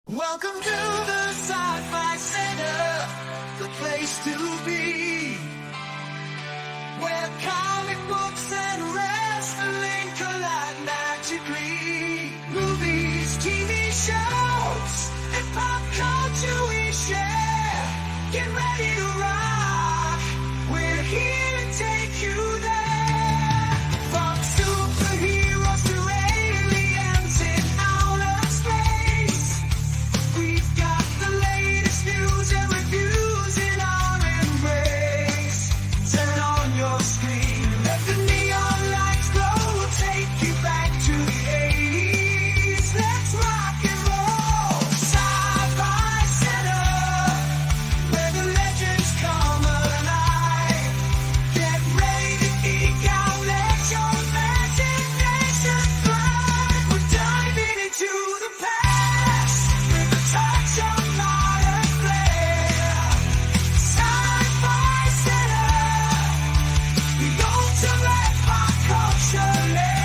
Welcome to the Sci-Fi Center, the place to be, where comic books and wrestling collide magically. Movies, TV shows, and pop culture we share. Get ready to rock, we're here to take you there. From superheroes to aliens in outer space, we've got the latest news and reviews in our embrace. Turn on your screen, let the neon lights glow. We'll take you back to the 80s. Let's rock and roll. Sci-Fi Center, where the legends come alive. Get ready to geek out, let your imagination fly. We're diving into the past with a touch of modern flair. Sci-Fi Center, the ultimate pop culture lair.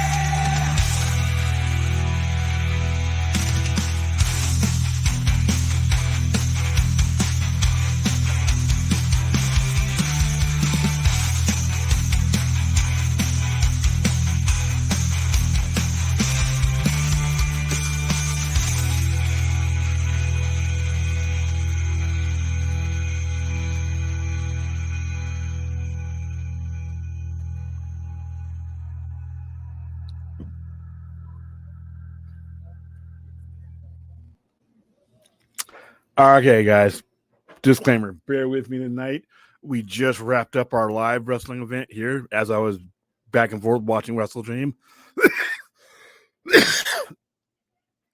Okay, guys. Disclaimer. Bear with me tonight. We just wrapped up our live wrestling event here as I was back and forth watching Wrestledream.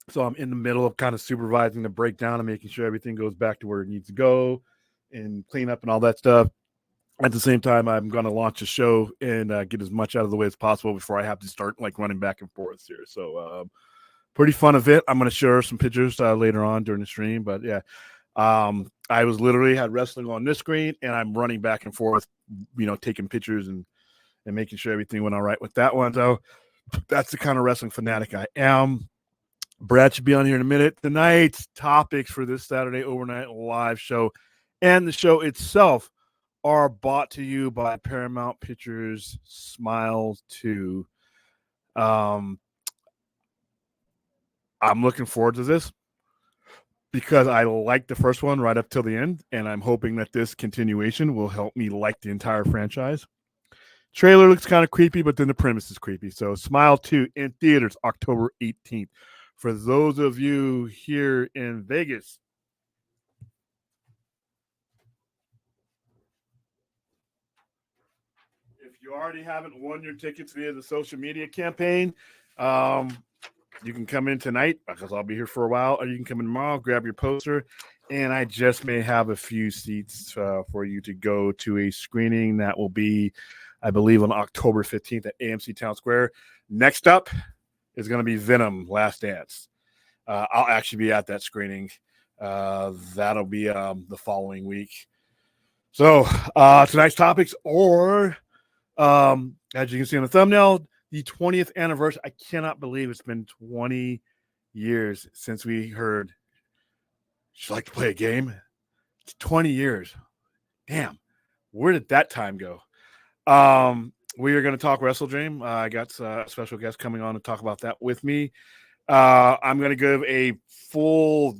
So I'm in the middle of kind of supervising the breakdown and making sure everything goes back to where it needs to go and clean up and all that stuff. At the same time, I'm going to launch a show and get as much out of the way as possible before I have to start like running back and forth here. So pretty fun event. I'm going to share some pictures later on during the stream. But yeah, I was literally had wrestling on this screen and I'm running back and forth, taking pictures and making sure everything went all right with that one. So that's the kind of wrestling fanatic I am. Brad should be on here in a minute. Tonight's topics for this Saturday overnight live show and the show itself are brought to you by Paramount Pictures Smile 2. I'm looking forward to this because I liked the first one right up till the end, and I'm hoping that this continuation will help me like the entire franchise. Trailer looks kind of creepy, but then the premise is creepy. So Smile 2 in theaters October 18th. For those of you here in Vegas, if you already haven't won your tickets via the social media campaign, you can come in tonight because I'll be here for a while, or you can come in tomorrow, grab your poster, and I just may have a few seats for you to go to a screening that will be, I believe, on October 15th at AMC Town Square. Next up is going to be Venom Last Dance. I'll actually be at that screening. That'll be the following week. So tonight's topics are, as you can see on the thumbnail, the 20th anniversary. I cannot believe it's been 20 years since we heard, "Would you like to play a game?" It's 20 years. Damn. Where did that time go? We are going to talk Wrestledream. I got a special guest coming on to talk about that with me. I'm going to give a full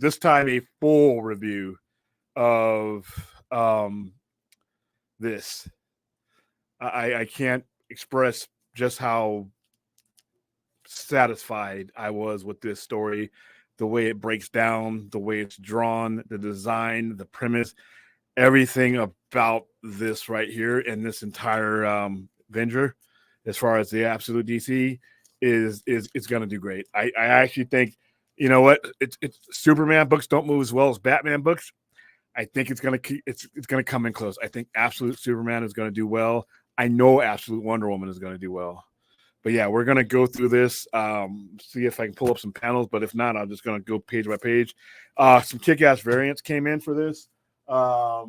review of this. I can't express just how satisfied I was with this story, the way it breaks down, the way it's drawn, the design, the premise, everything about this right here and this entire venture, as far as the Absolute DC is going to do great. I actually think, you know what, it's Superman books don't move as well as Batman books. I think it's going to come in close. I think Absolute Superman is going to do well. I know Absolute Wonder Woman is going to do well. But yeah, we're going to go through this, see if I can pull up some panels. But if not, I'm just going to go page by page. Some kick-ass variants came in for this. I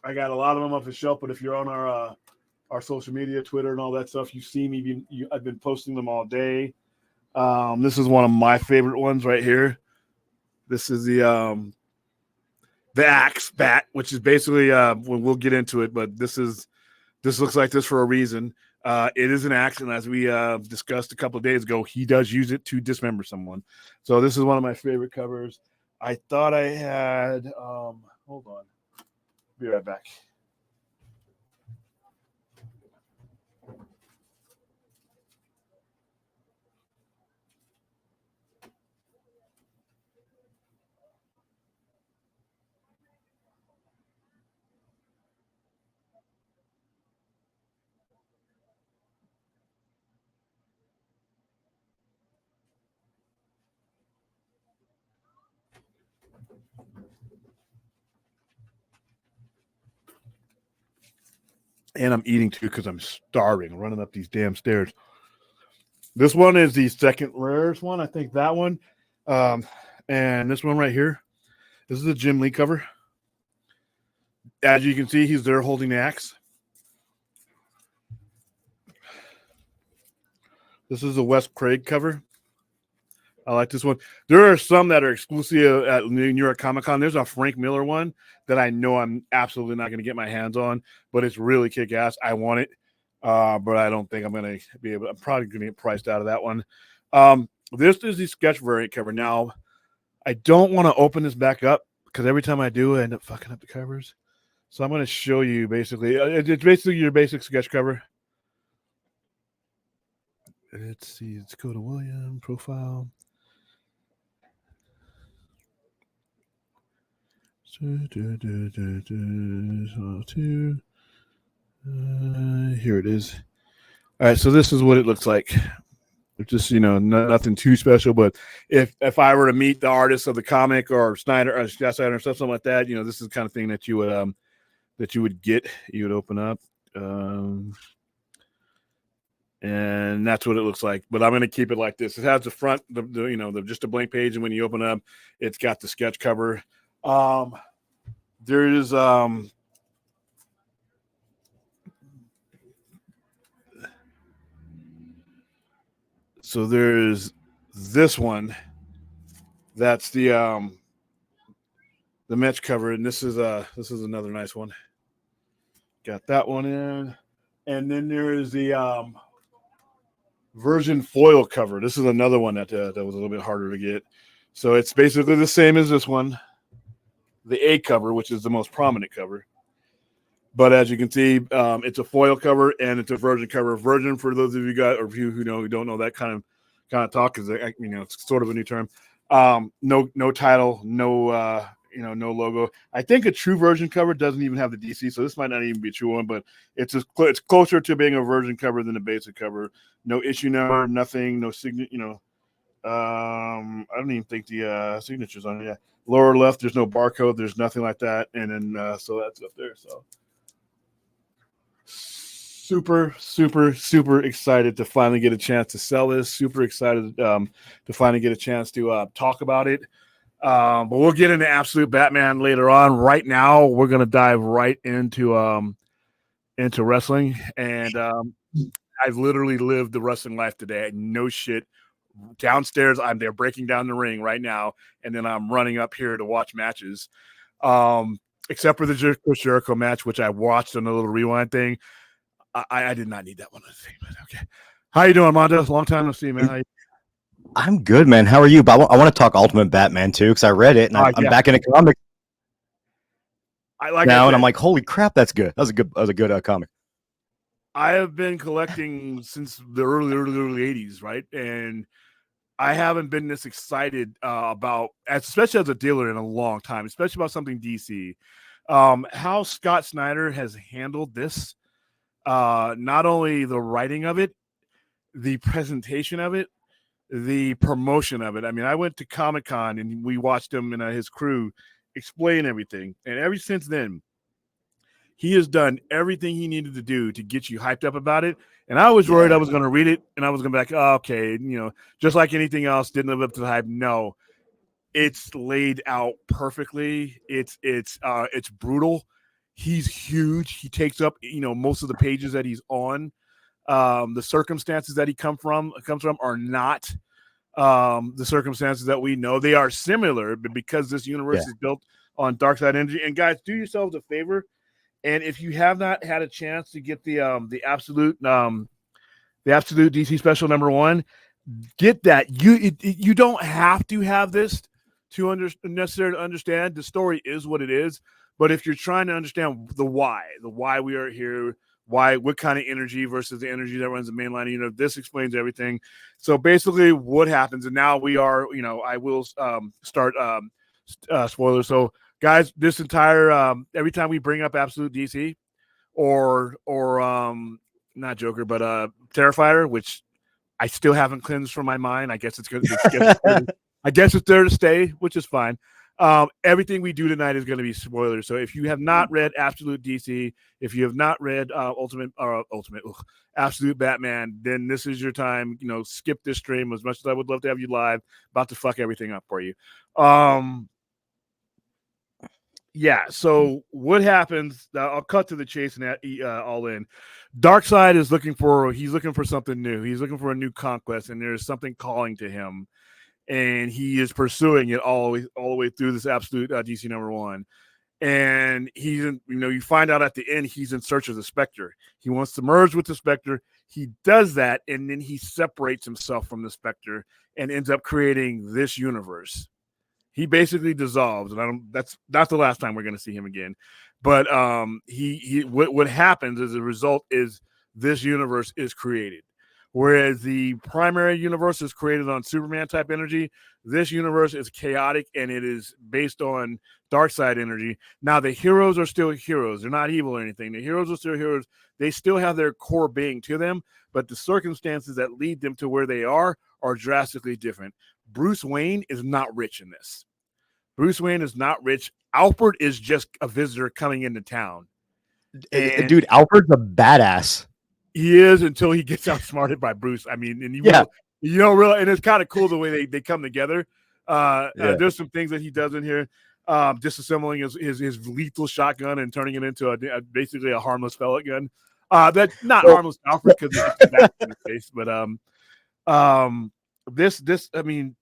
got a lot of them off the shelf, but if you're on our social media, Twitter and all that stuff, you see me. I've been posting them all day. This is one of my favorite ones right here. This is the axe bat, which is basically we'll get into it, but this looks like this for a reason. It is an axe, and as we discussed a couple of days ago, he does use it to dismember someone. So this is one of my favorite covers. I thought I had hold on. Be right back. And I'm eating too because I'm starving, running up these damn stairs. This one is the second rarest one. I think that one. And this one right here. This is a Jim Lee cover. As you can see, he's there holding the axe. This is a Wes Craig cover. I like this one. There are some that are exclusive at New York Comic Con. There's a Frank Miller one that I know I'm absolutely not going to get my hands on, but it's really kick ass. I want it, but I don't think I'm going to be able. I'm probably going to get priced out of that one. This is the sketch variant cover. Now, I don't want to open this back up because every time I do, I end up fucking up the covers. So I'm going to show you basically. It's basically your basic sketch cover. Let's see. Let's go to William profile. Here it is. All right, so this is what it looks like. It's just nothing too special, but if I were to meet the artist of the comic or Snyder or Scott Snyder or something like that, this is the kind of thing that you would get. You would open up, and that's what it looks like. But I'm going to keep it like this. It has the front, just a blank page, and when you open up, it's got the sketch cover. There is so there's this one that's the match cover, and this is another nice one. Got that one in, and then there is the version foil cover. This is another one that was a little bit harder to get. So it's basically the same as this one. The A cover, which is the most prominent cover. But as you can see, it's a foil cover and it's a version cover. Version, for those of you guys or you who don't know that kind of talk, because it's sort of a new term. No title, no no logo. I think a true version cover doesn't even have the DC, so this might not even be a true one. But it's closer to being a version cover than a basic cover. No issue number, nothing, no signature. I don't even think the signature's on it. Yeah. Lower left, there's no barcode, there's nothing like that, and then so that's up there. So super excited to finally get a chance to sell this. Super excited to finally get a chance to talk about it. But we'll get into Absolute Batman later on. Right now, we're gonna dive right into wrestling, and I've literally lived the wrestling life today. No shit. Downstairs, I'm there breaking down the ring right now, and then I'm running up here to watch matches. Except for the Chris Jericho match, which I watched on a little rewind thing. I did not need that one. Okay, how you doing, Mondo? Long time no see, man. I'm good, man. How are you? But I want to talk Ultimate Batman too, because I read it and I'm back in a comic. I like now, and I'm like, holy crap, that's good. That was a good comic. I have been collecting since the early 80s, right? And I haven't been this excited about, especially as a dealer, in a long time, especially about something DC. How Scott Snyder has handled this, not only the writing of it, the presentation of it, the promotion of it. I mean, I went to Comic-Con and we watched him and his crew explain everything. And ever since then, he has done everything he needed to do to get you hyped up about it. And I was worried I was going to read it and I was going to be like, oh, okay, just like anything else, didn't live up to the hype. No, it's laid out perfectly. It's brutal. He's huge. He takes up, most of the pages that he's on. The circumstances that he comes from are not the circumstances that we know. They are similar, but because this universe is built on dark side energy. And guys, do yourselves a favor. And if you have not had a chance to get the absolute DC special #1, get that. You don't have to have this to necessarily understand. The story is what it is. But if you're trying to understand the why we are here, what kind of energy versus the energy that runs the main line, this explains everything. So basically what happens, and now we are, I will start spoilers. So guys, this entire every time we bring up Absolute DC or not Joker, but Terrifier, which I still haven't cleansed from my mind. I guess it's good. I guess it's there to stay, which is fine. Everything we do tonight is going to be spoilers. So if you have not read Absolute DC, if you have not read Absolute Batman, then this is your time. Skip this stream. As much as I would love to have you live, about to fuck everything up for you. Yeah. So what happens? I'll cut to the chase and all in. Darkseid is looking for something new. He's looking for a new conquest, and there's something calling to him. And he is pursuing it all the way through this Absolute DC #1. And he's you find out at the end he's in search of the Spectre. He wants to merge with the Spectre. He does that, and then he separates himself from the Spectre and ends up creating this universe. He basically dissolves, and that's not the last time we're going to see him again. But what happens as a result is this universe is created. Whereas the primary universe is created on Superman type energy, this universe is chaotic and it is based on dark side energy. Now the heroes are still heroes. They're not evil or anything. The heroes are still heroes. They still have their core being to them, but the circumstances that lead them to where they are drastically different. Bruce Wayne is not rich in this. Bruce Wayne is not rich. Alfred is just a visitor coming into town. And dude, Alfred's a badass. He is, until he gets outsmarted by Bruce. I mean, and you don't realize, and it's kind of cool the way they come together. There's some things that he does in here, disassembling his lethal shotgun and turning it into basically a harmless pellet gun. That's not harmless to Alfred because it's back in his face, but this I mean,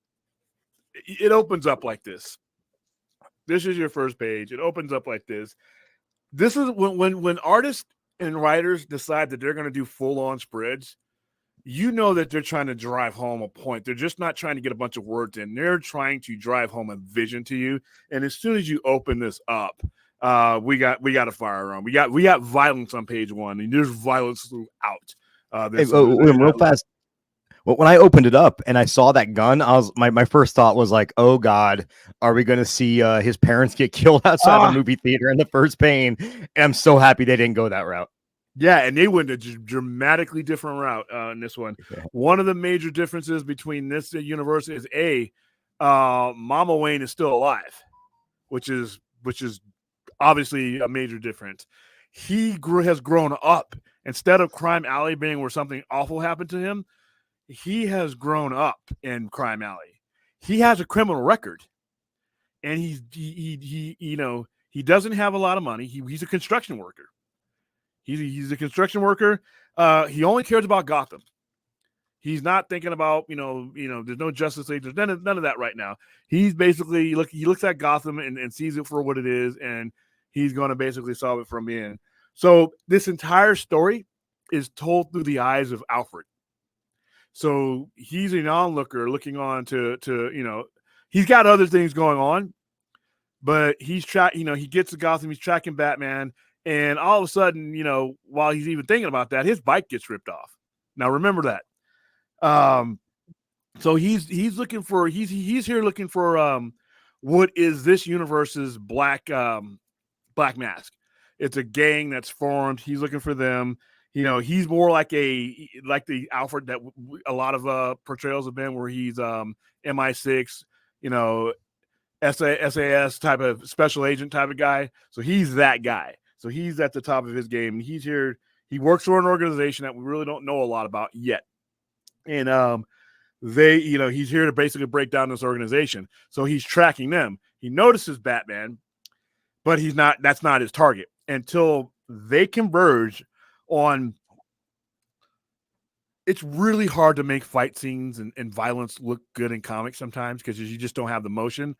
it opens up like this. This is your first page. It opens up like this. This is when artists and writers decide that they're going to do full-on spreads, that they're trying to drive home a point. They're just not trying to get a bunch of words in. They're trying to drive home a vision to you. And as soon as you open this up, we got a firearm. We got violence on page 1, and there's violence throughout. Real fast. When I opened it up and I saw that gun, my first thought was like, oh God, are we going to see his parents get killed outside the movie theater in the first pane? And I'm so happy they didn't go that route. Yeah, and they went a dramatically different route in this one. Okay. One of the major differences between this universe is Mama Wayne is still alive, which is obviously a major difference. He has grown up. Instead of Crime Alley being where something awful happened to him, he has grown up in Crime Alley. He has a criminal record, and he doesn't have a lot of money. He's a construction worker. He's a construction worker. He only cares about Gotham. He's not thinking about there's no Justice League. There's none of that right now. He's basically he looks at Gotham and sees it for what it is, and he's going to basically solve it from the end. So this entire story is told through the eyes of Alfred. So he's an onlooker looking on to he's got other things going on, but he gets to Gotham, he's tracking Batman, and all of a sudden, while he's even thinking about that, his bike gets ripped off. Now remember that. So he's here looking for what is this universe's black mask. It's a gang that's formed. He's looking for them. He's more like the Alfred that a lot of portrayals have been, where he's MI6, SAS type of special agent type of guy. So he's that guy. So he's at the top of his game. He's here. He works for an organization that we really don't know a lot about yet. And he's here to basically break down this organization. So he's tracking them. He notices Batman, but that's not his target until they converge on it's really hard to make fight scenes and violence look good in comics sometimes because you just don't have the motion.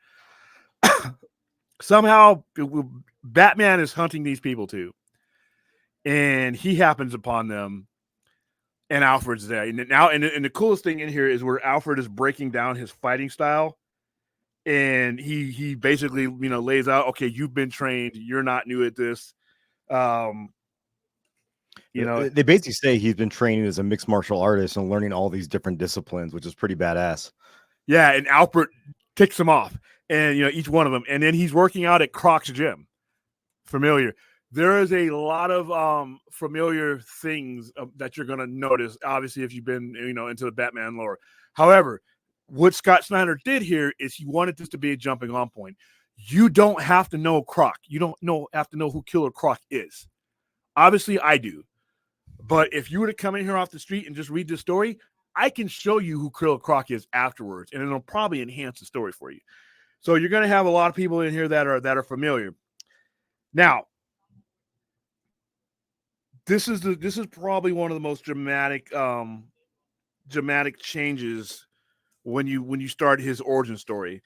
Somehow, Batman is hunting these people too, and he happens upon them, and Alfred's there. And now, and the coolest thing in here is where Alfred is breaking down his fighting style, and he basically lays out, okay, you've been trained, you're not new at this. They basically say he's been training as a mixed martial artist and learning all these different disciplines, which is pretty badass. Yeah, and Alfred kicks him off, and each one of them, and then he's working out at Croc's gym. Familiar. There is a lot of familiar things that you're going to notice, obviously, if you've been into the Batman lore. However, what Scott Snyder did here is he wanted this to be a jumping on point. You don't have to know Croc. You don't have to know who Killer Croc is. Obviously, I do. But if you were to come in here off the street and just read this story, I can show you who Killer Croc is afterwards, and it'll probably enhance the story for you. So you're going to have a lot of people in here that are familiar. Now, this is probably one of the most dramatic changes when you start his origin story.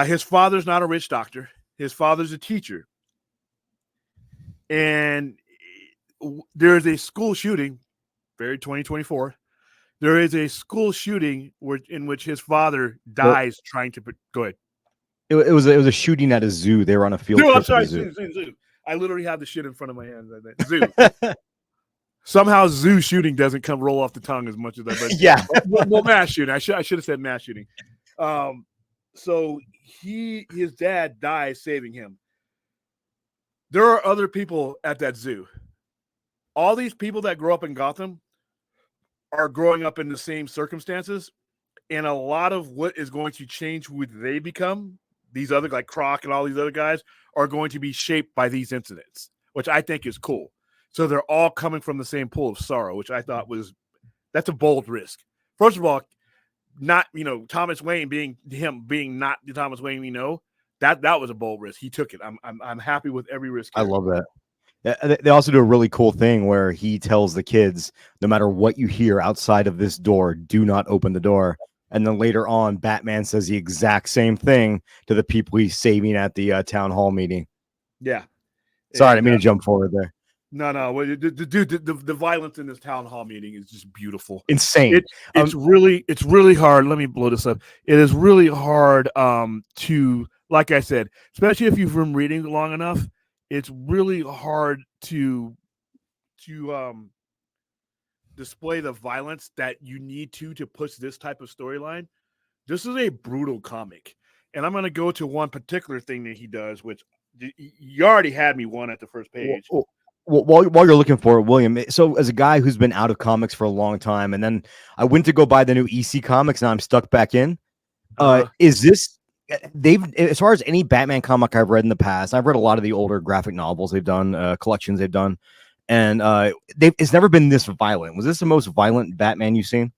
His father's not a rich doctor. His father's a teacher. And there's a school shooting, very 2024. There is a school shooting in which his father dies trying to go ahead. It was a shooting at a zoo. They were on a field trip. I'm sorry, zoo. I literally have the shit in front of my hands. Zoo. Somehow zoo shooting doesn't roll off the tongue as much as I. Yeah. Well, mass shooting. I should have said mass shooting. So his dad dies saving him. There are other people at that zoo. All these people that grow up in Gotham are growing up in the same circumstances, and a lot of what is going to change who they become, these other like Croc and all these other guys, are going to be shaped by these incidents, which I think is cool. So they're all coming from the same pool of sorrow, which I thought that's a bold risk. First of all, not Thomas Wayne being not the Thomas Wayne we know, that was a bold risk. He took it. I'm happy with every risk. I love that. They also do a really cool thing where he tells the kids, no matter what you hear outside of this door, do not open the door. And then later on, Batman says the exact same thing to the people he's saving at the town hall meeting. Yeah. Sorry, I didn't mean to jump forward there. No. The violence in this town hall meeting is just beautiful. Insane. It's really hard. Let me blow this up. It is really hard to, like I said, especially if you've been reading long enough, it's really hard to display the violence that you need to push this type of storyline. This is a brutal comic. And I'm going to go to one particular thing that he does, which you already had me one at the first page. While you're looking for it, William, so as a guy who's been out of comics for a long time, and then I went to go buy the new EC comics, and I'm stuck back in. Is this... as far as any Batman comic I've read in the past, I've read a lot of the older graphic novels they've done, collections they've done, and it's never been this violent. Was this the most violent Batman you've seen?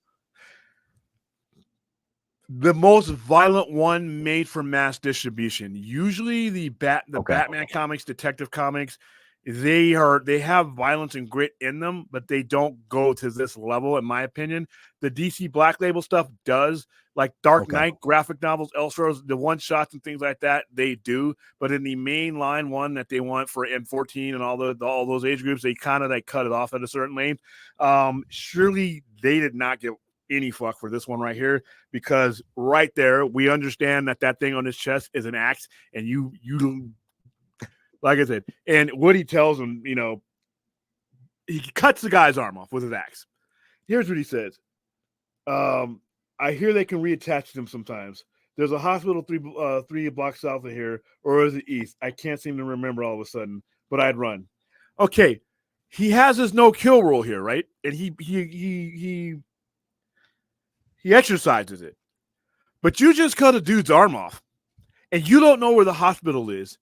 The most violent one made for mass distribution. Usually the Batman comics, Detective Comics, they have violence and grit in them, but they don't go to this level, in my opinion. The DC Black Label stuff does, like Dark Knight, graphic novels, Elseworlds, the one shots and things like that, they do. But in the main line one that they want for N14 and all those age groups, they kind of cut it off at a certain length. Surely they did not give any fuck for this one right here, because right there we understand that thing on his chest is an axe, and you like I said, and what he tells him, he cuts the guy's arm off with his axe. Here's what he says. I hear they can reattach them sometimes. There's a hospital three blocks south of here, or is it east? I can't seem to remember all of a sudden, but I'd run. Okay, he has his no-kill rule here, right? And he exercises it. But you just cut a dude's arm off, and you don't know where the hospital is.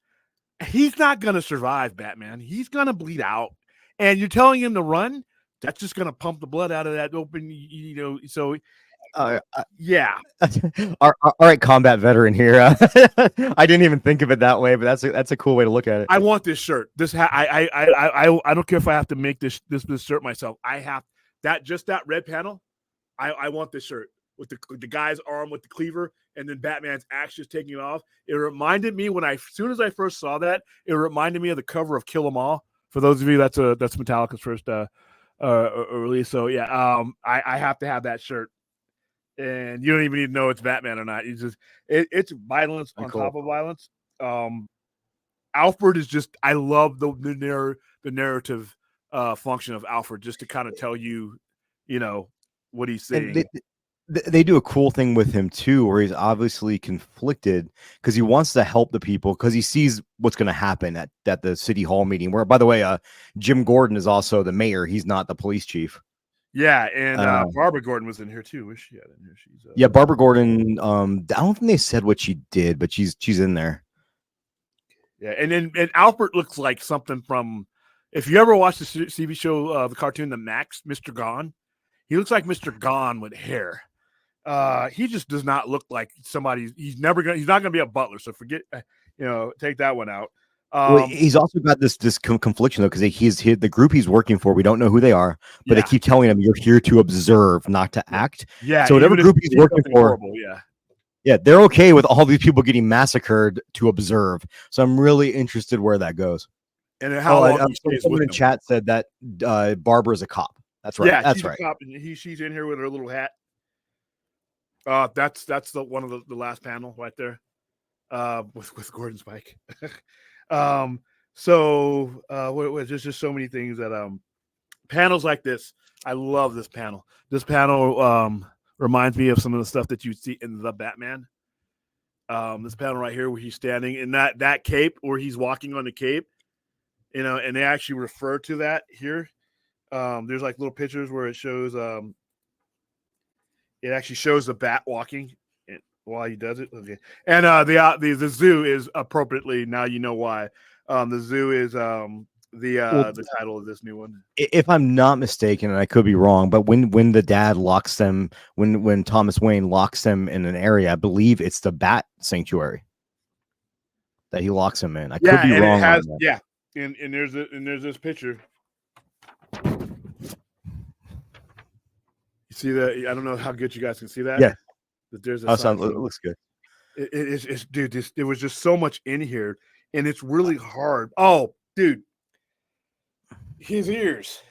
He's not going to survive, Batman. He's going to bleed out. And you're telling him to run? That's just going to pump the blood out of that open, so... yeah. All right, combat veteran here. I didn't even think of it that way, but that's a cool way to look at it. I want this shirt. I don't care if I have to make this shirt myself. I have that red panel. I want this shirt with the guy's arm with the cleaver, and then Batman's axe just taking it off. It reminded me as soon as I first saw that, it reminded me of the cover of Kill 'Em All. For those of you, that's Metallica's first release. So yeah, I have to have that shirt, and you don't even need to know it's Batman or not. It's violence on top of violence. Alfred is just, I love the narrative function of Alfred, just to kind of tell you, what he's saying. And they do a cool thing with him too, where he's obviously conflicted because he wants to help the people because he sees what's going to happen at the city hall meeting. Where, by the way, Jim Gordon is also the mayor. He's not the police chief. Yeah, and Barbara Gordon was in here too. Was she in here? She's Barbara Gordon. I don't think they said what she did, but she's in there. Yeah, and Alfred looks like something from, if you ever watched the TV show, the cartoon, The Max, Mr. Gone, he looks like Mr. Gone with hair. He just does not look like somebody. He's not gonna be a butler. So forget, take that one out. Well, he's also got this confliction though, because the group he's working for, we don't know who they are, but they keep telling him you're here to observe, not to act. Yeah. So whatever group he's working for, yeah, they're okay with all these people getting massacred to observe. So I'm really interested where that goes. And how long someone in chat said that Barbara's a cop. That's right. Yeah, that's she's right. A cop, and she's in here with her little hat. That's the one of the last panel right there, with Gordon's bike. There's just so many things that panels like this. I love this panel. This panel reminds me of some of the stuff that you see in the Batman. This panel right here where he's standing in that cape, where he's walking on the cape, and they actually refer to that here. There's like little pictures where it shows it actually shows the bat walking while he does it. Okay. And the zoo is appropriately, now you know why. The zoo is the title of this new one. If I'm not mistaken, and I could be wrong, but when the dad locks them, when Thomas Wayne locks them in an area, I believe it's the Bat Sanctuary that he locks them in. I could be wrong. And there's this picture. You see that? I don't know how good you guys can see that. Yeah. That there's it looks good. It's dude, there was just so much in here, and it's really hard. Oh, dude. His ears.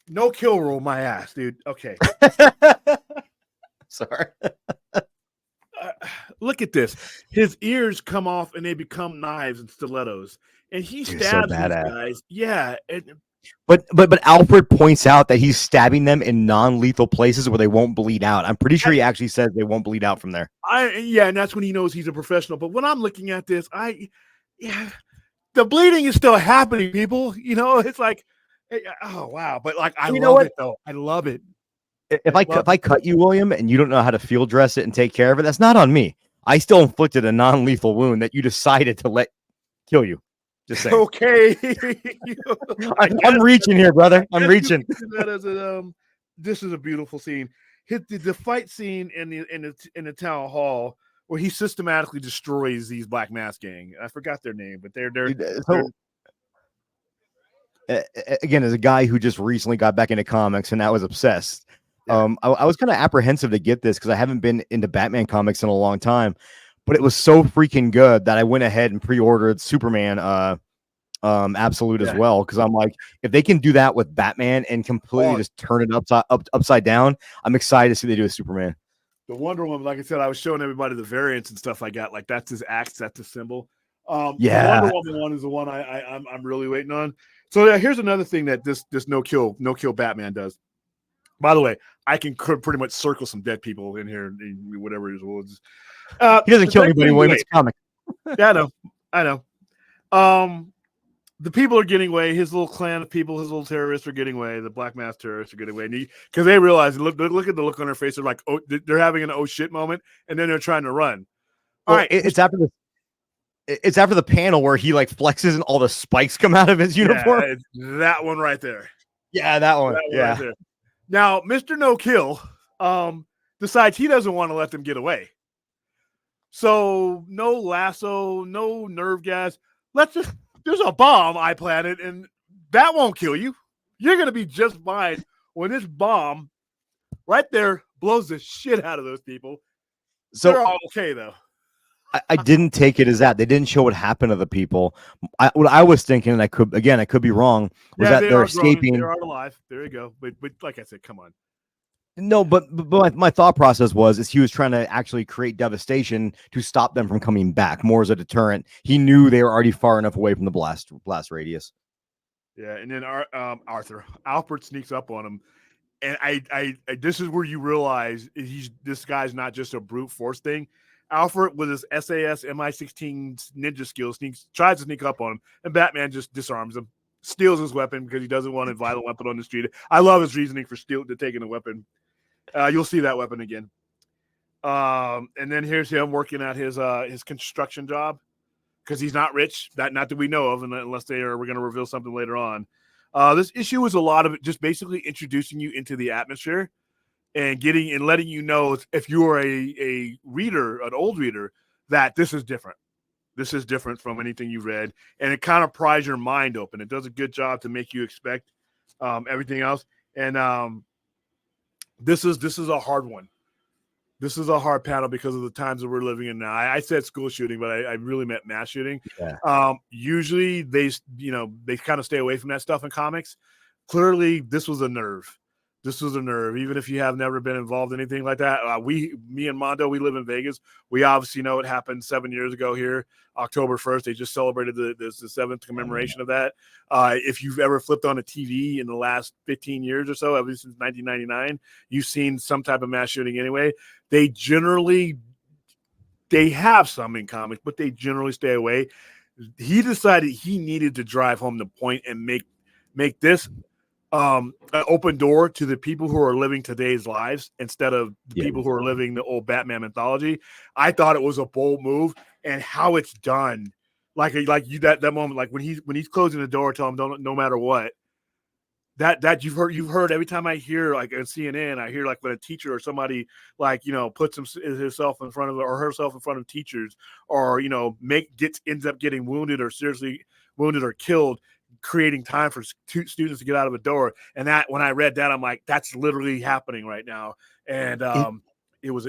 No kill rule, my ass, dude. Okay. Sorry. Look at this. His ears come off and they become knives and stilettos. And he stabs these guys. Yeah. But Alfred points out that he's stabbing them in non-lethal places where they won't bleed out. I'm pretty sure he actually says they won't bleed out from there. And that's when he knows he's a professional. But when I'm looking at this, the bleeding is still happening, people. It's like, oh wow. But like, I love it though. I love it. If I cut you, William, and you don't know how to field dress it and take care of it, that's not on me. I still inflicted a non-lethal wound that you decided to let kill you. Just saying. Okay. I'm reaching here, brother. I'm reaching. This is a beautiful scene. The fight scene in the town hall where he systematically destroys these Black Mask gang. I forgot their name, but they're again, as a guy who just recently got back into comics and I was obsessed. I was kind of apprehensive to get this because I haven't been into Batman comics in a long time. But it was so freaking good that I went ahead and pre-ordered Superman Absolute as well, because I'm like, if they can do that with Batman and completely just turn it upside down, I'm excited to see they do a Superman. The Wonder Woman, like I said, I was showing everybody the variants and stuff like that. Like that's his axe, that's his symbol. The Wonder Woman one is the one I'm really waiting on. So here's another thing that this no kill Batman does. By the way, I can pretty much circle some dead people in here, whatever it is. He doesn't kill anybody when it's a comic. Yeah, I know. The people are getting away. His little clan of people, his little terrorists are getting away. The Black Mask terrorists are getting away. Because they realize, look at the look on their face. They're like, oh, they're having an oh shit moment, and then they're trying to run. All right, it's after the panel where he like flexes and all the spikes come out of his uniform. Yeah, that one right there. Yeah, that one. Right there. Now, Mr. No Kill decides he doesn't want to let them get away. So no lasso, no nerve gas. There's a bomb I planted, and that won't kill you. You're going to be just fine when this bomb right there blows the shit out of those people. So they're all okay though. I didn't take it as that. They didn't show what happened to the people. What I was thinking, and I could be wrong, was Yeah, that they they're are groaning. They escaping. are alive. There you go. But like I said, come on. No, but my thought process is he was trying to actually create devastation to stop them from coming back, more as a deterrent. He knew they were already far enough away from the blast radius. Yeah, and then Alfred sneaks up on him, and I this is where you realize this guy's not just a brute force thing. Alfred with his SAS MI16 ninja skills tries to sneak up on him, and Batman just disarms him, steals his weapon because he doesn't want a violent weapon on the street. I love his reasoning for taking the weapon. You'll see that weapon again. And then here's him working at his construction job because he's not rich. Not that we know of, unless we're going to reveal something later on. This issue is a lot of it just basically introducing you into the atmosphere and letting you know if you are a reader, an old reader, that this is different. This is different from anything you've read, and it kind of pries your mind open. It does a good job to make you expect everything else. And this is a hard one. This is a hard panel because of the times that we're living in now. I said school shooting, but I really meant mass shooting. Yeah. Usually they kind of stay away from that stuff in comics. Clearly, this was a nerve. This was a nerve. Even if you have never been involved in anything like that, me and Mondo, we live in Vegas. We obviously know it happened 7 years ago here, October 1st. They just celebrated the 7th commemoration of that. If you've ever flipped on a TV in the last 15 years or so, ever since 1999, you've seen some type of mass shooting anyway. They have some in comics, but they generally stay away. He decided he needed to drive home the point and make this an open door to the people who are living today's lives instead of the people who are living the old Batman mythology. I thought it was a bold move, and how it's done, like you that moment, like when he's closing the door, tell him no matter what. That you've heard every time I hear like on CNN, I hear like when a teacher or somebody like puts himself in front of or herself in front of teachers, or ends up getting wounded or seriously wounded or killed, creating time for students to get out of a door. And that when I read that, I'm like, that's literally happening right now. And it was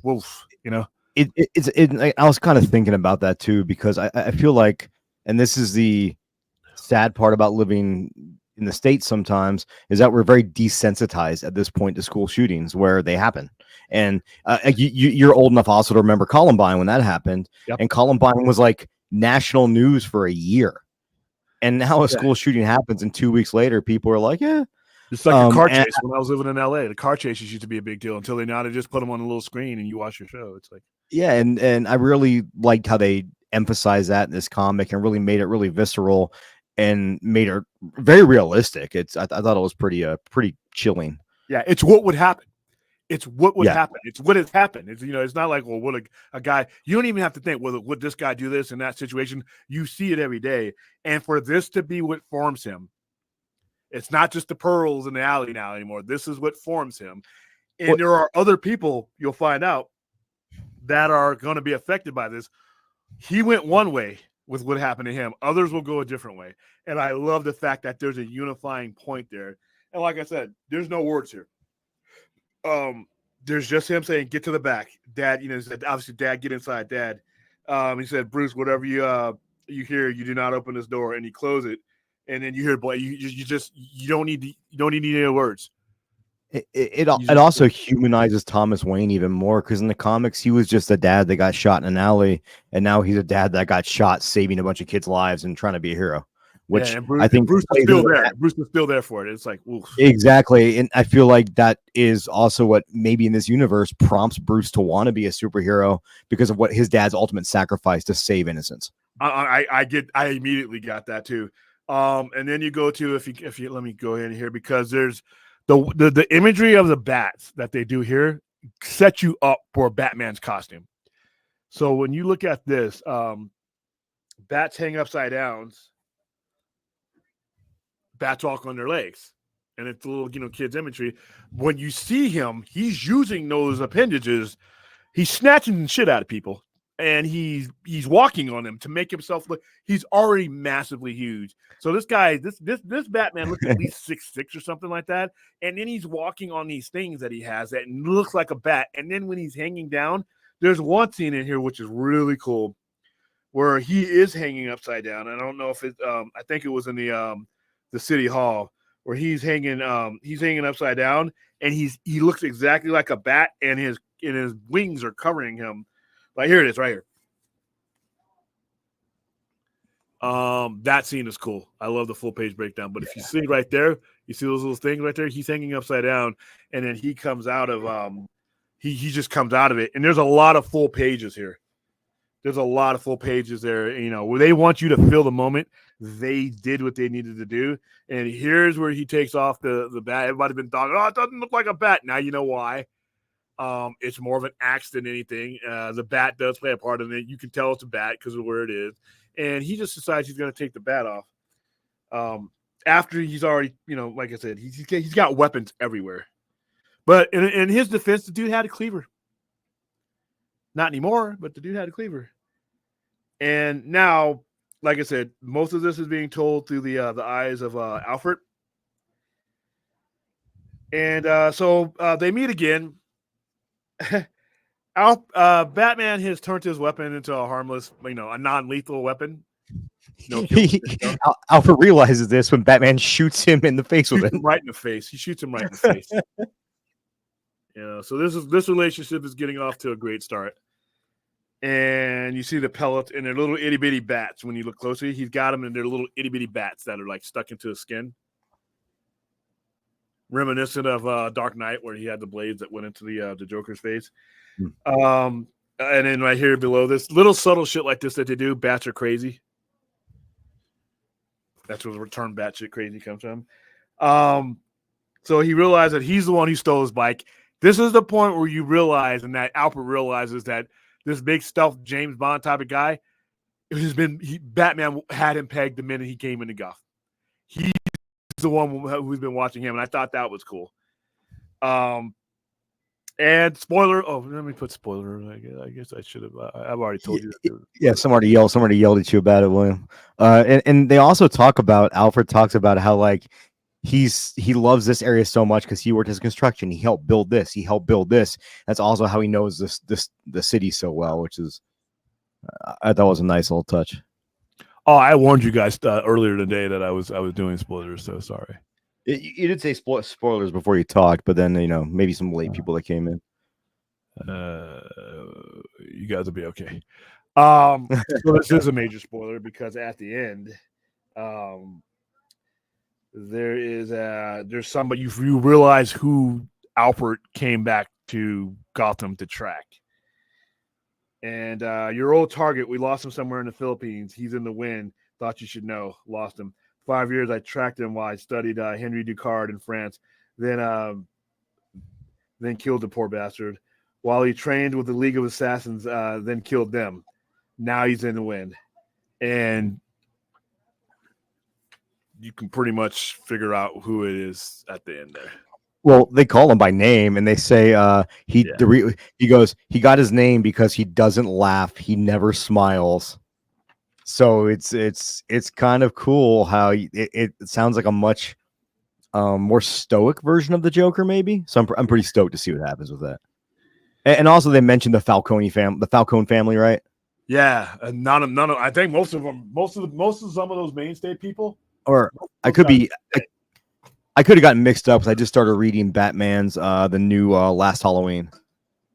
wolf, I was kind of thinking about that too, because I feel like, and this is the sad part about living in the States sometimes, is that we're very desensitized at this point to school shootings where they happen. And you're old enough also to remember Columbine when that happened. Yep. And Columbine was like national news for a year. And now a school shooting happens, and 2 weeks later, people are like, yeah. It's like a car chase. When I was living in LA, the car chases used to be a big deal until they just put them on a little screen and you watch your show. It's like, yeah. And I really liked how they emphasized that in this comic and really made it really visceral and made it very realistic. I thought it was pretty chilling. Yeah. It's what would happen. It's what would happen. It's what has happened. It's, it's not like, well, what a guy, you don't even have to think, well, would this guy do this in that situation? You see it every day. And for this to be what forms him, it's not just the pearls in the alley now anymore. This is what forms him. And there are other people you'll find out that are going to be affected by this. He went one way with what happened to him. Others will go a different way. And I love the fact that there's a unifying point there. And like I said, there's no words here. There's just him saying, get to the back. Dad, said, obviously, Dad, get inside, Dad. He said, Bruce, whatever you hear, you do not open this door. And he closed it. And then you hear, boy, you don't need any words. It also humanizes Thomas Wayne even more, because in the comics, he was just a dad that got shot in an alley. And now he's a dad that got shot saving a bunch of kids' lives and trying to be a hero. Which I think Bruce is still there. Bruce is still there for it. It's like, oof. Exactly. And I feel like that is also what maybe in this universe prompts Bruce to want to be a superhero, because of what his dad's ultimate sacrifice to save innocence. I immediately got that too. And then you go to, if you let me go in here, because there's the imagery of the bats that they do here set you up for Batman's costume. So when you look at this, bats hang upside down. Bats walk on their legs, and it's a little, kids imagery. When you see him, he's using those appendages. He's snatching shit out of people. and he's walking on him to make himself look. He's already massively huge. So this guy, this Batman looks at least 6'6" or something like that, and then he's walking on these things that he has that looks like a bat. And then when he's hanging down, there's one scene in here which is really cool, where he is hanging upside down. I don't know if it. I think it was in the city hall where he's hanging upside down, and he looks exactly like a bat, and his wings are covering him. Like here it is, right here. That scene is cool. I love the full page breakdown. But if you see right there, you see those little things right there. He's hanging upside down, and then he comes out of he just comes out of it. And there's a lot of full pages here. There's a lot of full pages there. You know, where they want you to feel the moment. They did what they needed to do, and here's where he takes off the bat. Everybody's been talking, oh, it doesn't look like a bat. Now you know why. It's more of an axe than anything. The bat does play a part in it. You can tell it's a bat because of where it is. And he just decides he's going to take the bat off. After he's already, you know, like I said, he's got weapons everywhere. But in his defense, the dude had a cleaver. Not anymore, but the dude had a cleaver. And now, like I said, most of this is being told through the eyes of Alfred. And so they meet again. Batman has turned his weapon into a harmless, you know, a non-lethal weapon. No Alfred realizes this when Batman shoots him in the face with it. Right in the face. He shoots him right in the face. You know, so this relationship is getting off to a great start. And you see the pellets, and they're little itty bitty bats. When you look closely, he's got them, and they're little itty bitty bats that are like stuck into his skin. Reminiscent of Dark Knight, where he had the blades that went into the Joker's face. And then right here below this, little subtle shit like this that they do, bats are crazy. That's where the term batshit crazy comes from. So he realized that he's the one who stole his bike. This is the point where you realize, and that Alfred realizes that this big stealth James Bond type of guy Batman had him pegged the minute he came into Guff. He's the one who's been watching him, and I thought that was cool. And spoiler. Oh, let me put spoiler. I guess I should have. I've already told you. Yeah, somebody yelled at you about it, William. And they also talk about, Alfred talks about how like he loves this area so much because he worked as construction. He helped build this. He helped build this. That's also how he knows the city so well, which is I thought was a nice little touch. Oh, I warned you guys earlier today that I was doing spoilers, so sorry. You did say spoilers before you talked, but then, you know, maybe some late people that came in. You guys will be okay. So this is a major spoiler because at the end, there's somebody you realize who Alfred came back to Gotham to track. And your old target, we lost him somewhere in the Philippines. He's in the wind. Thought you should know. Lost him. 5 years I tracked him while I studied Henry Ducard in France. Then killed the poor bastard. While he trained with the League of Assassins, then killed them. Now he's in the wind. And you can pretty much figure out who it is at the end there. Well, they call him by name, and they say he goes, he got his name because he doesn't laugh. He never smiles. So it's kind of cool how it sounds like a much more stoic version of the Joker, maybe. So I'm pretty stoked to see what happens with that. And also they mentioned the Falcone family, right? Yeah, and none of. I think most of some of those mainstay people. Or I could have gotten mixed up because I just started reading Batman's the new Last Halloween.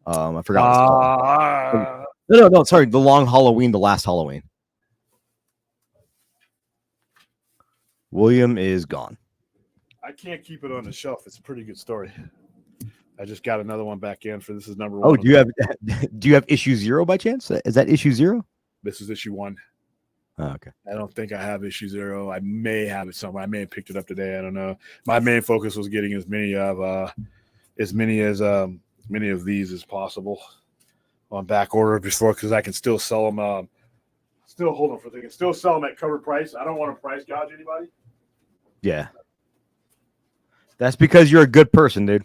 I forgot. No, sorry, The Long Halloween, The Last Halloween. William is gone. I can't keep it on the shelf. It's a pretty good story. I just got another one back in for this is number 1. Oh, do you have issue 0 by chance? Is that issue 0? This is issue 1. Oh, okay. I don't think I have issue 0. I may have it somewhere. I may have picked it up today. I don't know. My main focus was getting as many of these as possible on back order before, because I can still sell them. Still hold on for a second. Still sell them at cover price. I don't want to price gouge anybody. Yeah. That's because you're a good person, dude.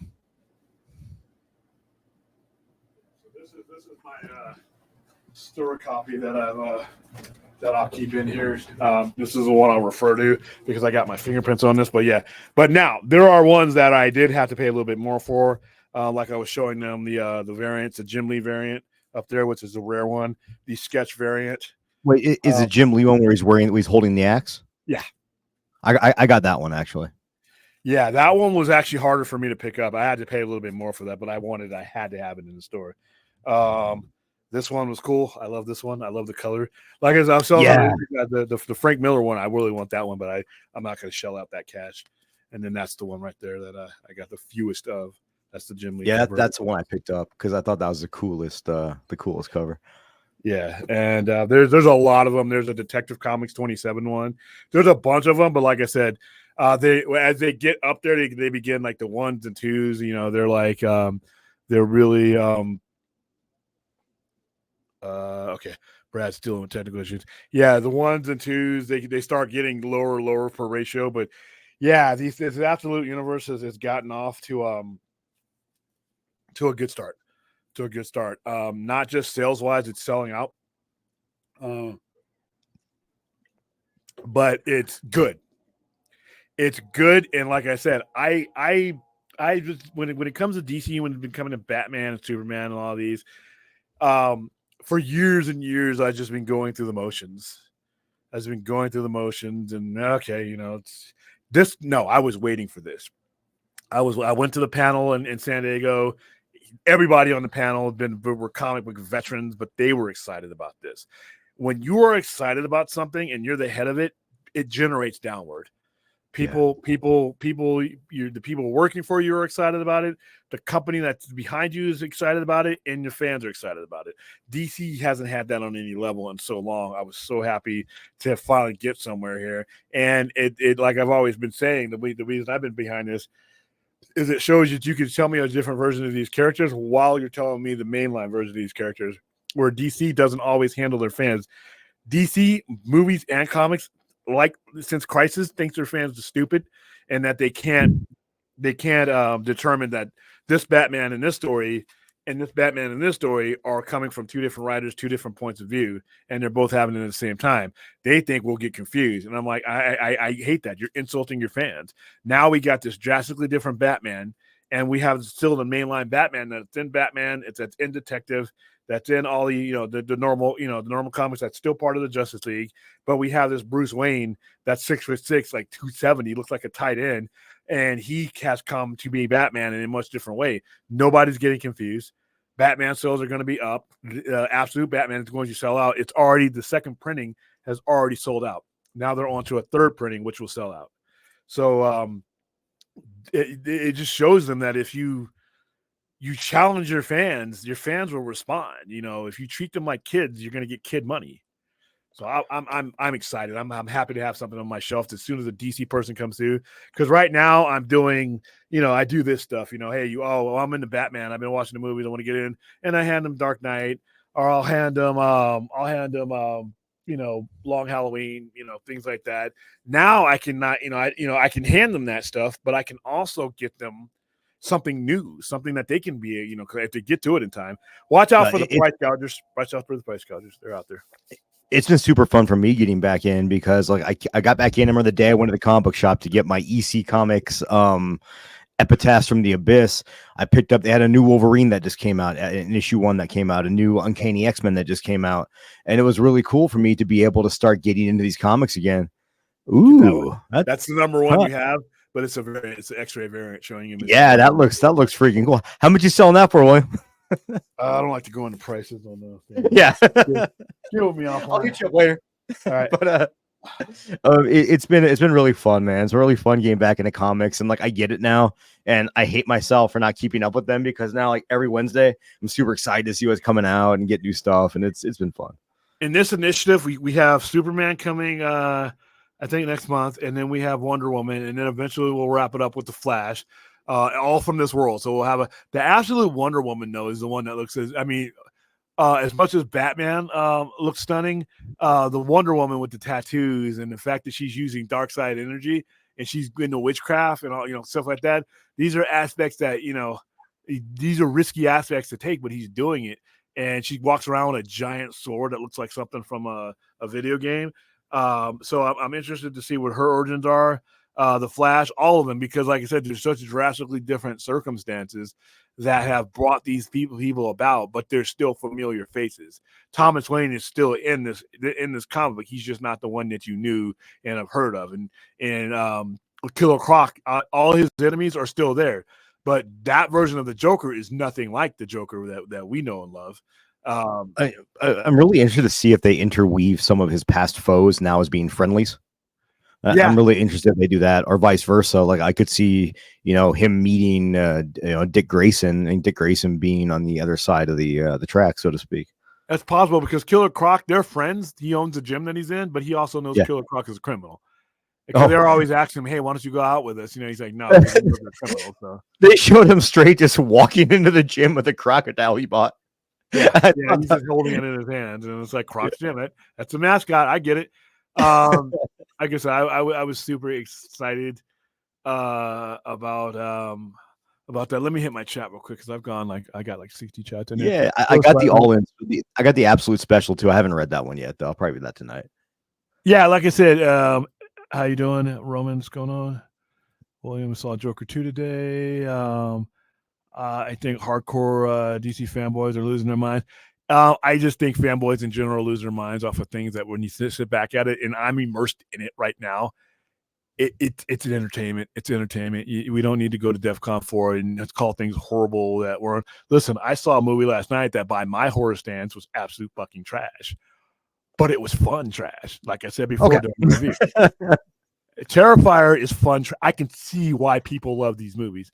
So this is my store copy that I'll keep in here. This is the one I'll refer to because I got my fingerprints on this. But yeah, but now there are ones that I did have to pay a little bit more for. Like I was showing them the variants, the Jim Lee variant up there, which is a rare one. The sketch variant. Wait, is it Jim Lee one where he's holding the axe? Yeah, I got that one actually. Yeah, that one was actually harder for me to pick up. I had to pay a little bit more for that, but I had to have it in the store. This one was cool. I love this one. I love the color. Like as I was selling the Frank Miller one, I really want that one, but I'm not going to shell out that cash. And then that's the one right there that I got the fewest of. That's the Jim Lee. Yeah, that's the one I picked up because I thought that was the coolest cover. Yeah, and there's a lot of them. There's a Detective Comics 27 one. There's a bunch of them, but like I said, as they get up there, they begin like the ones and twos. You know, they're like they're really okay. Brad's dealing with technical issues. Yeah, the ones and twos they start getting lower per ratio, but yeah, this Absolute Universe has gotten off to a good start. Not just sales wise, it's selling out, but it's good. It's good, and like I said, I just when it comes to DC, when it's been coming to Batman and Superman and all these, for years and years, I've just been going through the motions. And okay, you know, it's this. No, I was waiting for this. I went to the panel in San Diego. Everybody on the panel were comic book veterans, but they were excited about this. When you are excited about something and you're the head of it, it generates downward. The people working for you are excited about it. The company that's behind you is excited about it, and your fans are excited about it. DC hasn't had that on any level in so long. I was so happy to finally get somewhere here. And it like I've always been saying, the reason I've been behind this is it shows that you can tell me a different version of these characters while you're telling me the mainline version of these characters, where DC doesn't always handle their fans. DC movies and comics, like since Crisis, thinks their fans are stupid and that they can't determine that this Batman in this story and this Batman in this story are coming from two different writers, two different points of view, and they're both happening at the same time. They think we'll get confused. And I'm like, I hate that. You're insulting your fans. Now we got this drastically different Batman, and we have still the mainline Batman that's in Batman, that's in Detective, that's in all the, you know, the normal comics that's still part of the Justice League. But we have this Bruce Wayne that's 6'6", like 270, looks like a tight end, and he has come to be Batman in a much different way. Nobody's getting confused. Batman sales are going to be up. Absolute Batman is going to sell out. It's already, the second printing has already sold out. Now they're on to a third printing, which will sell out. So it just shows them that if you challenge your fans will respond. You know, if you treat them like kids, you're going to get kid money. So I'm excited. I'm happy to have something on my shelf as soon as a DC person comes through. Because right now I'm doing, you know, I do this stuff. You know, hey, I'm into Batman. I've been watching the movies. I want to get in, and I hand them Dark Knight, or I'll hand them, you know, Long Halloween, you know, things like that. Now I can not, I can hand them that stuff, but I can also get them something new, something that they can be, you know, if they get to it in time. Watch out for the price gougers. Watch out for the price gougers. They're out there. It's been super fun for me getting back in because like I got back in. I remember the day I went to the comic book shop to get my EC Comics Epitaphs from the Abyss. I picked up, they had a new Wolverine that just came out, an issue 1 that came out, a new Uncanny X-Men that just came out. And it was really cool for me to be able to start getting into these comics again. Ooh, that's the number one you have, but it's an X-ray variant showing you. Yeah, that looks freaking cool. How much you selling that for, William? I don't like to go into prices on those. Yeah, kill me off. I'll hit you up later. All right, but it's been really fun, man. It's a really fun getting back into comics, and like I get it now, and I hate myself for not keeping up with them because now like every Wednesday I'm super excited to see what's coming out and get new stuff, and it's been fun. In this initiative, we have Superman coming, I think next month, and then we have Wonder Woman, and then eventually we'll wrap it up with the Flash. All from this world. So we'll have the absolute Wonder Woman, though, is the one that looks as much as Batman looks stunning, the Wonder Woman with the tattoos and the fact that she's using dark side energy and she's into witchcraft and all, you know, stuff like that. These are aspects that, you know, these are risky aspects to take, but he's doing it. and she walks around with a giant sword that looks like something from a video game. So I'm interested to see what her origins are. The Flash, all of them, because like I said, there's such drastically different circumstances that have brought these people about, but they're still familiar faces. Thomas Wayne is still in this comic book. He's just not the one that you knew and have heard of. And Killer Croc, all his enemies are still there, but that version of the Joker is nothing like the Joker that we know and love. I'm really interested to see if they interweave some of his past foes now as being friendlies. Yeah. I'm really interested if they do that, or vice versa. Like I could see, him meeting, Dick Grayson, and Dick Grayson being on the other side of the track, so to speak. That's possible because Killer Croc, they're friends. He owns the gym that he's in, but he also knows Killer Croc is a criminal. Because they're always asking him, "Hey, why don't you go out with us?" He's like, "No." Criminal, so. They showed him straight just walking into the gym with a crocodile he bought. Yeah, he's just holding it in his hands, and it's like Croc's gym. That's a mascot. I get it. I guess I was super excited about that. Let me hit my chat real quick because I got like 60 chats in there. Yeah, I got the all-in. I got the absolute special too. I haven't read that one yet, though. I'll probably read that tonight. Yeah, like I said, how you doing, Roman? What's going on? William saw Joker 2 today. I think hardcore DC fanboys are losing their minds. I just think fanboys in general lose their minds off of things that when you sit back at it, and I'm immersed in it right now, it's an entertainment. It's entertainment. We don't need to go to DEF CON 4 and let's call things horrible that weren't. Listen, I saw a movie last night that by my horror stance was absolute fucking trash, but it was fun trash. Like I said before during the review. Terrifier is fun. I can see why people love these movies.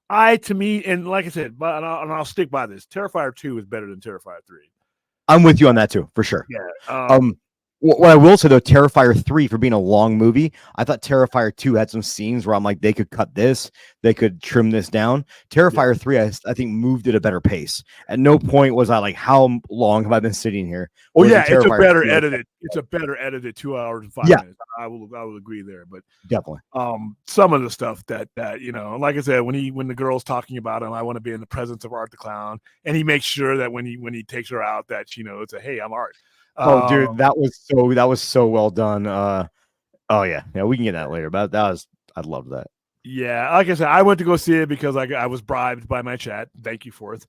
To me, and like I said, but I'll stick by this. Terrifier 2 is better than Terrifier 3. I'm with you on that too, for sure. Yeah. What I will say though, Terrifier 3, for being a long movie, I thought Terrifier 2 had some scenes where I'm like, they could cut this, they could trim this down. Terrifier 3, I think, moved at a better pace. At no point was I like, how long have I been sitting here? Oh yeah, it's a better edited. It's a better edited 2 hours and 5 minutes. I will agree there, but definitely. Some of the stuff that like I said, when the girl's talking about him, I want to be in the presence of Art the Clown, and he makes sure that when he takes her out, that she knows that, hey, I'm Art. Oh, dude, that was so well done. Oh yeah, we can get that later, but I loved that. Yeah, like I said, I went to go see it because I was bribed by my chat. Thank you for it.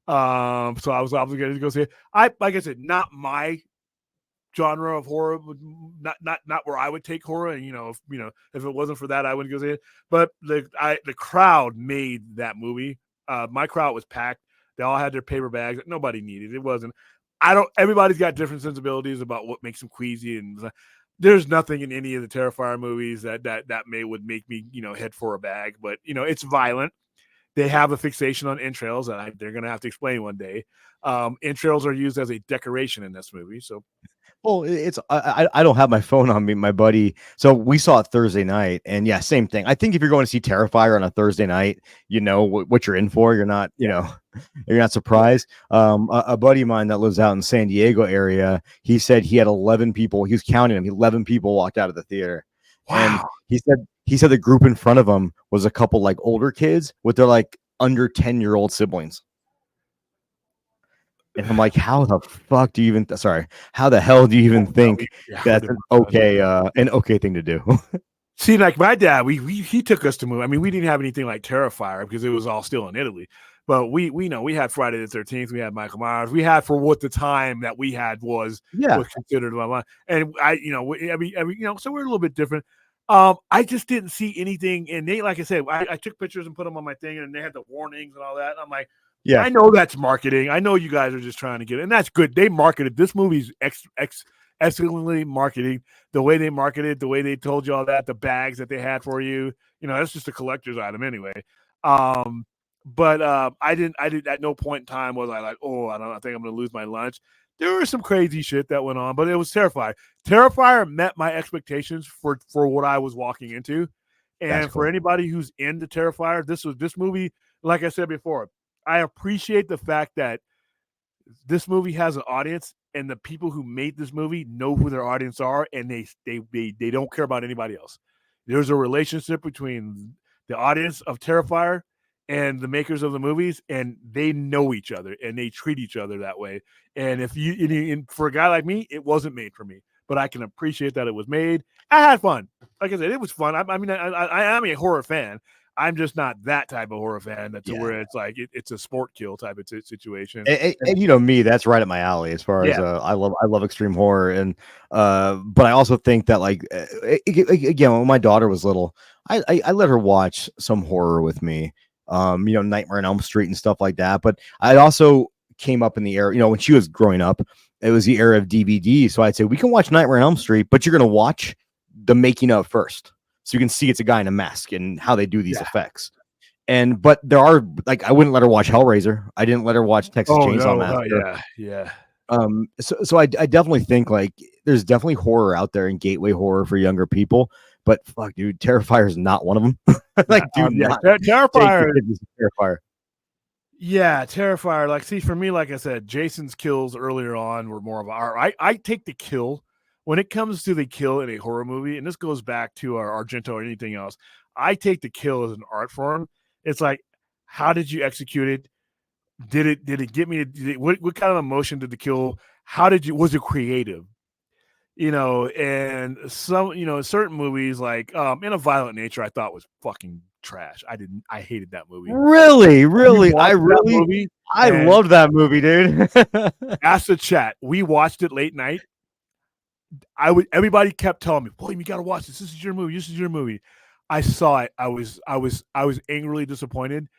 So I was obligated to go see it. Like I said, not my genre of horror, not where I would take horror, and if it wasn't for that, I wouldn't go see it. But the crowd made that movie. My crowd was packed. They all had their paper bags that nobody needed. It wasn't. Everybody's got different sensibilities about what makes them queasy, and there's nothing in any of the Terrifier movies that would make me head for a bag. But it's violent. They have a fixation on entrails that they're gonna have to explain one day. Entrails are used as a decoration in this movie, so. Well, I don't have my phone on me, my buddy. So we saw it Thursday night, and yeah, same thing. I think if you're going to see Terrifier on a Thursday night, you know what you're in for. You're not, you're not surprised. A buddy of mine that lives out in San Diego area, he said he had 11 people. He was counting them. 11 people walked out of the theater. Wow. And he said the group in front of him was a couple like older kids with their like under 10-year-old siblings. And I'm like, how the fuck do you even? How the hell do you even think that's an okay thing to do? See, like my dad, he took us to movie. I mean, we didn't have anything like Terrifier because it was all still in Italy. But we know we had Friday the 13th, we had Michael Myers, we had for what the time that we had was considered one. And so we're a little bit different. I just didn't see anything. And they, like I said, I took pictures and put them on my thing, and they had the warnings and all that. And I'm like. Yeah, I know that's marketing. I know you guys are just trying to get it, and that's good. They marketed this movie's excellently marketing. The way they marketed, the way they told you all that, the bags that they had for you, that's just a collector's item anyway. But I didn't at no point in time was I like, I think I'm gonna lose my lunch. There was some crazy shit that went on, but it was Terrifier. Terrifier met my expectations for what I was walking into, and for anybody who's into Terrifier, this movie, like I said before. I appreciate the fact that this movie has an audience, and the people who made this movie know who their audience are, and they don't care about anybody else. There's a relationship between the audience of Terrifier and the makers of the movies, and they know each other and they treat each other that way. And if and for a guy like me, it wasn't made for me, but I can appreciate that it was made. I had fun. Like I said, it was fun. I mean, I am a horror fan. I'm just not that type of horror fan to where it's like it's a sport kill type of situation. And you know me, that's right up my alley as far as I love extreme horror, and but I also think that like again, when my daughter was little, I let her watch some horror with me, you know, Nightmare on Elm Street and stuff like that. But I also came up in the era, you know, when she was growing up, it was the era of DVD. So I'd say we can watch Nightmare on Elm Street, but you're gonna watch the making of first, so you can see it's a guy in a mask and how they do these effects. And but there are like I wouldn't let her watch Hellraiser. I didn't let her watch Texas Chainsaw Massacre. Yeah. So I definitely think like there's definitely horror out there and gateway horror for younger people. But fuck, dude, Terrifier is not one of them. Like, dude, Terrifier. Terrifier. Yeah, Terrifier. Like, see, for me, like I said, Jason's kills earlier on were more of I take the kill when it comes to the kill in a horror movie, and this goes back to our Argento or anything else. I take the kill as an art form. It's like, how did you execute it? Did it get me? What kind of emotion did the kill? Was it creative? You know, and some, you know, certain movies like In a Violent Nature, I thought was fucking trash. I hated that movie. Really? I loved that movie, dude. Ask the chat. We watched it late night. Everybody kept telling me, boy, you gotta watch this. This is your movie. This is your movie. I saw it. I was angrily disappointed.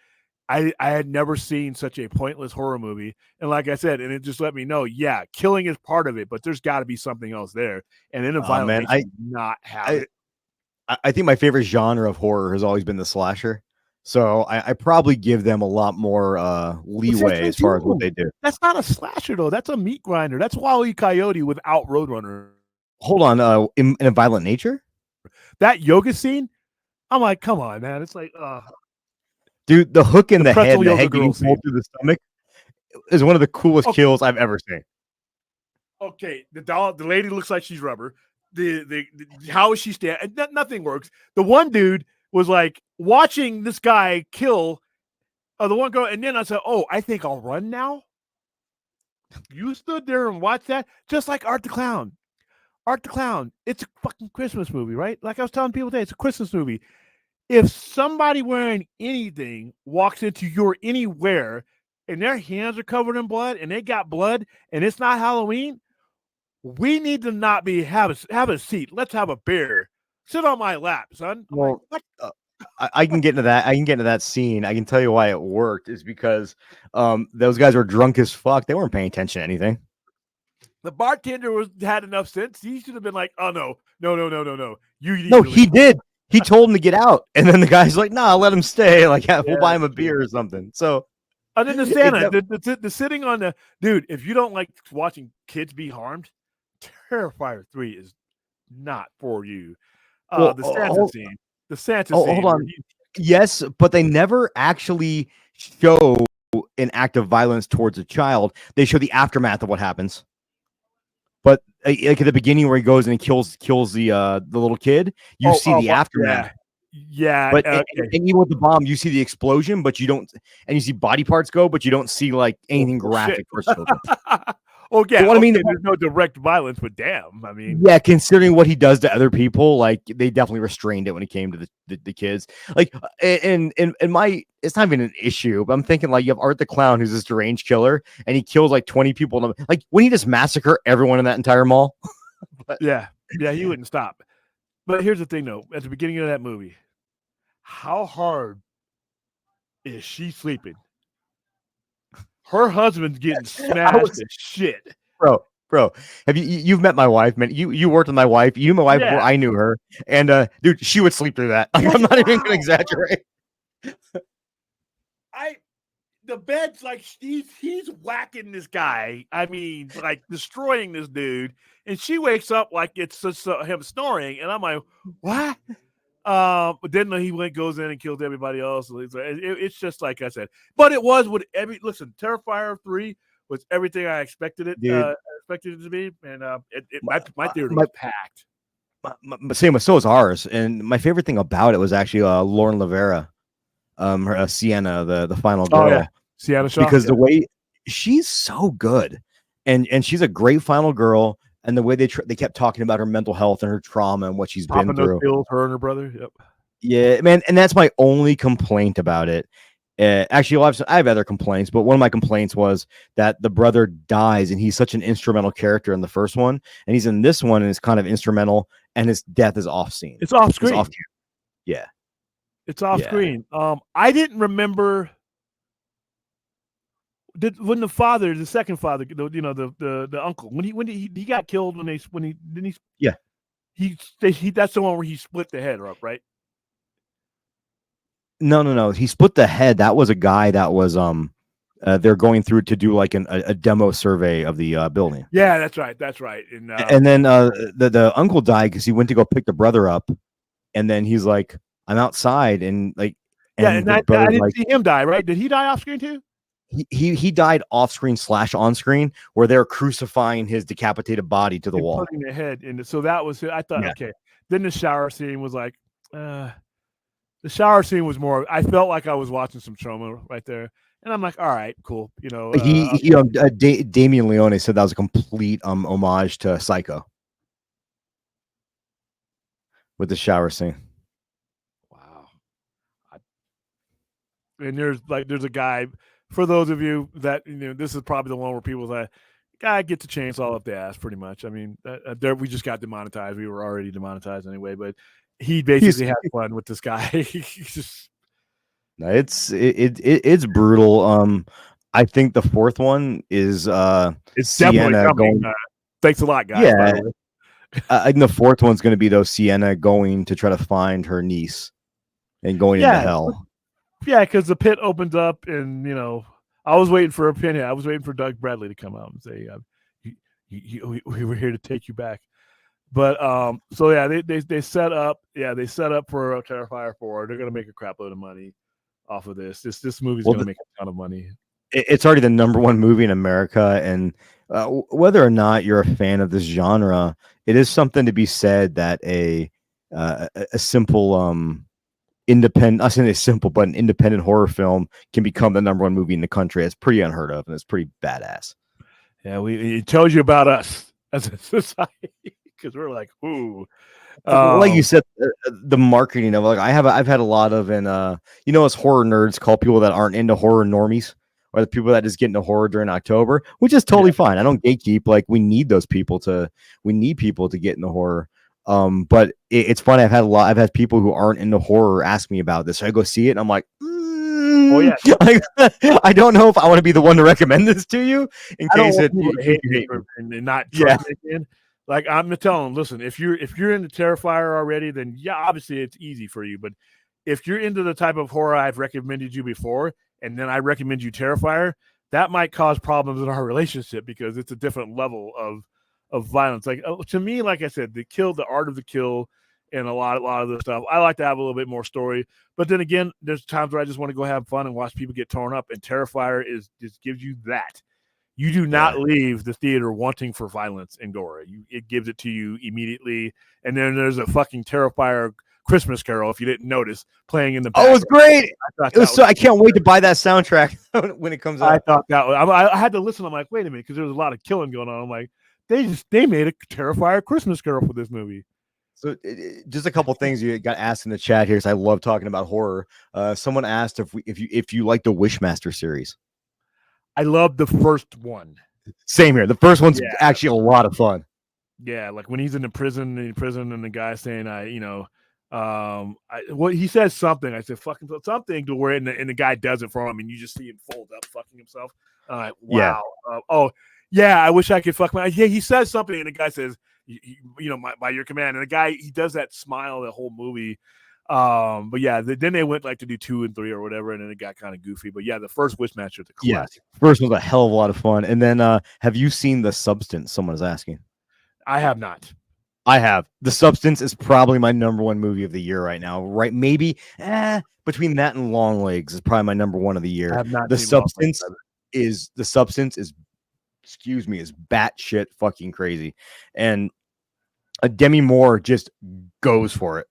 I had never seen such a pointless horror movie. And like I said, and it just let me know, yeah, killing is part of it, but there's got to be something else there. And In a Violent Nature did not have it. I think my favorite genre of horror has always been the slasher. So I probably give them a lot more leeway as far as what they do. That's not a slasher, though. That's a meat grinder. That's Wile E. Coyote without Roadrunner. Hold on. In a Violent Nature? That yoga scene, I'm like, come on, man. It's like, dude, the hook in the head, the head getting pulled through the stomach is one of the coolest kills I've ever seen. Okay, the lady looks like she's rubber. The how is she standing? Nothing works. The one dude was like watching this guy kill the one girl, and then I said, "Oh, I think I'll run now." You stood there and watched that, just like Art the Clown. Art the Clown. It's a fucking Christmas movie, right? Like I was telling people today, it's a Christmas movie. If somebody wearing anything walks into your anywhere and their hands are covered in blood and they got blood and it's not Halloween, we need to not be have a seat. Let's have a beer. Sit on my lap, son. Well, I can get into that. I can get into that scene. I can tell you why it worked is because those guys were drunk as fuck. They weren't paying attention to anything. The bartender had enough sense. He should have been like, "Oh no. He did. He told him to get out, and then the guy's like, "Nah, let him stay. Like, we'll buy him a beer or something." So, and then the Santa, the sitting on the dude. If you don't like watching kids be harmed, Terrifier 3 is not for you. The Santa scene. The Santa scene. Hold on. Yes, but they never actually show an act of violence towards a child. They show the aftermath of what happens. But like at the beginning where he goes and he kills the little kid, you see the aftermath. Yeah. But and even with the bomb, you see the explosion, but you don't, and you see body parts go, but you don't see like anything graphic for children. Okay, what I mean, there's no direct violence, but damn, I mean, yeah, considering what he does to other people, like they definitely restrained it when it came to the kids. Like, and my, it's not even an issue, but I'm thinking like you have Art the Clown, who's this deranged killer, and he kills like 20 people. Like, when he just massacre everyone in that entire mall. But, yeah, he wouldn't stop. But here's the thing, though: at the beginning of that movie, how hard is she sleeping? Her husband's getting smashed to shit. Bro, have you've met my wife, man? You worked with my wife. You knew my wife before I knew her. And dude, she would sleep through that. Like, I'm not even gonna exaggerate. The bed's like he's whacking this guy. I mean, like destroying this dude, and she wakes up like it's just him snoring, and I'm like, what? But then he goes in and kills everybody else. It's just like I said, but it was with listen. Terrifier 3 was everything I expected it. Expected it to be, and my theater was packed. Same with so was ours. And my favorite thing about it was actually Lauren Rivera. Sienna, the final Oh girl, yeah, Seattle Shaw. because Yeah. the way she's so good, and she's a great final girl, and the way they kept talking about her mental health and her trauma and what she's been Popping those through. pills, her and her brother. Yep. Yeah, man, and that's my only complaint about it. Actually, well, I have other complaints, but one of my complaints was that the brother dies, and he's such an instrumental character in the first one, and he's in this one, and is kind of instrumental, and his death is off scene. It's off It's screen. off. Yeah, It's off Yeah. screen. I didn't remember. When the father, the second father, the uncle, when he got killed when he didn't he Yeah. he that's the one where he split the head up, right? No. He split the head. That was a guy that was they're going through to do like a demo survey of the building. Yeah, that's right. And then the uncle died because he went to go pick the brother up, and then he's like, "I'm outside," and like, and the I brother's didn't like, see him die, right? Did he die off screen too? he died off screen / on screen, where they're crucifying his decapitated body to the wall. Putting the head in. So that was I thought, Yeah. okay. Then the shower scene was like, the shower scene was more. I felt like I was watching some trauma right there, and I'm like, all right, cool. Damien Leone said that was a complete homage to Psycho with the shower scene. Wow. And there's a guy, for those of you that, this is probably the one where people say, guy gets a chainsaw up the ass, pretty much. I mean, there we just got demonetized. We were already demonetized anyway, but he basically had fun with this guy. He's just. No, it's brutal. I think the fourth one is It's Sienna definitely coming. Thanks a lot, guys. Yeah. By the way. I think the fourth one's going to be Sienna going to try to find her niece and going into hell. Yeah, because the pit opens up, and I was waiting for a pinhead. I was waiting for Doug Bradley to come out and say, "We were here to take you back." But so yeah, they set up. Yeah, they set up for a Terrifier 4. They're gonna make a crap load of money off of this. This movie's gonna make a ton of money. It's already the #1 movie in America, and whether or not you're a fan of this genre, it is something to be said that a simple independent, not saying it's simple, but an independent horror film can become the #1 movie in the country. It's pretty unheard of, and it's pretty badass. Yeah, it tells you about us as a society, because we're like, ooh. Like you said, the marketing of like I've had a lot of, and as horror nerds call people that aren't into horror normies, or the people that just get into horror during October, which is totally fine. I don't gatekeep. Like we need people to get into horror. But it's funny. I've had people who aren't into horror ask me about this. So I go see it, and I'm like, oh yeah, I don't know if I want to be the one to recommend this to you in case it hate me and not in. Like I'm gonna tell them, listen, if you're into Terrifier already, then yeah, obviously it's easy for you. But if you're into the type of horror I've recommended you before, and then I recommend you Terrifier, that might cause problems in our relationship because it's a different level of violence. Like to me, like I said, the art of the kill, and a lot of the stuff. I like to have a little bit more story, but then again, there's times where I just want to go have fun and watch people get torn up. And Terrifier just gives you that. You do not leave the theater wanting for violence and gore. It gives it to you immediately. And then there's a fucking Terrifier Christmas Carol, if you didn't notice, playing in the background. Oh, it's great. I can't wait to buy that soundtrack when it comes out. I thought that I had to listen. I'm like, wait a minute, because there was a lot of killing going on. I'm like, they made a Terrifier Christmas Carol for this movie. So just a couple things you got asked in the chat here. So I love talking about horror. Someone asked if you like the Wishmaster series. I love the first one. Same here. The first one's actually a lot of fun. Yeah, like when he's in the prison, and the guy saying, he says something. I said, fucking something to where, and the guy does it for him, and you just see him fold up, fucking himself. Wow. Yeah. I wish I could fuck my. Yeah, he says something, and the guy says, by your command, and the guy, he does that smile the whole movie. But yeah, then they went like to do 2 and 3 or whatever, and then it got kind of goofy. But yeah, the first Wishmaster, the classic. First one's a hell of a lot of fun. And then have you seen The Substance? Someone is asking. I have not. I have. The Substance is probably my #1 movie of the year right now. Right? Maybe between that and Long Legs is probably my #1 of the year. The Substance is batshit fucking crazy, and Demi Moore just goes for it.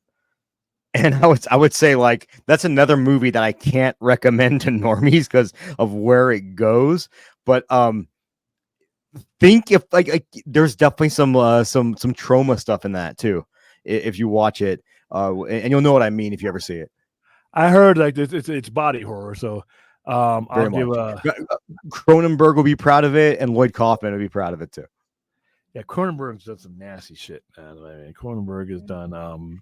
And I would say like that's another movie that I can't recommend to normies because of where it goes. But think if like there's definitely some trauma stuff in that too. If you watch it, and you'll know what I mean if you ever see it. I heard like it's body horror, so I'll Very give much. Cronenberg will be proud of it, and Lloyd Kaufman will be proud of it too. yeah, Cronenberg's done some nasty shit, man. I mean, Cronenberg has done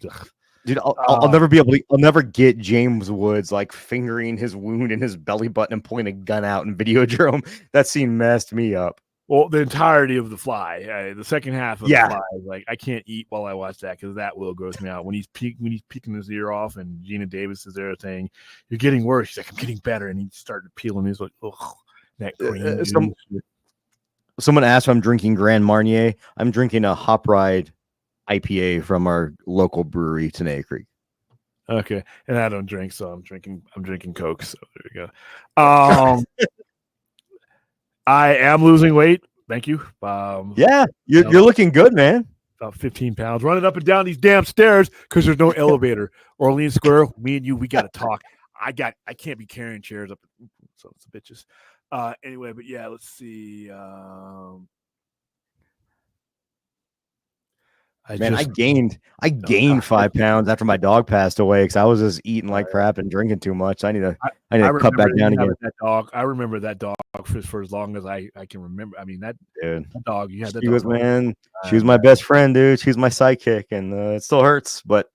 Dude, I'll never be able to. I'll never get James Woods like fingering his wound in his belly button and pointing a gun out in Videodrome. That scene messed me up. well, the entirety of The Fly, the second half of Yeah. The Fly, like I can't eat while I watch that because that will gross me out. When he's peeking his ear off, and Gina Davis is there saying, "You're getting worse." He's like, "I'm getting better," and he started peeling. He's like, "Ugh, that cream." Someone asked if I'm drinking Grand Marnier. I'm drinking a Hop Ride IPA from our local brewery, Tenaya Creek. Okay, and I don't drink, so I'm drinking Coke. So there you go. I am losing weight. Thank you. Yeah, you're looking good, man. About 15 pounds, running up and down these damn stairs because there's no elevator. Orleans Square, me and you, we got to talk. I can't be carrying chairs up. So it's bitches. Anyway, but yeah, let's see. I gained 5 pounds after my dog passed away because I was just eating like crap and drinking too much. I need to cut back down again. That dog, I remember that dog for as long as I can remember. I mean, that dog, you had that. She was she was my best friend, dude. She was my sidekick, and it still hurts. But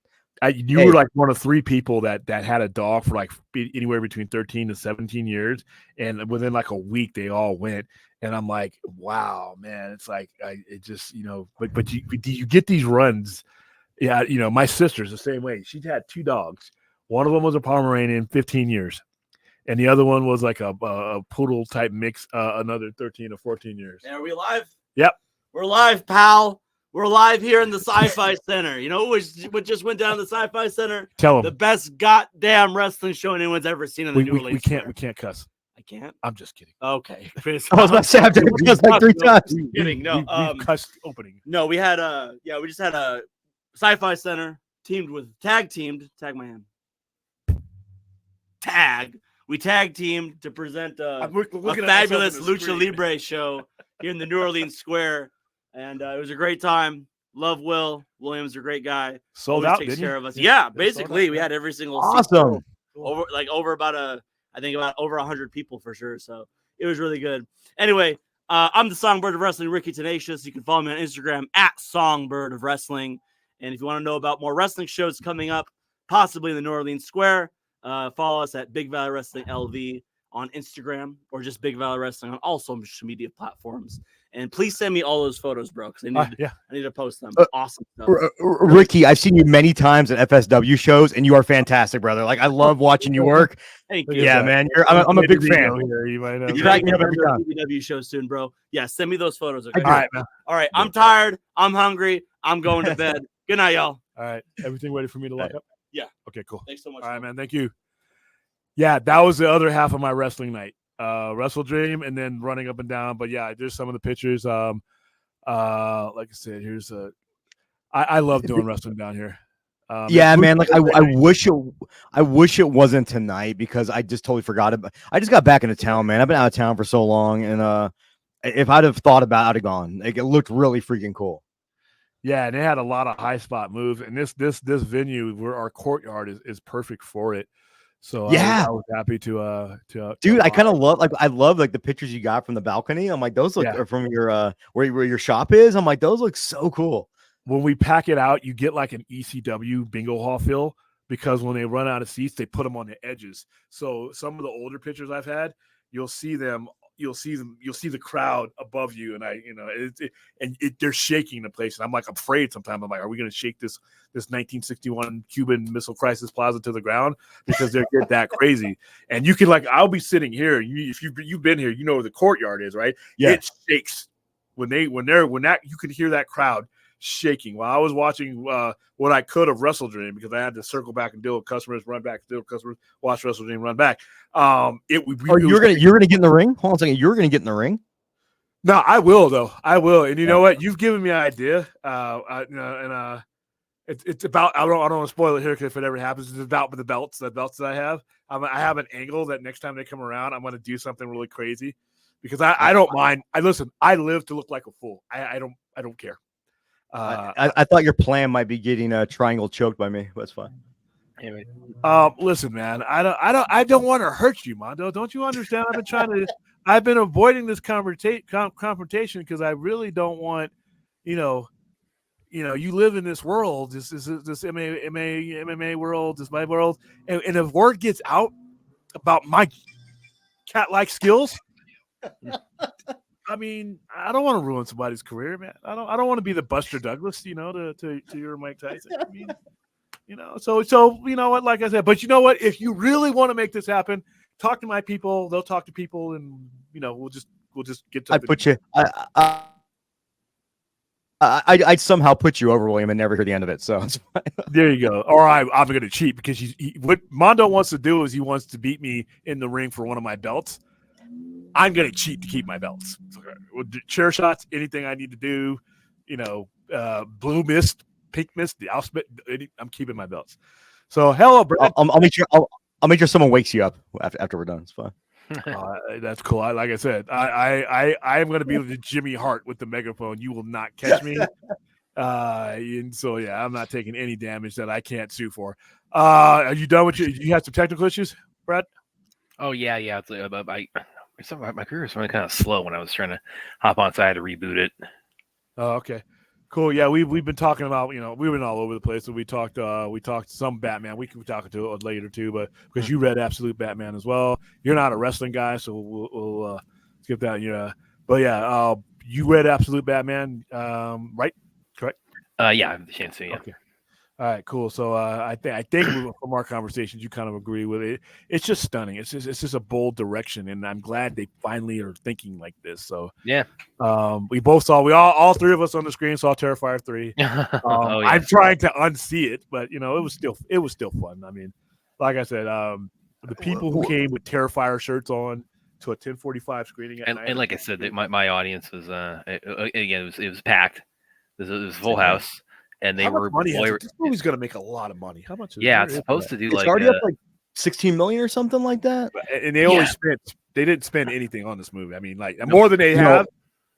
you were like one of 3 people that had a dog for like anywhere between 13 to 17 years, and within like a week they all went. And I'm like, wow, man, it's like it just but you get these runs. Yeah, my sister's the same way. She had 2 dogs. One of them was a Pomeranian, 15 years, and the other one was like a poodle type mix, another 13 or 14 years. Are we live? Yep, we're live, pal. We're live here in the Sci-Fi Center. You know what just went down in the Sci-Fi Center? Tell them the best goddamn wrestling show anyone's ever seen in the New Orleans. We can't cuss. I can't. I'm just kidding. Okay. I was about to say I've done it like 3 times. Kidding. No. We cussed opening. No, we had we just had a Sci-Fi Center tag teamed. Tag my hand. We tag teamed to present a fabulous Lucha Libre show here in the New Orleans Square. And it was a great time. Love Will. Williams is a great guy. Sold out, takes didn't care you? of us. Yeah, basically we had every single awesome. Over about over 100 people for sure. So it was really good. Anyway, I'm the Songbird of Wrestling, Ricky Tenacious. You can follow me on Instagram at Songbird of Wrestling. And if you want to know about more wrestling shows coming up, possibly in the New Orleans Square, follow us at Big Valley Wrestling LV on Instagram, or just Big Valley Wrestling on all social media platforms. And please send me all those photos, bro, because I need to post them. Awesome stuff. Ricky, I've seen you many times at FSW shows, and you are fantastic, brother. Like, I love watching you work. Thank you. Yeah, man. I'm a big fan. Here. You might have. You back me up every time. BBW show soon, bro. Yeah, send me those photos. Okay? All right, man. All right. I'm tired. I'm hungry. I'm going to bed. Good night, y'all. All right. Everything ready for me to lock up? Yeah. Okay, cool. Thanks so much. All right, man. Thank you. Yeah, that was the other half of my wrestling night. Wrestledream, and then running up and down. But yeah, there's some of the pictures. Like I said, here's I love doing wrestling down here. Yeah, man. Like I wish it wasn't tonight because I just totally forgot about. I just got back into town, man. I've been out of town for so long, and if I'd have thought about it, I'd have gone. Like, it looked really freaking cool. Yeah, and they had a lot of high spot moves, and this venue where our courtyard is perfect for it. So yeah, I was happy to dude. I kind of love I love like the pictures you got from the balcony. I'm like, those look from your where your shop is. I'm like, those look so cool. When we pack it out, you get like an ECW bingo hall feel, because when they run out of seats, they put them on the edges. So some of the older pictures I've had, you'll see the crowd above you, and they're shaking the place. And I'm like, I'm afraid sometimes. I'm like, are we going to shake this 1961 Cuban Missile Crisis Plaza to the ground? Because they get that crazy. And you can I'll be sitting here. If you've been here, you know where the courtyard is, right? Yeah. It shakes when that you can hear that crowd shaking. While I was watching what I could of Wrestledream, because I had to circle back and deal with customers, run back, deal with customers, watch Wrestledream, run back. You're gonna get in the ring? Hold on a second. You're gonna get in the ring? No, I will though. I will. And you know what? You've given me an idea. And It's about. I don't want to spoil it here because if it ever happens, it's about the belts that I have. I have an angle that next time they come around, I'm going to do something really crazy because I don't mind. Listen. I live to look like a fool. I don't care. I thought your plan might be getting a triangle choked by me. That's fine. Anyway, Listen, man. I don't want to hurt you, Mondo. Don't you understand? I've been avoiding this confrontation because I really don't want, you live in this world, this MMA world, this my world, and if word gets out about my cat-like skills, I mean, I don't want to ruin somebody's career, man. I don't want to be the Buster Douglas, to your Mike Tyson. I mean, so you know what, like I said, but you know what? If you really want to make this happen, talk to my people. They'll talk to people, and we'll just get to. I'd somehow put you over William and never hear the end of it. So it's fine. There you go. Or I'm going to cheat because what Mondo wants to do is he wants to beat me in the ring for one of my belts. I'm going to cheat to keep my belts. Chair shots, anything I need to do, blue mist, pink mist, I'm keeping my belts. So hello, Brad. I'll make sure someone wakes you up after we're done. It's fine. That's cool. Like I said, I am going to be the Jimmy Hart with the megaphone. You will not catch me. And so yeah, I'm not taking any damage that I can't sue for. Are you done with you had some technical issues, Brad? oh yeah. My career was running kind of slow when I was trying to hop on, so I had to reboot it. Oh, okay. Cool. Yeah, we've been talking about, we've been all over the place. So we talked some Batman. We can talk to it later too, but because you read Absolute Batman as well. You're not a wrestling guy, so we'll skip that. Yeah. But yeah, you read Absolute Batman, right? Correct? Yeah, I have the chance to, yeah. Okay. All right, cool. So I think from our conversations, you kind of agree with it. It's just stunning. It's just a bold direction, and I'm glad they finally are thinking like this. So yeah, we all three of us on the screen saw Terrifier 3. Oh, yeah. I'm trying to unsee it, but it was still fun. I mean, like I said, the people who came with Terrifier shirts on to a 10:45 screening at night, and like I said, my audience was again it was packed. It was full house. And they were money. This movie's going to make a lot of money. How much? It's supposed to do it's already up like 16 million or something like that. And they only they didn't spend anything on this movie. I mean, like more than they have,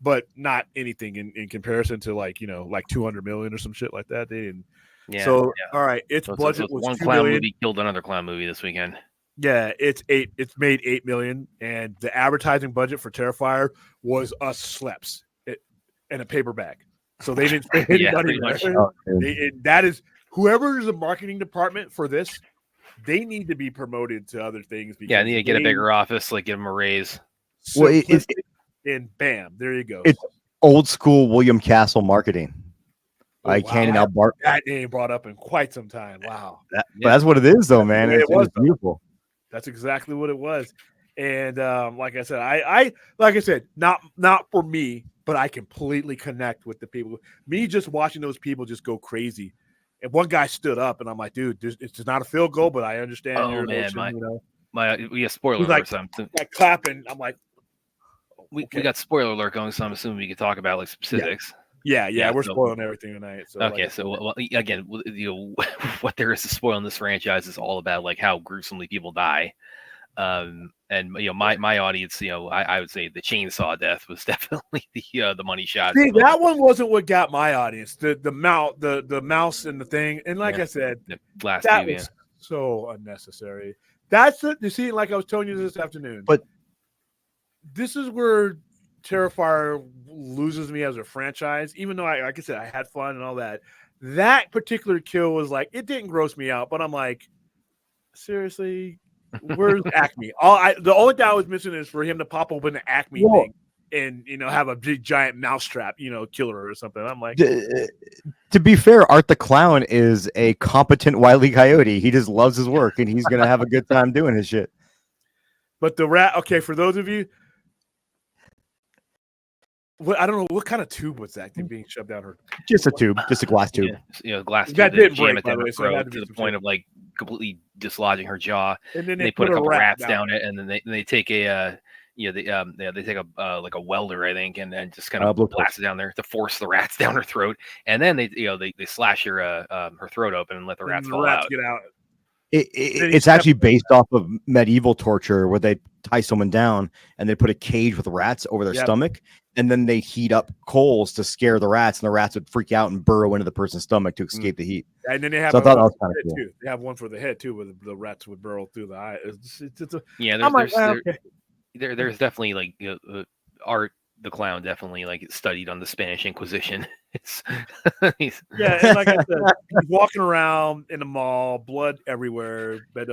but not anything in comparison to like 200 million or some shit like that. They didn't. Yeah. So all right, its budget was one $2 clown million. movie killed another clown movie this weekend. Yeah, it's made $8 million, and the advertising budget for Terrifier was a Schleps and a paper bag. So they didn't spend any money. That is whoever is the marketing department for this, they need to be promoted to other things. Yeah, they need to get a bigger office, like give them a raise. Well, and bam, there you go. It's old school William Castle marketing. That name brought up in quite some time. Wow, that's what it is, though, man. It was beautiful. That's exactly what it was. And like I said, not for me. But I completely connect with the people. Me just watching those people just go crazy. And one guy stood up, and I'm like, dude, it's not a field goal, but I understand your emotion. We have spoiler alert. Clapping. I'm like, we got spoiler alert going, so I'm assuming we could talk about like specifics. Yeah, we're spoiling everything tonight. So okay, again, what there is to spoil in this franchise is all about like how gruesomely people die. And my audience, I would say the chainsaw death was definitely the money shot. See, that one wasn't what got my audience. The mouse and the thing, and like I said, that was so unnecessary. That's it. You see, like I was telling you this afternoon. But this is where Terrifier loses me as a franchise. Even though like I said, I had fun and all that. That particular kill was like it didn't gross me out, but I'm like, seriously. Where's Acme? The only thing I was missing is for him to pop open the Acme thing and have a big giant mousetrap, killer or something. I'm like, to be fair, Art the Clown is a competent Wile E. Coyote. He just loves his work, and he's gonna have a good time doing his shit. But the rat, okay, for those of you, I don't know what kind of tube was that thing being shoved down her. Just a tube, just a glass tube. Glass tube that didn't break, by the way, so to the point of like completely dislodging her jaw. And then they put a couple wraps down it, and then they take a they take a like a welder, I think, and then just kind of Blowtorch. blast it down there to force the rats down her throat, and then they slash her throat open and let the rats And the fall rats out. get out. It's actually based off of medieval torture where they tie someone down and they put a cage with rats over their stomach, and then they heat up coals to scare the rats, and the rats would freak out and burrow into the person's stomach to escape the heat. And then they have So I thought that was kind of cool. too. They have one for the head too, where the rats would burrow through the eye. There's definitely like Art the Clown definitely like studied on the Spanish Inquisition. And like I said, he's walking around in the mall, blood everywhere. But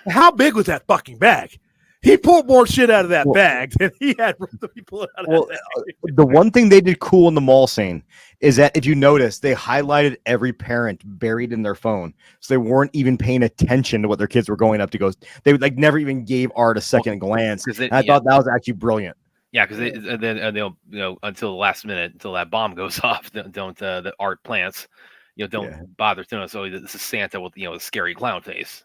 how big was that fucking bag? He pulled more shit out of that bag than he had people out of that bag. The one thing they did cool in the mall scene is that if you notice, they highlighted every parent buried in their phone, so they weren't even paying attention to what their kids were going up to go. They would like never even gave Art a second glance. I thought that was actually brilliant. Yeah, because they'll until the last minute, until that bomb goes off, don't the Art plants, don't bother to know. So this is Santa with a scary clown face.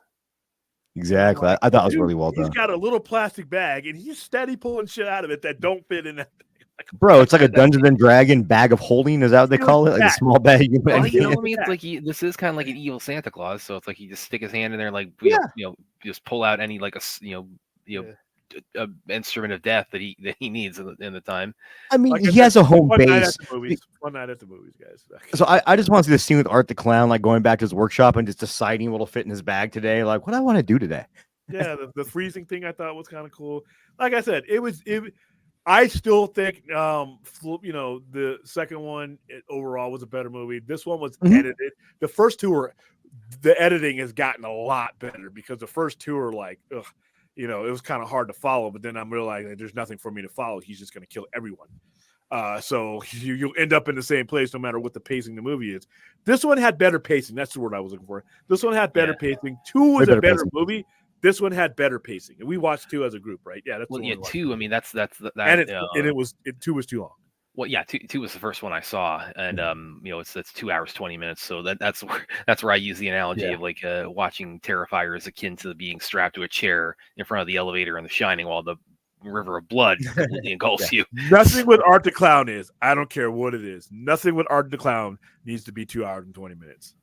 Exactly. I thought it was really well done. He's got a little plastic bag, and he's steady pulling shit out of it that don't fit in that bag. Bro, it's like a Dungeons and Dragon bag of holding. Is that what they call it? Like a small bag. It's like this is kind of like an evil Santa Claus. So it's like he just stick his hand in there, like just pull out any like a instrument of death that he needs in the time. I mean, he has a home base. One night at the movies, guys. So I just want to see the scene with Art the Clown, like going back to his workshop and just deciding what'll fit in his bag today. Like, what do I want to do today? Yeah, the freezing thing I thought was kind of cool. Like I said, I still think the second one overall was a better movie. This one was edited. The first two the editing has gotten a lot better because the first two are like, ugh. It was kind of hard to follow, but then I'm realizing there's nothing for me to follow. He's just going to kill everyone. So you'll end up in the same place no matter what the pacing the movie is. This one had better pacing. That's the word I was looking for. This one had better pacing. 2 was a better movie. This one had better pacing. And we watched 2 as a group, right? Yeah, that's 2. I mean, that's that. And 2 was too long. Well, yeah, 2 was the first one I saw, and it's 2 hours 20 minutes. So that's where I use the analogy of like watching Terrifier is akin to being strapped to a chair in front of the elevator in The Shining while the river of blood completely engulfs you. Nothing with Art the Clown is. I don't care what it is. Nothing with Art the Clown needs to be 2 hours and 20 minutes.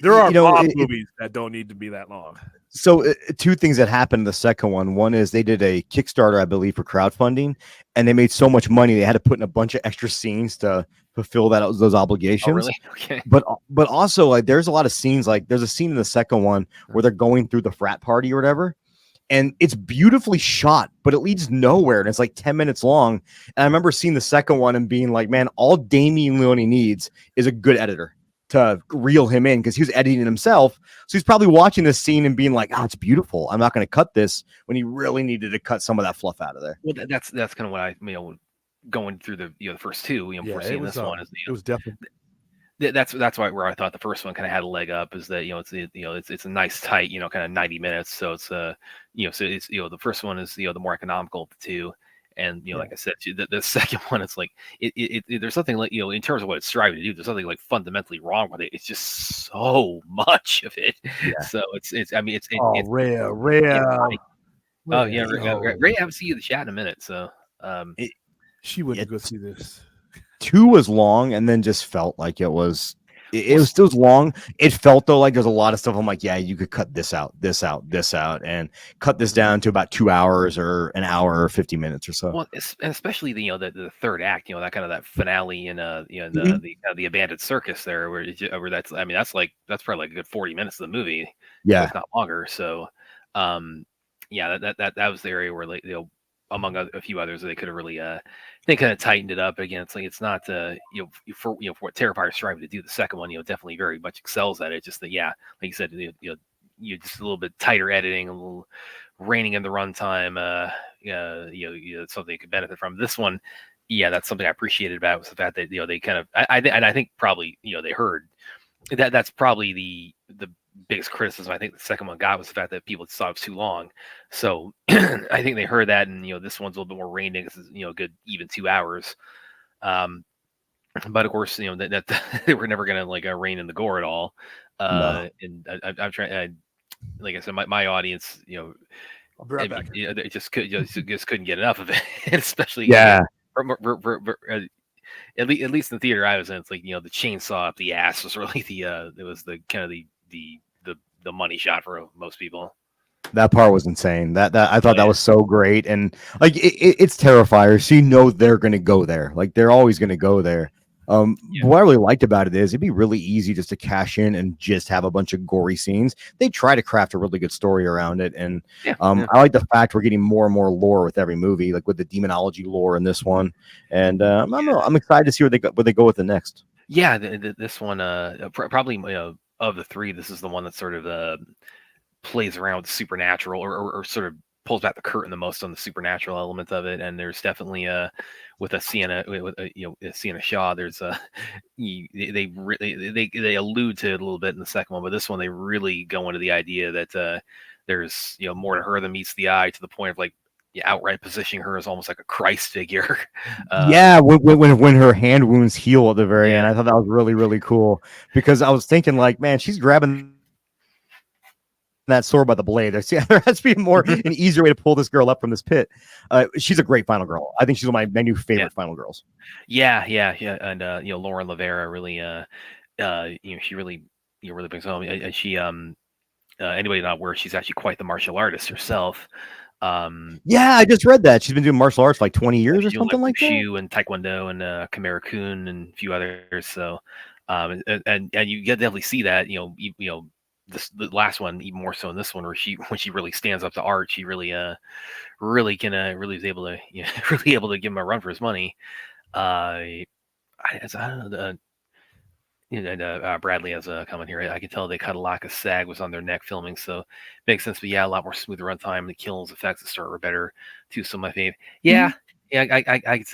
There are movies that don't need to be that long. So 2 things that happened in the second one. One is they did a Kickstarter, I believe, for crowdfunding, and they made so much money they had to put in a bunch of extra scenes to fulfill those obligations. Oh, really? Okay. But also like there's a lot of scenes. Like there's a scene in the second one where they're going through the frat party or whatever, and it's beautifully shot, but it leads nowhere, and it's like 10 minutes long. And I remember seeing the second one and being like, man, all Damien Leone needs is a good editor to reel him in, because he was editing himself. So he's probably watching this scene and being like, it's beautiful. I'm not going to cut this, when he really needed to cut some of that fluff out of there. Well, that's kind of what I, going through the first 2, before seeing this one, is it was definitely. That's where I thought the first one kind of had a leg up, is that it's a nice tight kind of 90 minutes. So it's the first one is the more economical of the 2. And like I said, the second one, it's like there's something like in terms of what it's striving to do, there's something like fundamentally wrong with it. It's just so much of it. Yeah. So it's Rhea. Ray, I haven't seen you in the chat in a minute. So she wouldn't go see this. 2 was long, and then just felt like it was still long. It felt though like there's a lot of stuff. I'm like, yeah, you could cut this out, and cut this down to about 2 hours or an hour or 50 minutes or so. Well, especially the third act, that kind of that finale in the abandoned circus there, where that's probably like a good 40 minutes of the movie. Yeah, if not longer. So, that was the area where among a few others, they could have really they kind of tightened it up. Again, it's like it's not for what Terrifier is striving to do. The second one, definitely very much excels at it. Just that, like you said, you just a little bit tighter editing, a little reining in the runtime. Something you could benefit from. This one, that's something I appreciated about it, was the fact that they kind of I think probably they heard that's probably the biggest criticism I think the second one got, was the fact that people thought it was too long. So I think they heard that, and this one's a little bit more reined in, because it's a good even 2 hours. But of course, that they were never gonna rein in the gore at all. No. And I'm trying. Like I said, my audience, I'll be right back. They just couldn't get enough of it, especially Yeah. at least in the theater I was in. It's like, the chainsaw up the ass was really it was the kind of the money shot for most people. That part was insane. That I thought Yeah. that was so great, and like it's Terrifier, so you know they're gonna go there. Like they're always gonna go there. Yeah. What I really liked about it is it'd be really easy just to cash in and just have a bunch of gory scenes. They try to craft a really good story around it, and Yeah. I like the fact we're getting more and more lore with every movie, like with the demonology lore in this one, and I'm excited to see where they go with the next. Yeah, this one probably of the three, this is the one that sort of plays around with the supernatural or sort of pulls back the curtain the most on the supernatural element of it. And there's definitely with a Sienna Sienna Shaw, there's they allude to it a little bit in the second one, but this one they really go into the idea that there's more to her than meets the eye, to the point of like outright positioning her as almost like a Christ figure. Yeah, when her hand wounds heal at the very end, Yeah. I thought that was really, really cool, because I was thinking like, man, she's grabbing that sword by the blade. There has to be an easier way to pull this girl up from this pit. She's a great final girl. I think she's one of my new favorite final girls. Yeah, and Lauren Lavera really, she really, really brings home. And she, anybody not aware, she's actually quite the martial artist herself. Yeah, I just read that she's been doing martial arts for like 20 years or She something like that. Wushu and Taekwondo and Khmer Kun and a few others. So, and you definitely see that. The last one even more so in this one, where when she really stands up to Art, she really really is able to really able to give him a run for his money. I don't know. And Bradley has a comment here. I can tell they cut a lot of sag was on their neck filming, so makes sense. But yeah, a lot more smoother runtime. The kills, effects, the story were better too. So my fave. Yeah, I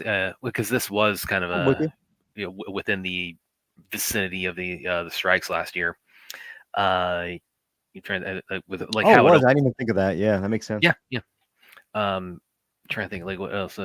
because this was kind of within the vicinity of the strikes last year. You trying with like how how it it was. I didn't even think of that. Yeah, that makes sense. yeah. Trying to think like what else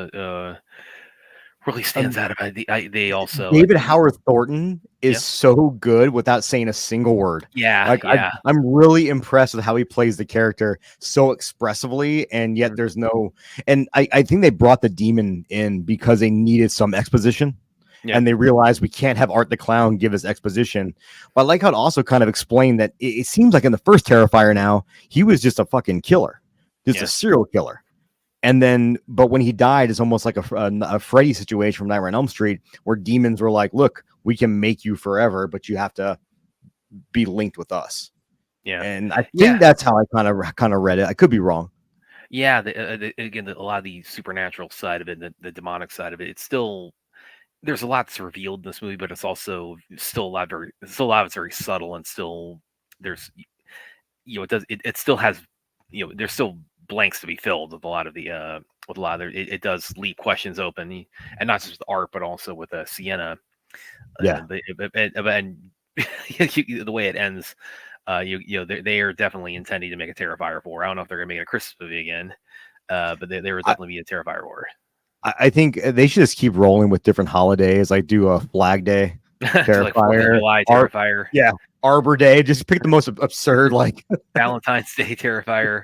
really stands out about they also David Howard Thornton is so good without saying a single word. I'm really impressed with how he plays the character so expressively, and yet there's no. And I think they brought the demon in because they needed some exposition. Yeah. And they realized we can't have Art the Clown give us exposition. But I like how it also kind of explained that it seems like in the first Terrifier now, he was just a fucking killer, just a serial killer. And then, but when he died, it's almost like a Freddy situation from Nightmare on Elm Street, where demons were like, look, we can make you forever, but you have to be linked with us. Yeah. And I think that's how I kind of read it. I could be wrong. Yeah. Again, a lot of the supernatural side of it, the demonic side of it, it's still, there's a lot that's revealed in this movie, but it's also still a lot of it's very subtle, and still there's, it still has, there's still blanks to be filled with a lot of it does leave questions open, and not just with Art, but also with Sienna. And the way it ends, they are definitely intending to make a Terrifier 4. I don't know if they're gonna make a Christmas movie again, but they were definitely be a Terrifier 4. I think they should just keep rolling with different holidays, like do a Flag Day Terrifier, like 4th of July Terrifier, Arbor Day. Just pick the most absurd, like Valentine's Day Terrifier.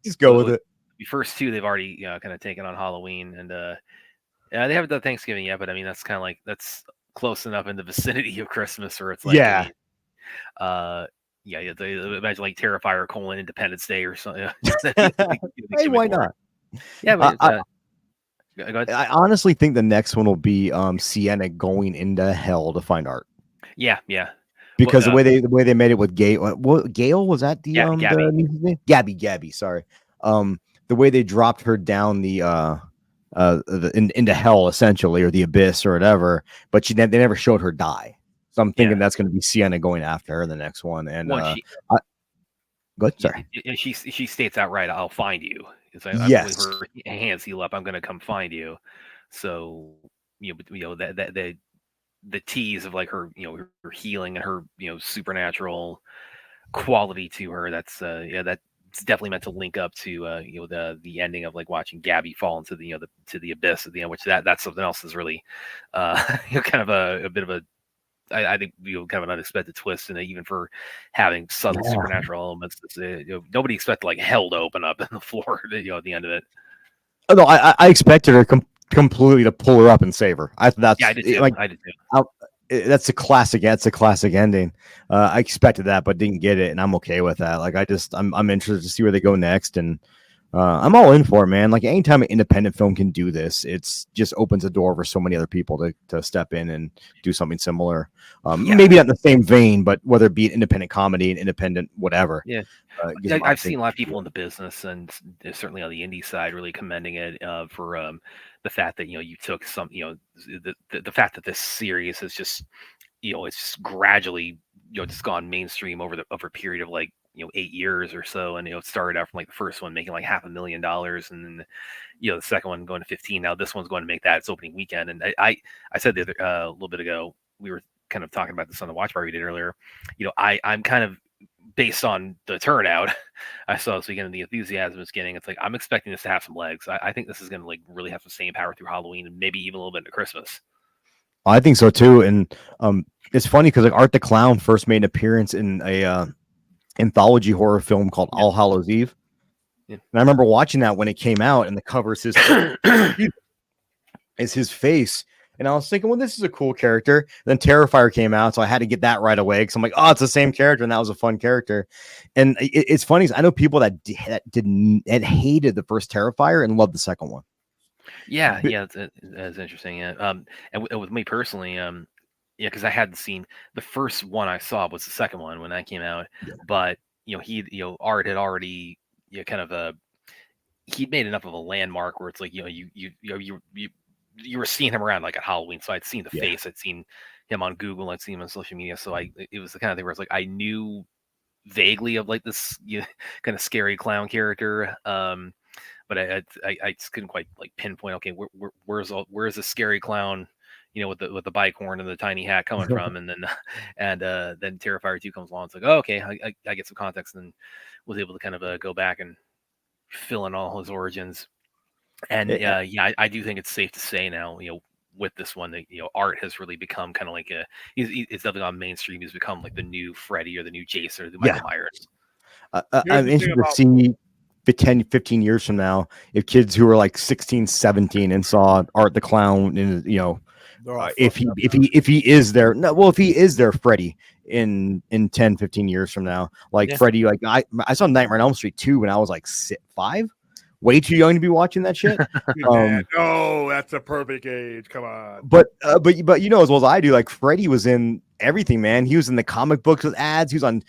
Just go with it. The first two they've already kind of taken on Halloween, and they haven't done Thanksgiving yet, but I mean that's kind of like that's close enough in the vicinity of Christmas, where it's like imagine like Terrifier : Independence Day or something. Hey, why not? Yeah, but go ahead. I honestly think the next one will be Sienna going into hell to find Art. Yeah. Because the way they made it with Gail, Gail was that the Gabby. Gabby, sorry. The way they dropped her down the into hell essentially, or the abyss or whatever, but they never showed her die. So I'm thinking that's going to be Sienna going after her in the next one. And good, sorry. She states outright, "I'll find you." It's like, yes, her hands heal up. I'm going to come find you. So that the tease of like her her healing and her supernatural quality to her. That's that's definitely meant to link up to the ending of like watching Gabby fall into the abyss at the end, which that's something else is really kind of a bit of a I think kind of an unexpected twist, and even for having subtle supernatural elements, nobody expected like hell to open up in the floor, at the end of it. Oh, no, I expected her completely to pull her up and save her. I did too. Like, I did too. That's a classic. That's a classic ending. I expected that, but didn't get it, and I'm okay with that. Like, I'm interested to see where they go next, and I'm all in for it, man. Like, anytime an independent film can do this, it's just opens the door for so many other people to step in and do something similar. Maybe not in the same vein, but whether it be an independent comedy, an independent whatever. Yeah, I've seen a lot of people in the business, and certainly on the indie side, really commending it for the fact that you took some, the fact that this series is just, it's just gradually just gone mainstream over a period of like 8 years or so, and it started out from like the first one making like $500,000, and then the second one going to 15. Now this one's going to make that its opening weekend, and I said the other a little bit ago, we were kind of talking about this on the watch party we did earlier. I'm kind of, based on the turnout I saw this weekend and the enthusiasm it's getting, it's like I'm expecting this to have some legs. I think this is going to like really have some staying power through Halloween and maybe even a little bit into Christmas. I think so too, and it's funny because like Art the Clown first made an appearance in a anthology horror film called All Hallows Eve. Yeah. And I remember watching that when it came out, and the cover is his face. And I was thinking, well, this is a cool character. Then Terrifier came out, so I had to get that right away because I'm like, oh, it's the same character, and that was a fun character. And it's funny, I know people that hated the first Terrifier and loved the second one. Yeah, that's interesting. Yeah, and with me personally, because I hadn't seen the first one. I saw was the second one when that came out, but Art had already kind of he'd made enough of a landmark where it's like you were seeing him around like at Halloween, so I'd seen the face, I'd seen him on Google, I'd seen him on social media, so it was the kind of thing where it's like I knew vaguely of like this kind of scary clown character, but I just couldn't quite like pinpoint. Okay, where's the scary clown, with the bike horn and the tiny hat coming from, and then then Terrifier 2 comes along. It's like, oh, okay, I get some context, and was able to kind of go back and fill in all his origins. And I do think it's safe to say now, with this one that Art has really become kind of like it's definitely on mainstream. He's become like the new Freddy or the new Jason or the Michael Myers. I'm interested to see 10-15 years from now if kids who are like 16, 17 and saw Art the Clown, and if he is there, if he is there, Freddy in 10-15 years from now, like Freddy, like I saw Nightmare on Elm Street 2 when I was like 5. Way too young to be watching that shit. No, that's a perfect age. Come on. But as well as I do, like Freddy was in everything, man. He was in the comic books with ads. He was on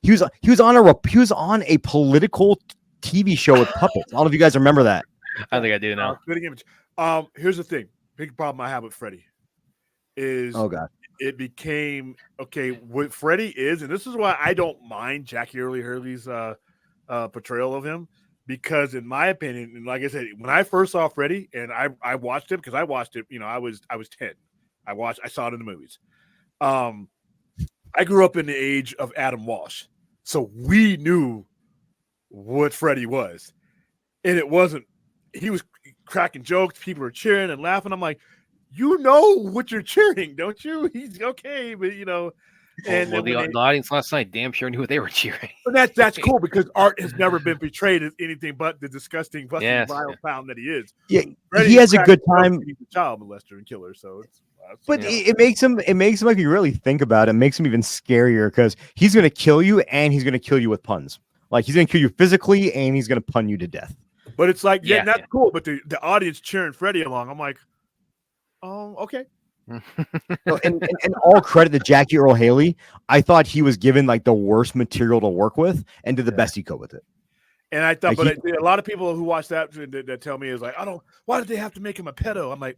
a political TV show with puppets. I don't know if you guys remember that. I think I do now. Here's the thing. Big problem I have with Freddy is it became what Freddy is, and this is why I don't mind Jackie Earle Haley's portrayal of him. Because in my opinion, and like I said, when I first saw Freddy and I watched it, because I watched it, I was 10. I saw it in the movies. I grew up in the age of Adam Walsh. So we knew what Freddy was. And it wasn't, he was cracking jokes, people were cheering and laughing. I'm like, you know what you're cheering, don't you? He's okay, but and the audience last night damn sure knew what they were cheering. But that's cool because Art has never been portrayed as anything but the disgusting, vile clown that he is. Yeah, he has a good time. He's a child molester and killer, so it makes him like you really think about it, makes him even scarier because he's gonna kill you and he's gonna kill you with puns. Like he's gonna kill you physically and he's gonna pun you to death. But it's like, that's cool. But the audience cheering Freddy along, I'm like, oh, okay. and all credit to Jackie Earle Haley. I thought he was given like the worst material to work with and did the best he could with it. And I thought, a lot of people who watch that tell me is like, why did they have to make him a pedo? I'm like,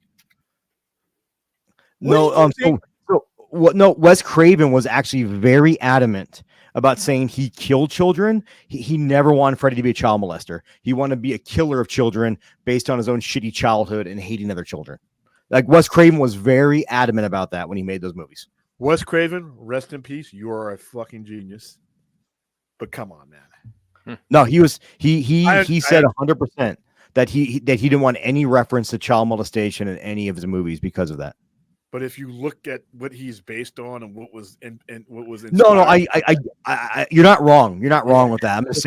Wes Craven was actually very adamant about saying he killed children. He never wanted Freddy to be a child molester. He wanted to be a killer of children based on his own shitty childhood and hating other children. Like Wes Craven was very adamant about that when he made those movies. Wes Craven, rest in peace. You are a fucking genius. But come on, man. No, he said 100% that he didn't want any reference to child molestation in any of his movies because of that. But if you look at what he's based on and what was what was No, inspired, you're not wrong. You're not wrong with that. I'm just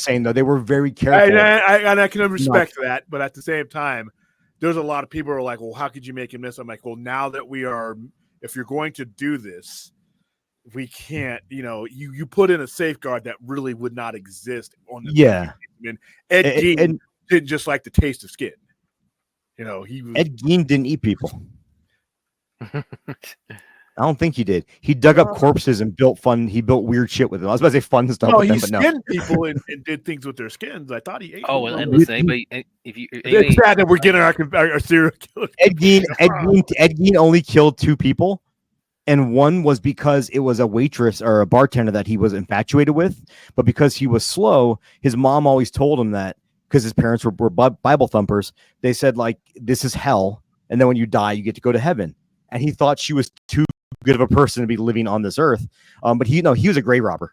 saying though, they were very careful. and I can respect that, but at the same time, there's a lot of people who are like, well, how could you make him this? I'm like, well, now that if you're going to do this, we can't, you put in a safeguard that really would not exist on the Yeah. and Ed Gein didn't just like the taste of skin. He was Ed Gein didn't eat people. I don't think he did. He dug up corpses and built weird shit with them. I was about to say fun stuff. No, with he them, but no. skinned people and did things with their skins. I thought he ate. Oh, them. and listen, anybody, if you, It's sad that we're getting our serial killer. Ed Gein only killed 2 people, and one was because it was a waitress or a bartender that he was infatuated with. But because he was slow, his mom always told him that because his parents were Bible thumpers. They said like, "This is hell, and then when you die, you get to go to heaven." And he thought she was too good of a person to be living on this earth. But he was a grave robber.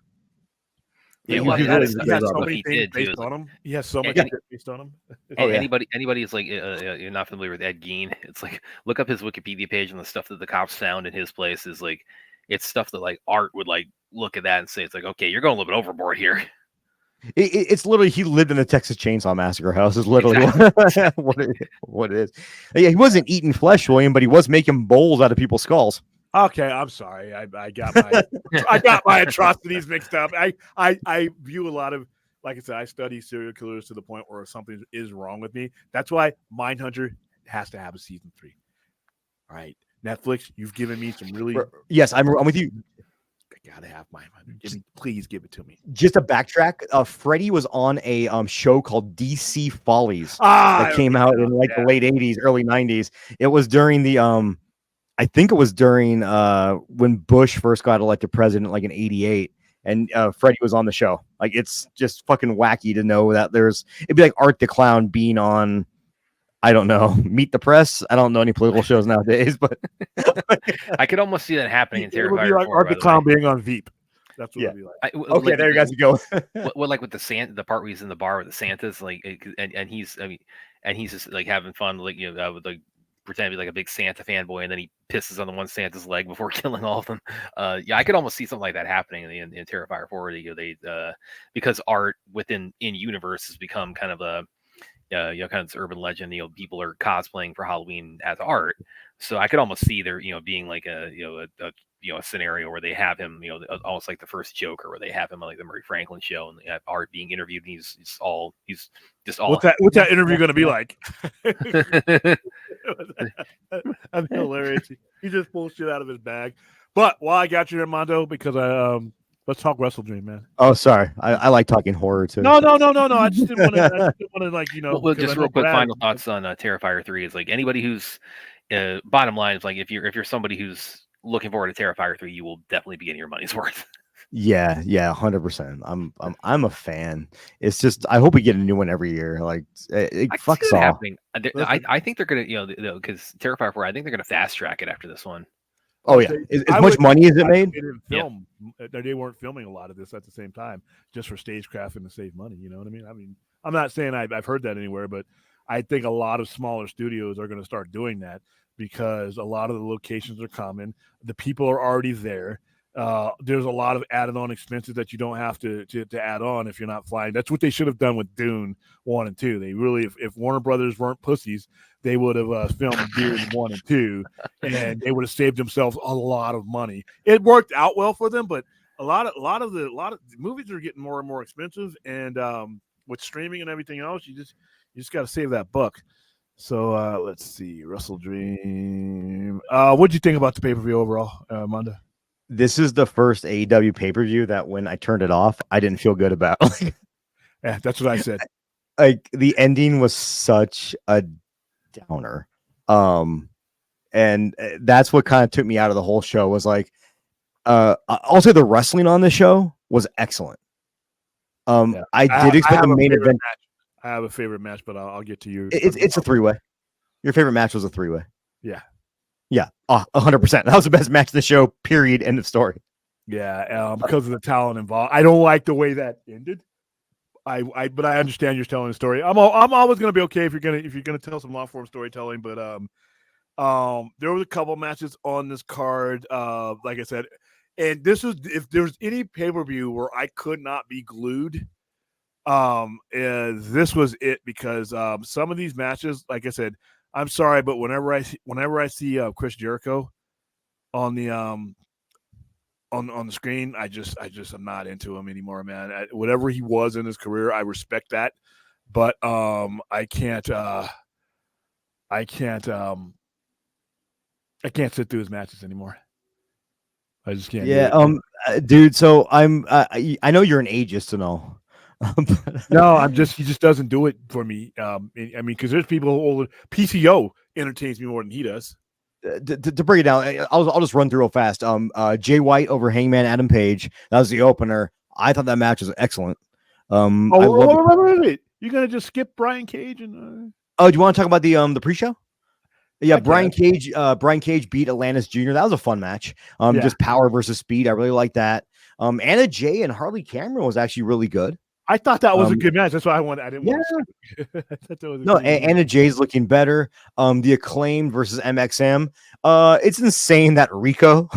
Yeah, He well, was that really is a He grave has so robber. many He things did, based too. on him. He has so much And- based on him. Oh, yeah. Anybody is like you're not familiar with Ed Gein, it's like look up his Wikipedia page, and the stuff that the cops found in his place is like it's stuff that like Art would like look at that and say it's like, okay, you're going a little bit overboard here. It's literally he lived in the Texas Chainsaw Massacre house. Is literally what it is. Yeah, he wasn't eating flesh, William, but he was making bowls out of people's skulls. Okay, I'm sorry. I got my atrocities mixed up. I view a lot of, like I said, I study serial killers to the point where something is wrong with me. That's why Mindhunter has to have a season 3. All right, Netflix, you've given me some really. Yes, I'm with you. I gotta have Mindhunter. Please give it to me. Just to backtrack, Freddie was on a show called DC Follies that came out in like the late 80s, early 90s. It was during the I think it was during when Bush first got elected president, like in '88, and Freddie was on the show. Like it's just fucking wacky to know that it'd be like Art the Clown being on, I don't know, Meet the Press. I don't know any political shows nowadays, but I could almost see that happening in It would be Terrifier like 4, Art by the the Clown way. being on Veep. That's what it'd be like. okay, there you guys go. What like with the part where he's in the bar with the Santas, like, and he's just like having fun, like with like pretend to be like a big Santa fanboy, and then he pisses on the one Santa's leg before killing all of them. Yeah, I could almost see something like that happening in Terrifier 4. Because Art in universe has become kind of a kind of this urban legend. People are cosplaying for Halloween as Art, so I could almost see there being like a scenario where they have him, almost like the first Joker, where they have him on like the Murray Franklin show, and they have Art being interviewed, and he's just all. What's that interview going to be like? That'd be hilarious. He just pulls shit out of his bag. But while I got you, Armando, because let's talk Wrestledream, man. Oh, sorry, I like talking horror too. No. I just didn't want to like Well, just real quick, final thoughts on Terrifier 3 is like anybody who's bottom line is like if you're somebody who's looking forward to Terrifier 3, you will definitely be getting your money's worth. Yeah, 100%. I'm a fan. It's just I hope we get a new one every year. Like it fucks off. Happening. I think they're gonna because Terrifier 4, I think they're gonna fast track it after this one. Oh yeah, as much money as it made. They didn't film. They weren't filming a lot of this at the same time, just for stagecraft and to save money. You know what I mean? I mean, I'm not saying I've heard that anywhere, but I think a lot of smaller studios are going to start doing that because a lot of the locations are common. The people are already there. There's a lot of added on expenses that you don't have to add on if you're not flying. That's what they should have done with Dune 1 and 2. They really, if Warner Brothers weren't pussies, they would have filmed Dune 1 and 2, and they would have saved themselves a lot of money. It worked out well for them, but a lot of the movies are getting more and more expensive, and with streaming and everything else, you just got to save that buck. So let's see, Wrestledream. What'd you think about the pay-per-view overall, Amanda? This is the first AEW pay-per-view that when I turned it off, I didn't feel good about. Yeah, that's what I said. Like the ending was such a downer. And that's what kind of took me out of the whole show was like, also the wrestling on the show was excellent. Yeah. I did expect the main event. Match. I have a favorite match, but I'll get to you. It's a 3-way. Your favorite match was a 3-way. Yeah. Yeah, 100%. That was the best match of the show, period, end of story. Yeah, because of the talent involved. I don't like the way that ended. But I understand you're telling the story. I'm always going to be okay if you're gonna tell some long form storytelling. But There was a couple matches on this card. Like I said, and this was if there's any pay-per-view where I could not be glued, this was it because some of these matches, like I said, I'm sorry, but whenever I see Chris Jericho on the on the screen, I just I'm not into him anymore, man. Whatever he was in his career, I respect that, but I can't sit through his matches anymore. I just can't. Yeah, do it. dude. So I know you're an ageist and all. No, he just doesn't do it for me. I mean, because there's people older. PCO entertains me more than he does. To break it down, I'll just run through real fast. Jay White over Hangman Adam Page. That was the opener. I thought that match was excellent. Wait. You're gonna just skip Brian Cage and? Oh, do you want to talk about the pre-show? Yeah, I Brian Cage beat Atlantis Jr. That was a fun match. Just power versus speed. I really like that. Anna Jay and Harley Cameron was actually really good. I thought that was a good match. That's why I didn't. Yeah. Want to skip it. No, Anna Jay's looking better. The Acclaimed versus MXM. It's insane that Rico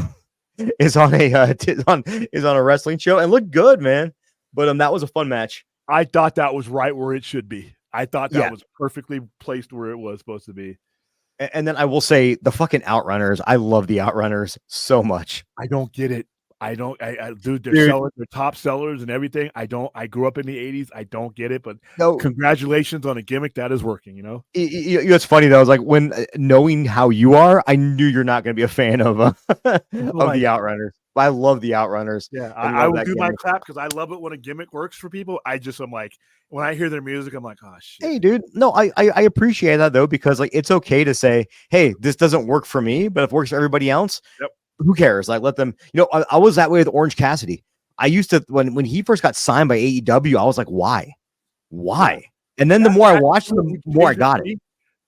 is on a wrestling show and looked good, man. But that was a fun match. I thought that was right where it should be. I thought that was perfectly placed where it was supposed to be. And then I will say the fucking Outrunners. I love the Outrunners so much. I don't get it. Dude, they're top sellers and everything. I grew up in the 80s. I don't get it, but congratulations on a gimmick that is working, you know? It's funny though. It's like when knowing how you are, I knew you're not going to be a fan of the Outrunners. I love the Outrunners. Yeah, I will do my clap because I love it when a gimmick works for people. I'm like, when I hear their music, I'm like, oh shit. Hey, dude. No, I appreciate that though, because like it's okay to say, hey, this doesn't work for me, but if it works for everybody else, who cares? Like, let them. You know, I was that way with Orange Cassidy. I used to when he first got signed by AEW, I was like, why? And then the more I watched him, the more I got it.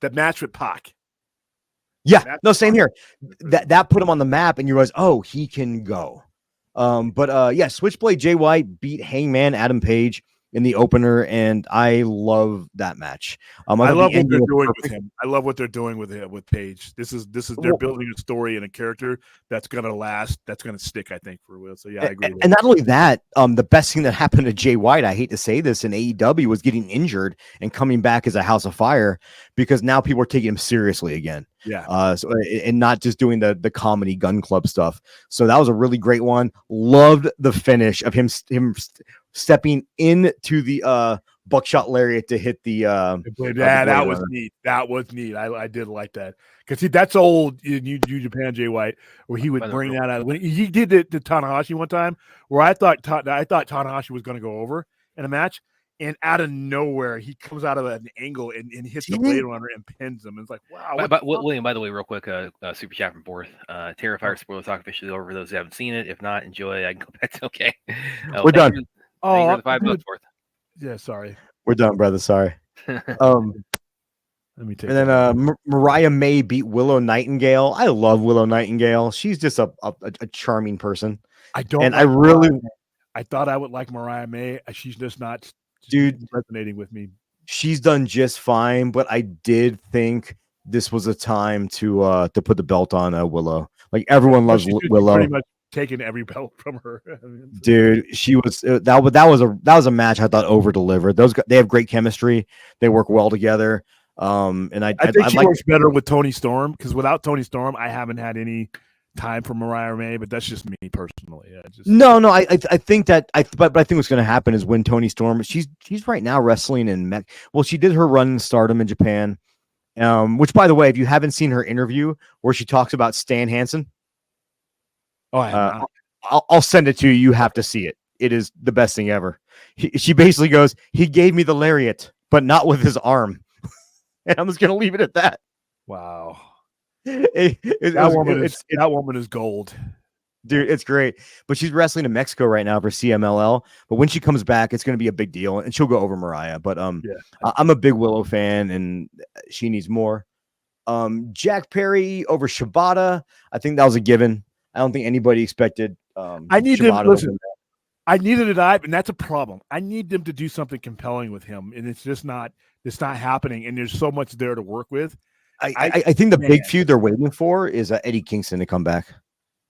The match with Pac. Yeah, no, same here. That put him on the map, and you realize, oh, he can go. Switchblade Jay White beat Hangman Adam Page in the opener, and I love that match. I love what they're doing with him. I love what they're doing with Page. This is they're building a story and a character that's gonna last, that's gonna stick, I think, for a while. So yeah, I agree. And not only that, the best thing that happened to Jay White, I hate to say this, in AEW was getting injured and coming back as a House of Fire because now people are taking him seriously again. Yeah. And not just doing the comedy gun club stuff. So that was a really great one. Loved the finish of him stepping into the buckshot lariat to hit the that was neat. That was neat. I did like that because that's old in New Japan Jay White, where he would bring that out. When he did it to Tanahashi one time, where I thought Tanahashi was going to go over in a match. And out of nowhere, he comes out of an angle and hits the Blade Runner and pins him. It's like, wow. William, by the way, real quick, super chat from Borth. Terrifier spoiler talk officially over for those who haven't seen it. If not, enjoy. I can go back to okay. We're done. Thank you for the 5 bucks, Borth. Yeah, sorry. We're done, brother. Sorry. Let me take. And then Mariah May beat Willow Nightingale. I love Willow Nightingale. She's just a charming person. I don't. And I thought I would like Mariah May. She's just not. Dude, resonating with me. She's done just fine, but I did think this was a time to put the belt on Willow. Like everyone loves Willow. Pretty much taking every belt from her. Dude, she was that was a match I thought over delivered. They have great chemistry. They work well together. And I think she works better with Tony Storm because without Tony Storm, I haven't had any time for Mariah May, but that's just me personally. Yeah, I think that but I think what's going to happen is when Tony Storm, she's right now wrestling in she did her run in Stardom in Japan, which by the way, if you haven't seen her interview where she talks about Stan Hansen, I'll send it to you. You have to see it. It is the best thing ever. She basically goes, he gave me the lariat, but not with his arm, and I'm just going to leave it at that. Wow. That woman is gold, dude. It's great, but she's wrestling in Mexico right now for CMLL. But when she comes back, it's going to be a big deal, and she'll go over Mariah. But I'm a big Willow fan, and she needs more. Jack Perry over Shibata. I think that was a given. I don't think anybody expected. I need them. Listen, I needed a dive, and that's a problem. I need them to do something compelling with him, and it's just not. It's not happening, and there's so much there to work with. I think the man. big feud they're waiting for is Eddie Kingston to come back.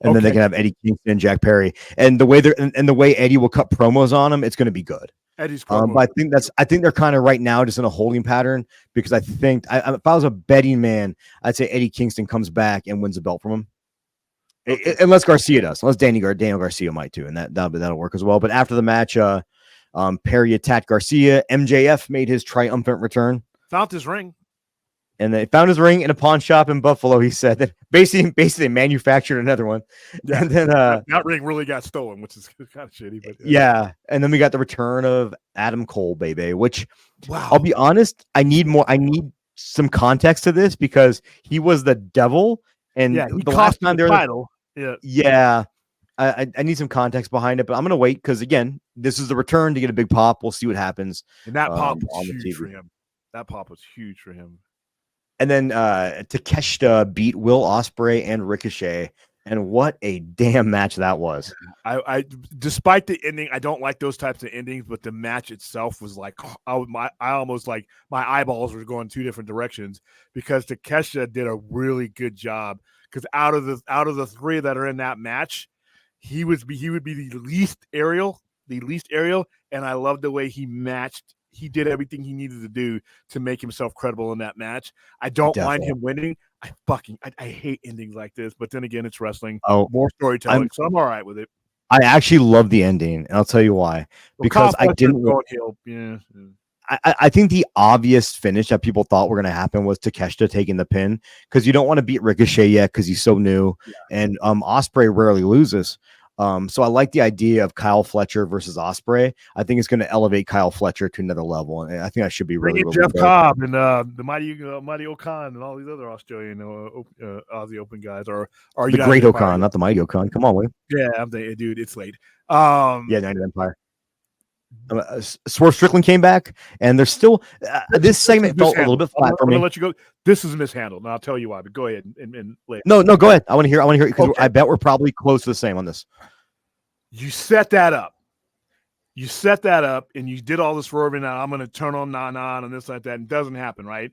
And then they Okay. can have Eddie Kingston and Jack Perry. And the way and the way Eddie will cut promos on him, it's going to be good. Eddie's But I think they're kind of right now just in a holding pattern because I think if I was a betting man, I'd say Eddie Kingston comes back and wins the belt from him. Okay. Unless Garcia does, unless Daniel Garcia might too, and that'll work as well. But after the match, Perry attacked Garcia. MJF made his triumphant return. Found his ring. And they found his ring in a pawn shop in Buffalo. He said that basically they manufactured another one. Yeah. And then that ring really got stolen, which is kind of shitty. But yeah. And then we got the return of Adam Cole, baby. Which wow. I'll be honest, I need some context to this because he was the devil, and he the last time the they were title. yeah. I need some context behind it, but I'm gonna wait because again, this is the return to get a big pop. We'll see what happens. And that pop was on the huge TV. for him. That pop was huge for him. And then Takeshita beat Will Ospreay and Ricochet, and what a damn match that was. I despite the ending, I don't like those types of endings, but the match itself was like I almost like my eyeballs were going two different directions because Takeshita did a really good job. Because out of the three that are in that match, he would be the least aerial, and I love the way he matched. He did everything he needed to do to make himself credible in that match. I don't mind him winning. I hate endings like this, but then again, it's wrestling. Oh, more storytelling, so I'm all right with it. I actually love the ending, and I'll tell you why. Because I didn't. Yeah. I think the obvious finish that people thought were going to happen was Takeshita taking the pin because you don't want to beat Ricochet yet because he's so new, and Ospreay rarely loses. So I like the idea of Kyle Fletcher versus Ospreay. I think it's going to elevate Kyle Fletcher to another level, and I think that should be really, really Jeff good. Cobb and the mighty O'Khan and all these other Australian Aussie Open guys are the great O'Khan, not the mighty O'Khan. Come on, William. Yeah, I'm thinking, dude, it's late. United Empire. Swerve Strickland came back, and there's still this segment felt a little bit flat for me. I'm gonna let you go. This is mishandled, and I'll tell you why. But go ahead and later. No, go ahead. I want to hear it because I bet we're probably close to the same on this. You set that up. And you did all this swerving. Now I'm going to turn on Nan and this like that. And it doesn't happen, right?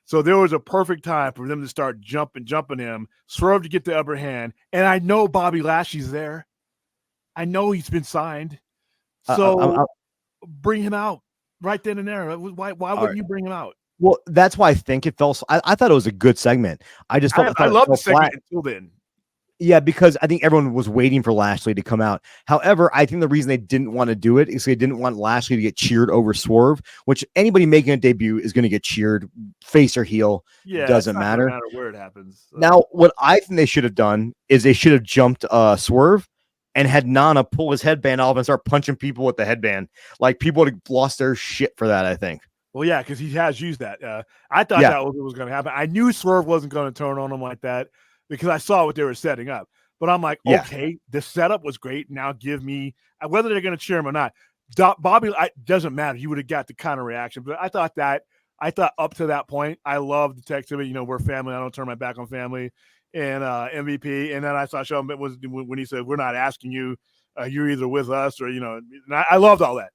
So there was a perfect time for them to start jumping him, Swerve to get the upper hand. And I know Bobby Lashley's there. I know he's been signed. So bring him out right then and there. Why wouldn't you bring him out? Well, that's why I think it felt. I thought it was a good segment. I just felt I love the segment until then. Yeah, because I think everyone was waiting for Lashley to come out. However, I think the reason they didn't want to do it is they didn't want Lashley to get cheered over Swerve, which anybody making a debut is going to get cheered, face or heel. Yeah, doesn't matter. No matter where it happens. So. Now, what I think they should have done is they should have jumped Swerve and had Nana pull his headband off and start punching people with the headband. Like, people would have lost their shit for that, I think. Well, yeah, because he has used that. I thought that was what was going to happen. I knew Swerve wasn't going to turn on him like that, because I saw what they were setting up. But I'm like, okay, the setup was great. Now give me whether they're going to cheer him or not. Bobby, doesn't matter. You would have got the kind of reaction. But I thought up to that point, I loved the text of it. We're family. I don't turn my back on family. And MVP. And then I saw Sean was when he said, "We're not asking you. You're either with us or." And I loved all that.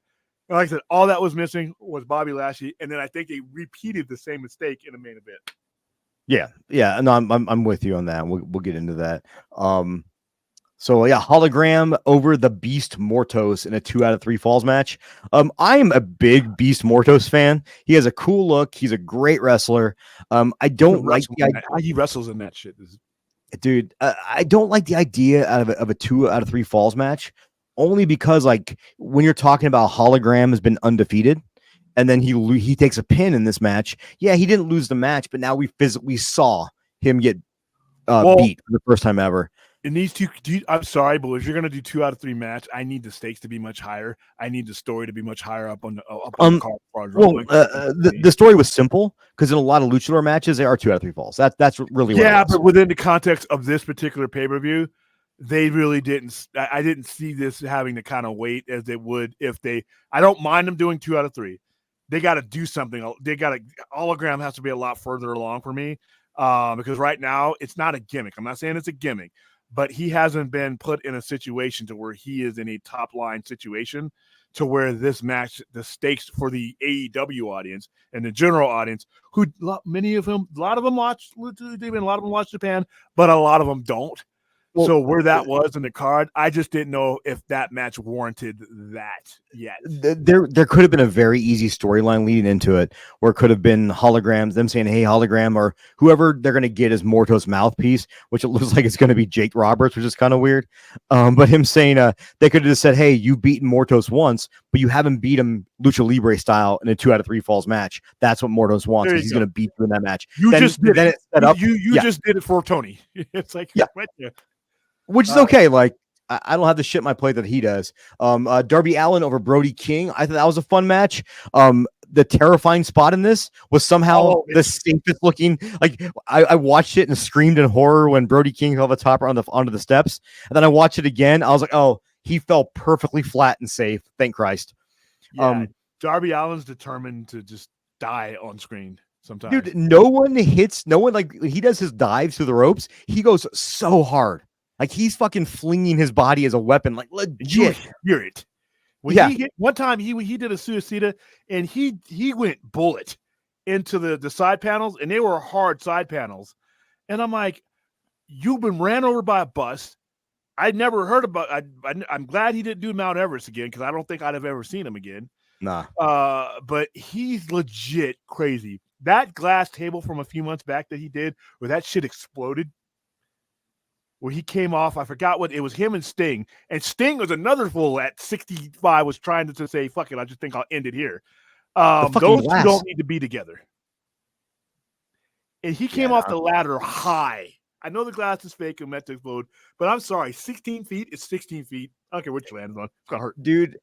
And like I said, all that was missing was Bobby Lashley. And then I think they repeated the same mistake in the main event. Yeah. No, I'm with you on that. We'll get into that. So yeah, hologram over the Beast Mortos in a 2 out of 3 falls match. I am a big Beast Mortos fan. He has a cool look. He's a great wrestler. I don't like how he wrestles in that shit. Dude, I don't like the idea of a 2 out of 3 falls match, only because like when you're talking about hologram has been undefeated. And then he takes a pin in this match. Yeah, he didn't lose the match, but now we saw him get beat for the first time ever. In these two, I'm sorry, but if you're going to do 2 out of 3 match, I need the stakes to be much higher. I need the story to be much higher up on the card. The story was simple because in a lot of luchador matches, they are 2 out of 3 falls. That's really what it is. But within the context of this particular pay-per-view, they really didn't. I didn't see this having the kind of weight as they would if they. I don't mind them doing 2 out of 3. They got to do something. Hologram has to be a lot further along for me because right now it's not a gimmick. I'm not saying it's a gimmick, but he hasn't been put in a situation to where he is in a top line situation to where this match, the stakes for the AEW audience and the general audience, who many of them, a lot of them watch, a lot of them watch Japan, but a lot of them don't. Well, so where that was in the card, I just didn't know if that match warranted that yet. There could have been a very easy storyline leading into it, where it could have been holograms, them saying, "Hey, hologram," or whoever they're going to get as Morto's mouthpiece, which it looks like it's going to be Jake Roberts, which is kind of weird. But him saying, they could have just said, "Hey, you've beaten Mortos once, but you haven't beat him Lucha Libre style in a 2 out of 3 falls match. That's what Mortos wants. He's going to beat you in that match." You then, just did then it. It's set up. You just did it for Tony. It's like, yeah. Right there. Which is okay. Like, I don't have the shit in my plate that he does. Darby Allin over Brody King. I thought that was a fun match. The terrifying spot in this was somehow the safest looking. Like, I watched it and screamed in horror when Brody King fell the top onto the steps. And then I watched it again. I was like, oh, he fell perfectly flat and safe. Thank Christ. Yeah, Darby Allin's determined to just die on screen sometimes. Dude, no one, like, he does his dives through the ropes. He goes so hard. Like, he's fucking flinging his body as a weapon, like legit. Hear it. When he hit, one time he did a suicida and he went bullet into the side panels, and they were hard side panels. And I'm like, you've been ran over by a bus. I'd never heard about. I'm glad he didn't do Mount Everest again, because I don't think I'd have ever seen him again. Nah. But he's legit crazy. That glass table from a few months back that he did, where that shit exploded, where he came off, I forgot what it was, him and Sting. And Sting was another fool at 65, was trying to say, fuck it, I just think I'll end it here. Those two don't need to be together. And he came off the ladder high. I know the glass is fake and meant to explode, but I'm sorry, 16 feet is 16 feet. I don't care what you landed on. It's gonna hurt. Dude,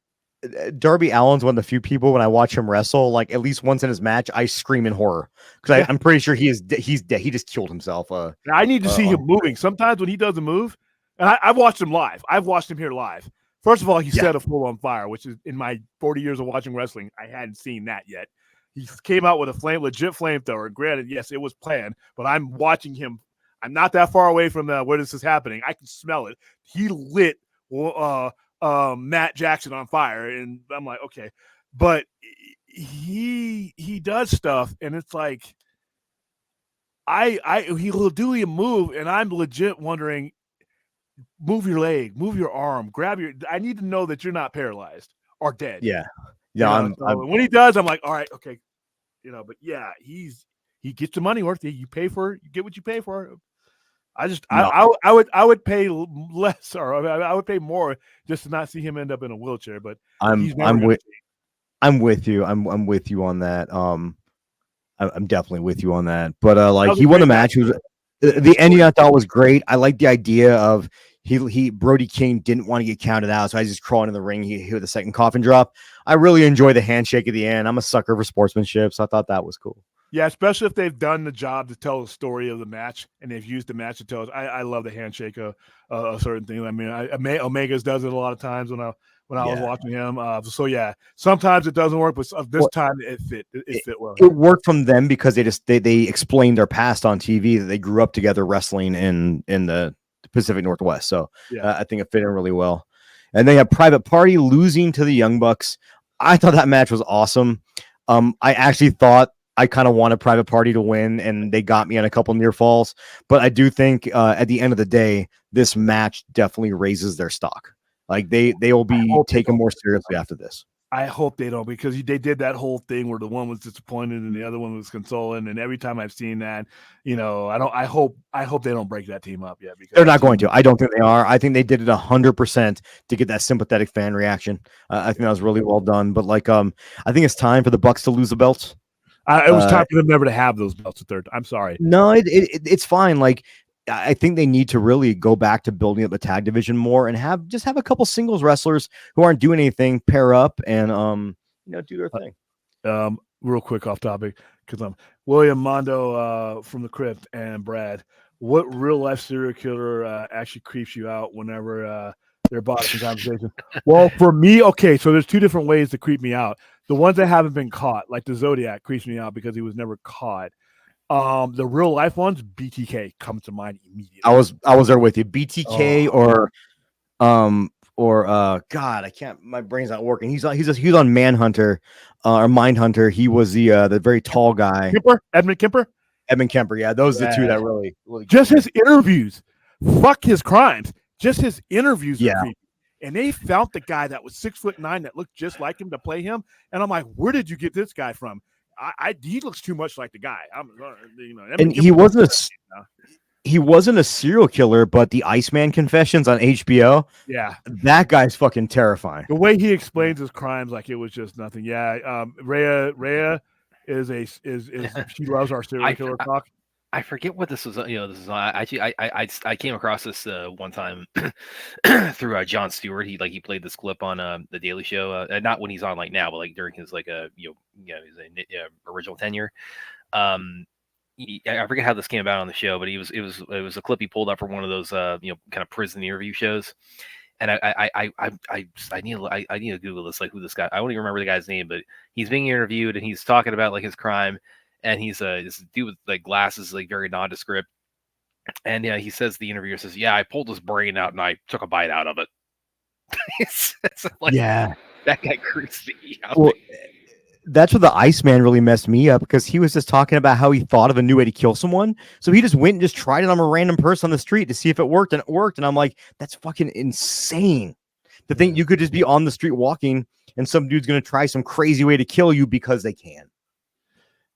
Darby Allin's one of the few people, when I watch him wrestle, like at least once in his match, I scream in horror, because I'm pretty sure he's dead. He just killed himself. I need to see him moving. Sometimes when he doesn't move, and I've watched him live. I've watched him here live. First of all, he set a fool on fire, which is, in my 40 years of watching wrestling, I hadn't seen that yet. He came out with a legit flamethrower. Granted, yes, it was planned, but I'm watching him. I'm not that far away from where this is happening. I can smell it. He lit Matt Jackson on fire, and I'm like, okay. But he does stuff, and it's like he'll do a move, and I'm legit wondering, move your leg, move your arm, I need to know that you're not paralyzed or dead. Yeah. When he does, I'm like, all right, okay. But yeah, he gets the money worth. You pay for it, you get what you pay for. I would pay less, or I would pay more just to not see him end up in a wheelchair. But I'm with you. I'm with you on that. I'm definitely with you on that. But like, he won the match. The ending I thought was great. I like the idea of Brody King didn't want to get counted out, so I just crawled in the ring. He hit the second coffin drop. I really enjoy the handshake at the end. I'm a sucker for sportsmanship, so I thought that was cool. Yeah, especially if they've done the job to tell the story of the match, and they've used the match to tell us. I love the handshake of certain things. I mean, Omega's does it a lot of times when I was watching him. So yeah, sometimes it doesn't work, but this time it fit. It fit well. It worked from them because they explained their past on TV, that they grew up together wrestling in the Pacific Northwest. So I think it fit in really well. And they have Private Party losing to the Young Bucks. I thought that match was awesome. I actually thought I kind of wanted Private Party to win, and they got me on a couple near falls. But I do think at the end of the day, this match definitely raises their stock. Like, they will be taken more seriously after this. I hope they don't, because they did that whole thing where the one was disappointed and the other one was consoling. And every time I've seen that, I hope they don't break that team up yet. Because they're not going to. I don't think they are. I think they did it 100% to get that sympathetic fan reaction. I think that was really well done. But like, I think it's time for the Bucks to lose the belts. It was time for them never to have those belts at third. I'm sorry. No, it's fine. Like, I think they need to really go back to building up the tag division more and have a couple singles wrestlers who aren't doing anything pair up and do their thing. Real quick off topic, because William Mondo from the Crypt and Brad. What real life serial killer actually creeps you out whenever they're boxing conversation? Well, for me, okay, so there's two different ways to creep me out. The ones that haven't been caught, like the Zodiac, creeps me out because he was never caught. The real life ones, BTK comes to mind immediately. I was there with you. BTK Oh. or God, I can't. My brain's not working. He's on Manhunter, or Mindhunter. He was the very tall guy, Edmund Kemper. Edmund Kemper. Yeah, those are the two that really just his interviews. Fuck his crimes. Just his interviews. Yeah. Are creepy. And they found the guy that was 6'9" that looked just like him to play him. And I'm like, where did you get this guy from? He looks too much like the guy. And he wasn't a serial killer, but the Iceman Confessions on HBO. Yeah, that guy's fucking terrifying. The way he explains his crimes, like it was just nothing. Yeah, Rhea is she loves our serial killer talk. I forget what this was. This is actually I came across this one time through Jon Stewart. He played this clip on the Daily Show, not when he's on like now, but like during his his original tenure. I forget how this came about on the show, but it was a clip he pulled up for one of those kind of prison interview shows. And I need to Google this, like who this guy. I don't even remember the guy's name, but he's being interviewed and he's talking about like his crime. And he's this dude with like glasses, like very nondescript. And yeah, he says, the interviewer says, "Yeah, I pulled his brain out and I took a bite out of it." it's like, yeah, that guy creeps me out. Well, that's where the Iceman really messed me up, because he was just talking about how he thought of a new way to kill someone. So he just went and just tried it on a random person on the street to see if it worked, and it worked. And I'm like, that's fucking insane to think you could just be on the street walking and some dude's going to try some crazy way to kill you because they can.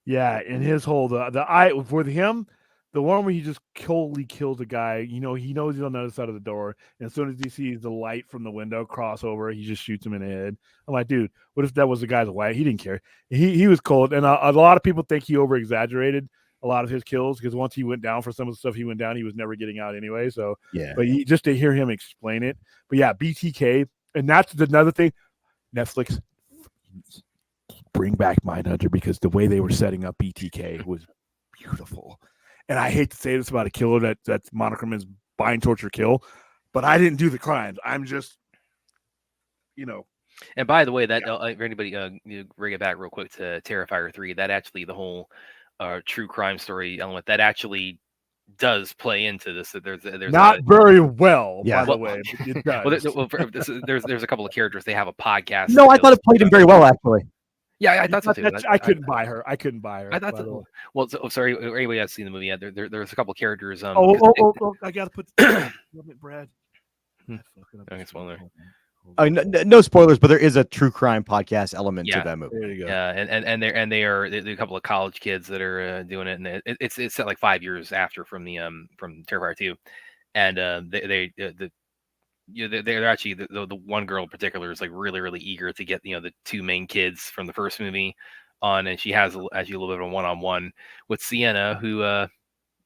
Yeah, and his whole the one where he just coldly kills a guy. He knows he's on the other side of the door, and as soon as he sees the light from the window cross over, he just shoots him in the head. I'm like, dude, what if that was the guy's wife? He didn't care. He was cold, and a lot of people think he over exaggerated a lot of his kills, because once he went down for some of the stuff he went down, he was never getting out anyway. So yeah, but just to hear him explain it. But yeah, BTK, and that's another thing. Netflix, bring back Mindhunter, because the way they were setting up BTK was beautiful. And I hate to say this about a killer that's monochrome is bind, torture, kill, but I didn't do the crimes. I'm just, And by the way, that for anybody, bring it back real quick to Terrifier 3. That actually, the whole true crime story element, that actually does play into this. There's not very well, yeah, by the way. But it does. There's a couple of characters. They have a podcast. No, I thought it played him very well, actually. Yeah, I thought so too. I couldn't buy her. I thought so. Well, sorry, anybody that's seen the movie, there's a couple of characters. I gotta put Brad. Okay, spoiler. No spoilers, but there is a true crime podcast element to that movie. There you go. Yeah, and they're a couple of college kids that are doing it, and it's set like 5 years after from Terrifier 2, and they're actually the one girl in particular is like really, really eager to get the two main kids from the first movie on, and she has actually a little bit of a one-on-one with Sienna, who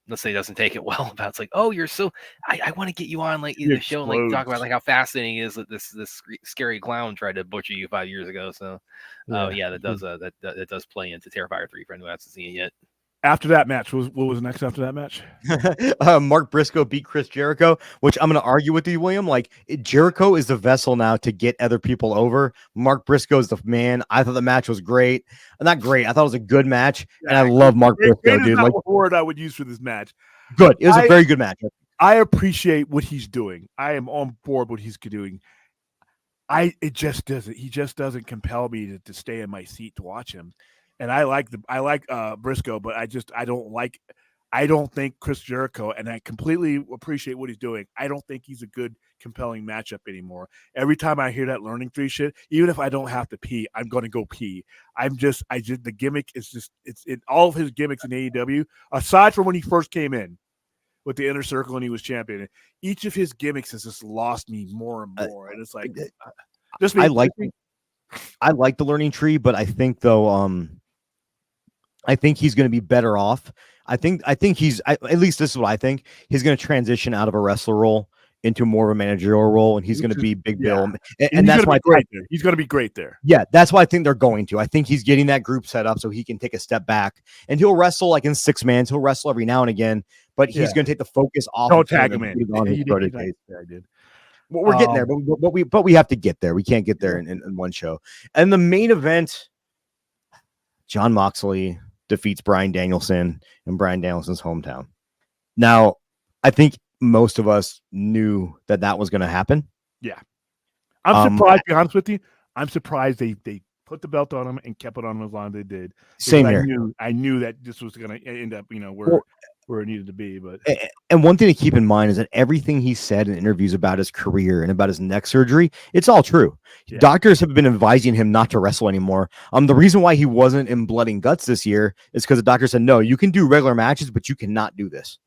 let's say doesn't take it well about. It's like, oh, you're so I want to get you on like the show and like talk about like how fascinating it is that this scary clown tried to butcher you 5 years ago. So that does play into Terrifier 3 for anyone who hasn't seen it yet. After that match, what was next after that match? Mark Briscoe beat Chris Jericho, which I'm going to argue with you, William. Like, Jericho is the vessel now to get other people over. Mark Briscoe is the man. I thought the match was great. Not great. I thought it was a good match, and I love Mark Briscoe, dude. Like, the word I would use for this match. Good. It was a very good match. I appreciate what he's doing. I am on board what he's doing. He just doesn't compel me to stay in my seat to watch him. And I like Briscoe, but I don't think Chris Jericho, and I completely appreciate what he's doing. I don't think he's a good, compelling matchup anymore. Every time I hear that learning tree shit, even if I don't have to pee, I'm going to go pee. The gimmick is just, it's all of his gimmicks in AEW, aside from when he first came in with the Inner Circle and he was champion. Each of his gimmicks has just lost me more and more. And it's like, I like the learning tree, but I think though, I think he's going to be better off. I think he's at least this is what I think. He's going to transition out of a wrestler role into more of a managerial role, and he's going to be Big Bill. And that's why he's going to be great there. Yeah, that's why I think they're going to. I think he's getting that group set up so he can take a step back, and he'll wrestle like in 6 man. He'll wrestle every now and again, but he's going to take the focus off. Don't tag him in. I did. Well, we're getting there, but we have to get there. We can't get there in one show. And the main event, Jon Moxley defeats Bryan Danielson in Bryan Danielson's hometown. Now, I think most of us knew that was going to happen. Yeah. I'm surprised, to be honest with you. I'm surprised they put the belt on him and kept it on him as long as they did. Same here. I knew that this was going to end up, where it needed to be. But and one thing to keep in mind is that everything he said in interviews about his career and about his neck surgery, it's all true. Yeah. Doctors have been advising him not to wrestle anymore. The reason why he wasn't in Blood and Guts this year is because the doctor said, no, you can do regular matches, but you cannot do this.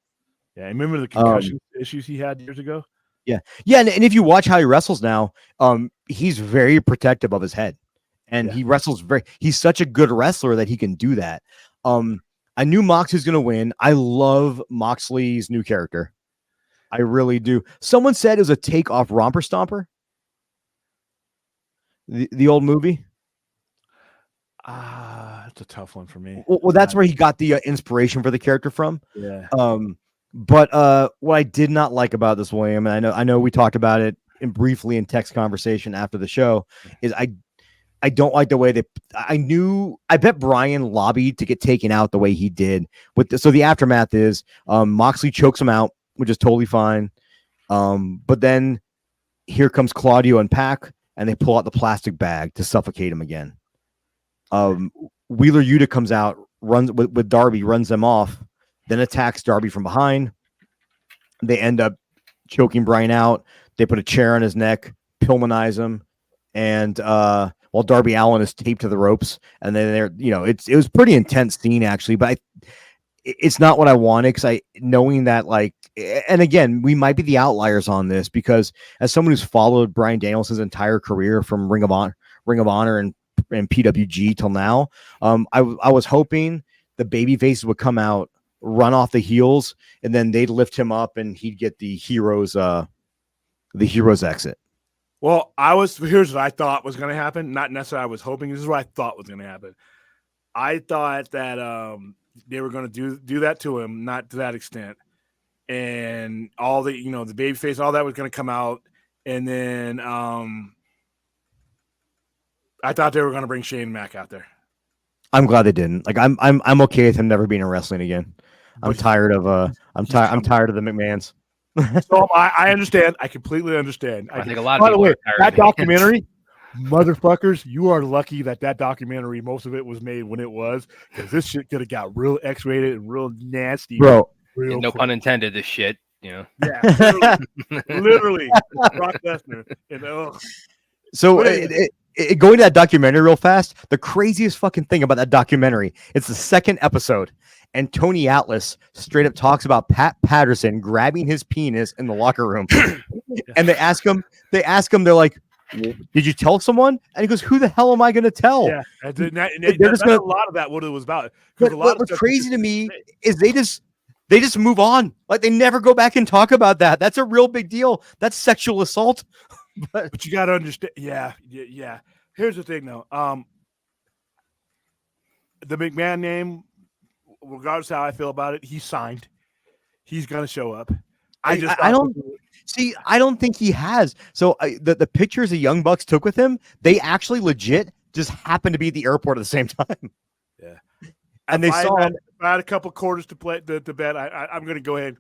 Yeah, remember the concussion issues he had years ago? Yeah. And if you watch how he wrestles now, he's very protective of his head. And he wrestles he's such a good wrestler that he can do that. I knew Moxley's going to win. I love Moxley's new character. I really do. Someone said it was a take off Romper Stomper. The old movie. That's a tough one for me. Well, that's where he got the inspiration for the character from. Yeah. But what I did not like about this, William, and I know we talked about it briefly in text conversation after the show, is I don't like the way I bet Brian lobbied to get taken out the way he did. So the aftermath is Moxley chokes him out, which is totally fine. But then here comes Claudio and Pac, and they pull out the plastic bag to suffocate him again. Wheeler Yuta comes out, runs with Darby, runs them off, then attacks Darby from behind. They end up choking Brian out. They put a chair on his neck, Pillmanize him, and while Darby Allin is taped to the ropes, and then it was pretty intense scene actually, but it's not what I wanted because knowing that and again, we might be the outliers on this because as someone who's followed Bryan Danielson's entire career from Ring of Honor and PWG till now, I was hoping the baby faces would come out, run off the heels, and then they'd lift him up and he'd get the hero's exit. Well, here's what I thought was going to happen. Not necessarily I was hoping. This is what I thought was going to happen. I thought that they were going to do that to him, not to that extent. And all the, the babyface, all that was going to come out. And then I thought they were going to bring Shane Mack out there. I'm glad they didn't. I'm okay with him never being in wrestling again. I'm tired of the McMahons. So I understand. I completely understand. I think a lot of by the people way, are tired that of documentary, motherfuckers, you are lucky that documentary, most of it was made when it was, because this shit could have got real X-rated and real nasty. Bro, no pun intended, this shit, Yeah, literally Brock Lesnar. So going to that documentary real fast, the craziest fucking thing about that documentary, it's the second episode. And Tony Atlas straight up talks about Pat Patterson grabbing his penis in the locker room. And they ask him, they're like, did you tell someone? And he goes, who the hell am I going to tell? Yeah, that's a lot of that, what it was about. What's crazy to me is they just move on. Like they never go back and talk about that. That's a real big deal. That's sexual assault. But you got to understand. Yeah. Here's the thing, though. The McMahon name, regardless of how I feel about it, he's signed. He's going to show up. I don't think he has. So the pictures the Young Bucks took with him, they actually legit just happened to be at the airport at the same time. Yeah. And they saw him. If I had a couple quarters to play to bet, I'm going to go ahead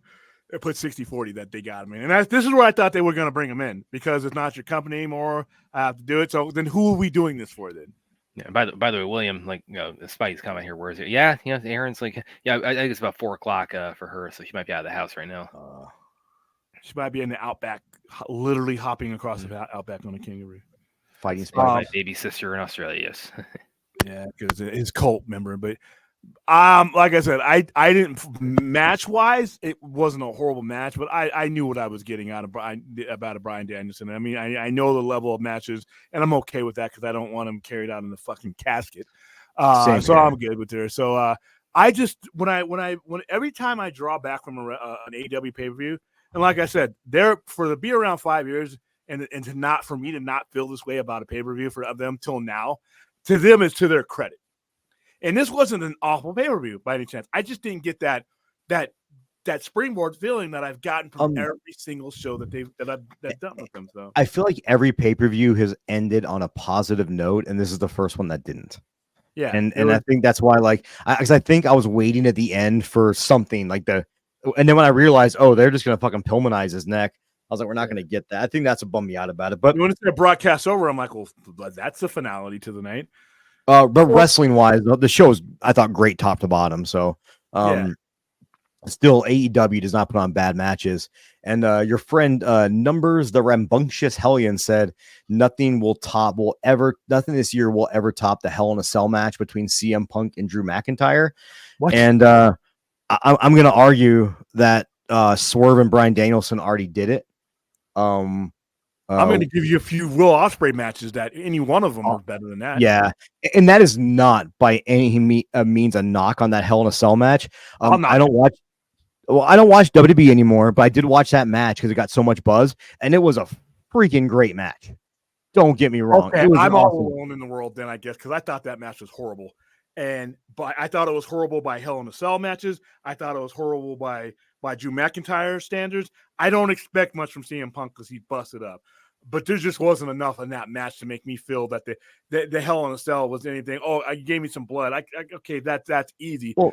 and put 60-40 that they got him in. And this is where I thought they were going to bring him in, because it's not your company anymore. I have to do it. So then who are we doing this for then? Yeah, by the way, William, Spidey's comment here. Where is it? Yeah, Aaron's I think it's about 4:00 for her, so she might be out of the house right now. She might be in the outback, literally hopping across the outback on a kangaroo. Fighting Spidey. My baby sister in Australia, yes. Yeah, because his cult member. But like I said, I didn't, match wise, it wasn't a horrible match, but I knew what I was getting out of Bryan Danielson. I mean, I know the level of matches, and I'm okay with that because I don't want him carried out in the fucking casket. So I'm good with her. So I just when every time I draw back from an AEW pay-per-view, and like I said, to be around 5 years and for me to not feel this way about a pay-per-view for them till now, to them is to their credit. And this wasn't an awful pay-per-view by any chance. I just didn't get that springboard feeling that I've gotten from every single show that I've done with them. So I feel like every pay-per-view has ended on a positive note, and this is the first one that didn't. Yeah, And I think that's why, like, because I think I was waiting at the end for something like and then when I realized, oh, they're just gonna fucking Pillmanize his neck, I was like, we're not gonna get that. I think that's what bummed me out about it. But when it's a broadcast over, I'm like, well, that's the finality to the night. but wrestling wise, the show is, I thought, great top to bottom. So still AEW does not put on bad matches. And your friend Numbers the Rambunctious Hellion said nothing this year will ever top the Hell in a Cell match between CM Punk and Drew McIntyre. What? And I'm going to argue that Swerve and Bryan Danielson already did it. I'm going to give you a few Will Ospreay matches that any one of them are better than that. Yeah, and that is not by any means a knock on that Hell in a Cell match. I don't watch WWE anymore, but I did watch that match because it got so much buzz, and it was a freaking great match. Don't get me wrong. Okay, I'm all alone in the world then, I guess, because I thought that match was horrible. But I thought it was horrible by Hell in a Cell matches. I thought it was horrible by Drew McIntyre standards. I don't expect much from CM Punk because he busted up. But there just wasn't enough in that match to make me feel that the Hell in a Cell was anything. Oh, you gave me some blood. Okay, that's easy. Well,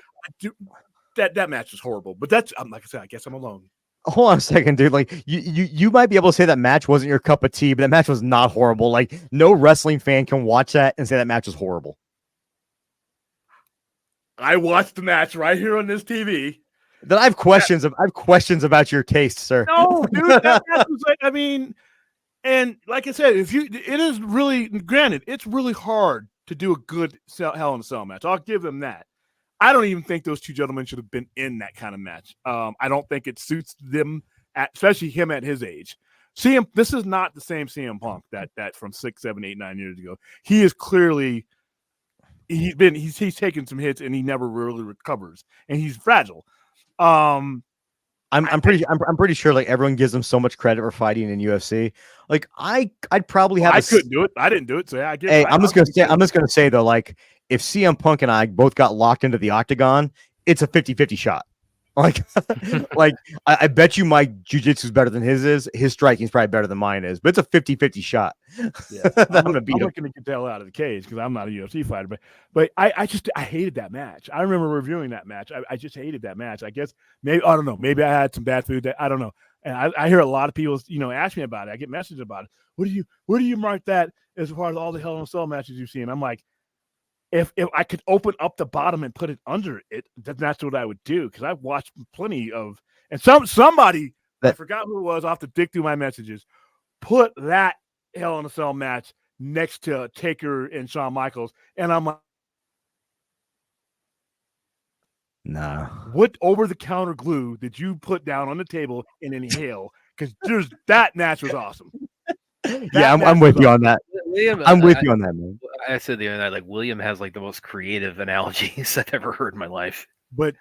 that match was horrible. But that's like I said, I guess I'm alone. Hold on a second, dude. Like you might be able to say that match wasn't your cup of tea, but that match was not horrible. Like no wrestling fan can watch that and say that match was horrible. I watched the match right here on this TV. Then I have questions. I have questions about your taste, sir. No, dude, that match was like, I mean, and like I said, it is really, granted, it's really hard to do a good Hell in a Cell match. I'll give them that. I don't even think those two gentlemen should have been in that kind of match. I don't think it suits them, especially him at his age. This is not the same CM Punk that from 6, 7, 8, 9 years ago. He is clearly he's taken some hits and he never really recovers, and he's fragile. I'm pretty sure like everyone gives him so much credit for fighting in UFC. Like I'd probably have. I couldn't do it. I didn't do it. So yeah, I'm just gonna say though, like if CM Punk and I both got locked into the octagon, it's a 50-50 shot. Like, I bet you my jiu-jitsu is better than his is. His striking is probably better than mine is, but it's a 50-50 shot. Yeah, I'm gonna beat him. I'm looking to get the hell out of the cage because I'm not a UFC fighter. But I hated that match. I remember reviewing that match. I just hated that match. I guess maybe I don't know. Maybe I had some bad food. That I don't know. And I hear a lot of people ask me about it. I get messages about it. Where do you mark that as far as all the Hell in a Cell matches you've seen? I'm like, if I could open up the bottom and put it under it, that's what I would do, because I've watched plenty of, and somebody I forgot who it was, I'll have to dig through my messages, put that Hell in a Cell match next to Taker and Shawn Michaels, and I'm like, nah. What over-the-counter glue did you put down on the table and inhale? Because that match was awesome. Yeah, I'm with you on that. William, I'm with you on that, man. I said the other night, like William has like the most creative analogies I've ever heard in my life. But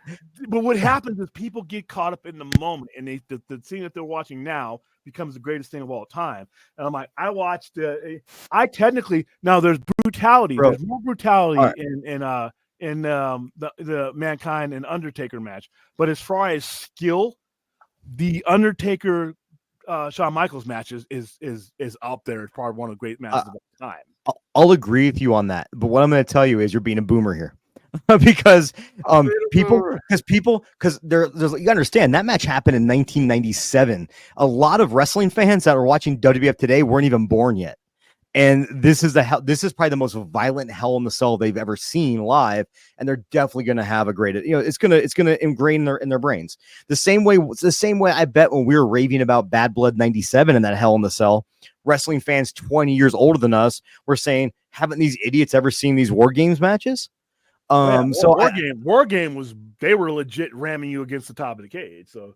what happens is people get caught up in the moment, and the scene that they're watching now becomes the greatest thing of all time. And I'm like, I watched. I technically now there's brutality. Bro. There's more brutality in the Mankind and Undertaker match. But as far as skill, the Undertaker Shawn Michaels matches is up there. It's probably one of the great matches of all time. I'll agree with you on that. But what I'm going to tell you is you're being a boomer here. because there's you understand that match happened in 1997. A lot of wrestling fans that are watching WWF today weren't even born yet. And this is probably the most violent Hell in the Cell they've ever seen live, and they're definitely going to have a great. It's going to ingrain in their brains the same way. I bet when we were raving about Bad Blood '97 and that Hell in the Cell, wrestling fans 20 years older than us were saying, "Haven't these idiots ever seen these War Games matches?" War Game was, they were legit ramming you against the top of the cage. So,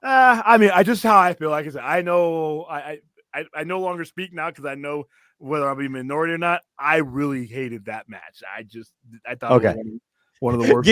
I mean, how I feel. Like I said, I know I no longer speak now because I know whether I'll be minority or not. I really hated that match. I thought it was one of the worst.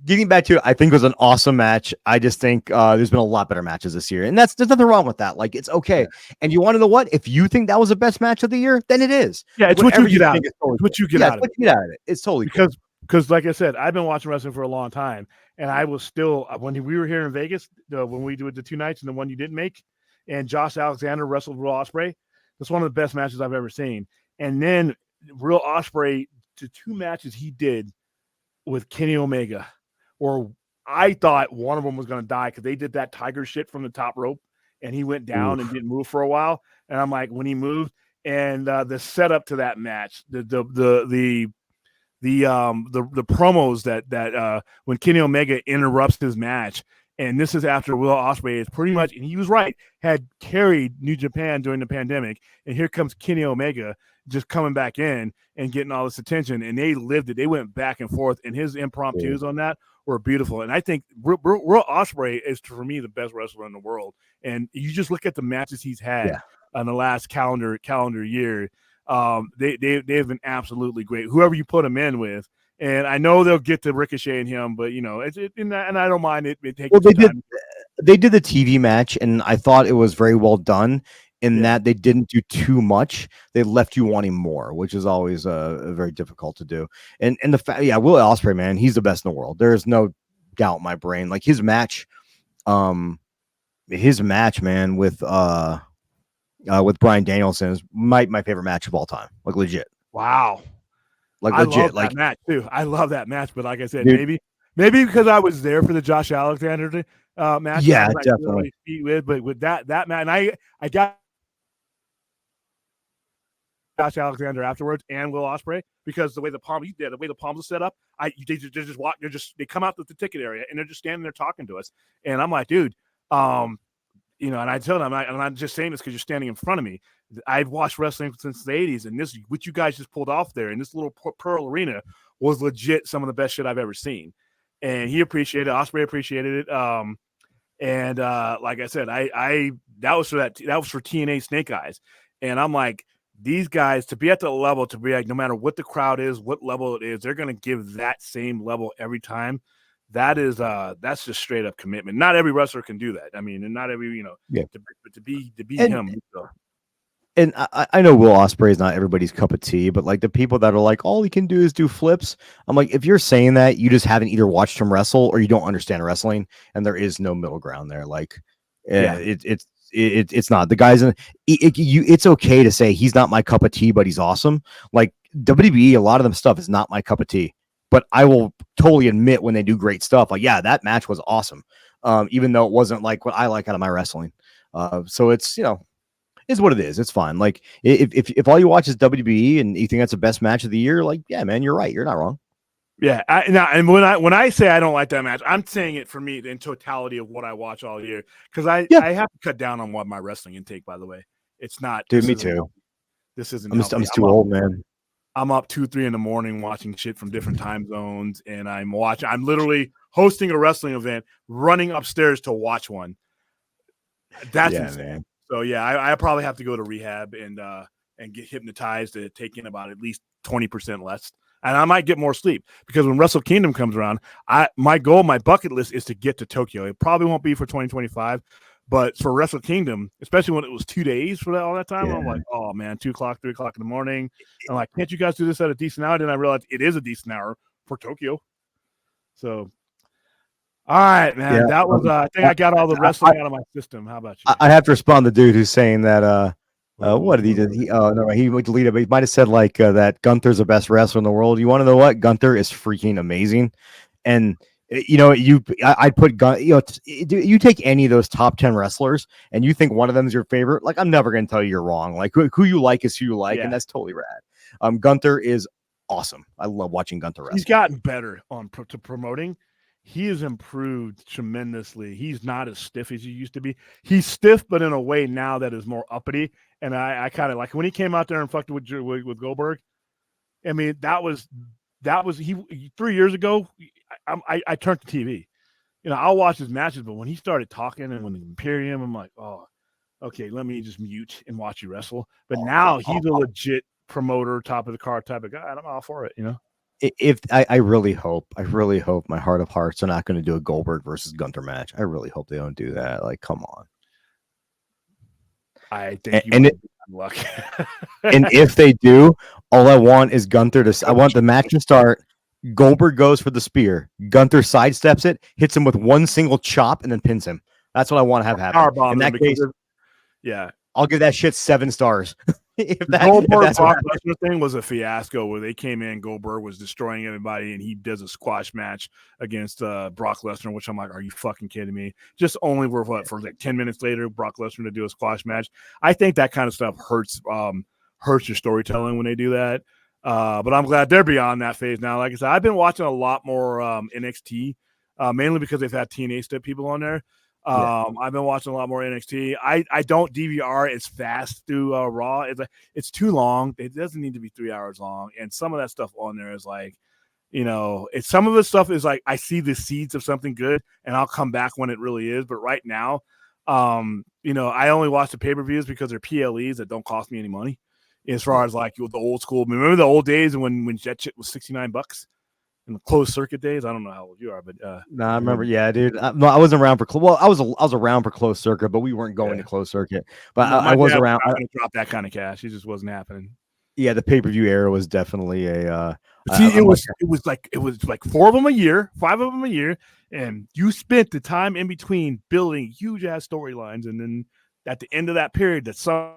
Getting back to it, I think it was an awesome match. I just think there's been a lot better matches this year, and there's nothing wrong with that. Like, it's okay. Yeah. And you want to know what? If you think that was the best match of the year, then it is. Yeah, it's what you get out of it. It's what you get out of it. It's totally because, like I said, I've been watching wrestling for a long time, and I was still when we were here in Vegas when we did the 2 nights and the one you didn't make, and Josh Alexander wrestled Will Ospreay. That's one of the best matches I've ever seen. And then Will Ospreay two matches he did with Kenny Omega, or I thought one of them was going to die because they did that tiger shit from the top rope, and he went down and didn't move for a while. And I'm like, when he moved, and the setup to that match, the promos that when Kenny Omega interrupts his match, and this is after Will Ospreay is pretty much, and he was right, had carried New Japan during the pandemic, and here comes Kenny Omega just coming back in and getting all this attention, and they lived it. They went back and forth, and his impromptus on that were beautiful. And I think Will Ospreay is, for me, the best wrestler in the world. And you just look at the matches he's had on the last calendar year. They've been absolutely great. Whoever you put them in with, and I know they'll get to Ricochet and him, but and I don't mind it. It takes time. They did the TV match, and I thought it was very well done. In that they didn't do too much, they left you wanting more, which is always very difficult to do. And the fact, Will Ospreay, man, he's the best in the world. There is no doubt in my brain. Like his match, man, with Bryan Danielson is my favorite match of all time. Like legit. Wow. Like I legit. love like that match too. I love that match, but like I said, dude, maybe because I was there for the Josh Alexander match. Yeah, I was, definitely. But with that match, and I got Josh Alexander afterwards and Will Ospreay, because the way the palms are set up, they come out to the ticket area and they're just standing there talking to us, and I'm like, dude, and I tell them, I'm not just saying this because you're standing in front of me. I've watched wrestling since the 80s, and this, what you guys just pulled off there in this little Pearl Arena, was legit some of the best shit I've ever seen. And he appreciated it. Ospreay appreciated it. And like I said, that was for TNA Snake Eyes, and I'm like, these guys, to be at the level, to be like, no matter what the crowd is, what level it is, they're going to give that same level every time. That's just straight up commitment. Not every wrestler can do that. I mean, and not every, to be him. And I know Will Ospreay is not everybody's cup of tea, but like the people that are like, all he can do is do flips. I'm like, if you're saying that, you just haven't either watched him wrestle or you don't understand wrestling, and there is no middle ground there. Like, it's not. The guys it's okay to say he's not my cup of tea, but he's awesome. Like WWE, a lot of them stuff is not my cup of tea, but I will totally admit when they do great stuff. Like, yeah, that match was awesome. Even though it wasn't like what I like out of my wrestling. So it's, is what it is. It's fine. Like if all you watch is WWE and you think that's the best match of the year, like, yeah, man, you're right. You're not wrong. Yeah, and when I say I don't like that match, I'm saying it for me in totality of what I watch all year, because I have to cut down on what my wrestling intake. By the way, it's not. Dude, me too. This isn't. I'm too old, man. I'm up 2-3 in the morning watching shit from different time zones, and I'm literally hosting a wrestling event, running upstairs to watch one. That's insane. Man. So yeah, I probably have to go to rehab and get hypnotized to take in about at least 20% less. And I might get more sleep, because when Wrestle Kingdom comes around, my goal, my bucket list is to get to Tokyo. It probably won't be for 2025, but for Wrestle Kingdom, especially when it was 2 days for all that time, I'm like, oh man, 2 o'clock, 3 o'clock in the morning. I'm like, can't you guys do this at a decent hour? Then I realized it is a decent hour for Tokyo. So, all right, man, that was. I think I got all the wrestling out of my system. How about you? I have to respond to the dude who's saying that. What did he do? He deleted, but he might have said like that Gunther's the best wrestler in the world. You want to know what? Gunther is freaking amazing. And I'd put you take any of those top 10 wrestlers and you think one of them is your favorite. Like, I'm never going to tell you you're wrong. Like who you like is who you like. And that's totally rad. Gunther is awesome. I love watching Gunther wrestle. He's gotten better to promoting. He has improved tremendously. He's not as stiff as he used to be. He's stiff, but in a way now that is more uppity. And I kind of like when he came out there and fucked with Goldberg. I mean, that was he 3 years ago. I turned to TV. I'll watch his matches, but when he started talking and when the Imperium, I'm like, oh, okay, let me just mute and watch you wrestle. But now he's a legit promoter, top of the card type of guy. I'm all for it, If I really hope my heart of hearts are not going to do a Goldberg versus Gunther match. I really hope they don't do that. Like, come on. I think luck. And if they do, all I want is Gunther I want the match to start. Goldberg goes for the spear. Gunther sidesteps it, hits him with one single chop, and then pins him. That's what I want to have happen. In that case, yeah, I'll give that shit 7 stars. if The that, if Goldberg that's what Brock Lesnar thing was a fiasco where they came in, Goldberg was destroying everybody, and he does a squash match against Brock Lesnar, which I'm like, are you fucking kidding me? Just only for like 10 minutes later, Brock Lesnar to do a squash match. I think that kind of stuff hurts your storytelling when they do that. But I'm glad they're beyond that phase now. Like I said, I've been watching a lot more NXT, mainly because they've had TNA step people on there. I've been watching a lot more NXT. I don't DVR as fast through Raw. It's too long. It doesn't need to be 3 hours long. And some of that stuff on there is like, some of the stuff is like I see the seeds of something good, and I'll come back when it really is. But right now, I only watch the pay-per-views because they're PLEs that don't cost me any money. As far as like the old school, remember the old days when that shit was $69 in the closed circuit days? I don't know how old you are, but No, I remember. Yeah, dude. No, I wasn't around for. Well, I was around for closed circuit, but we weren't going to closed circuit. But I was around. I drop that kind of cash. It just wasn't happening. Yeah, the pay-per-view era was definitely a. It was like 4 of them a year, 5 of them a year, and you spent the time in between building huge ass storylines, and then at the end of that period, that SummerSlam,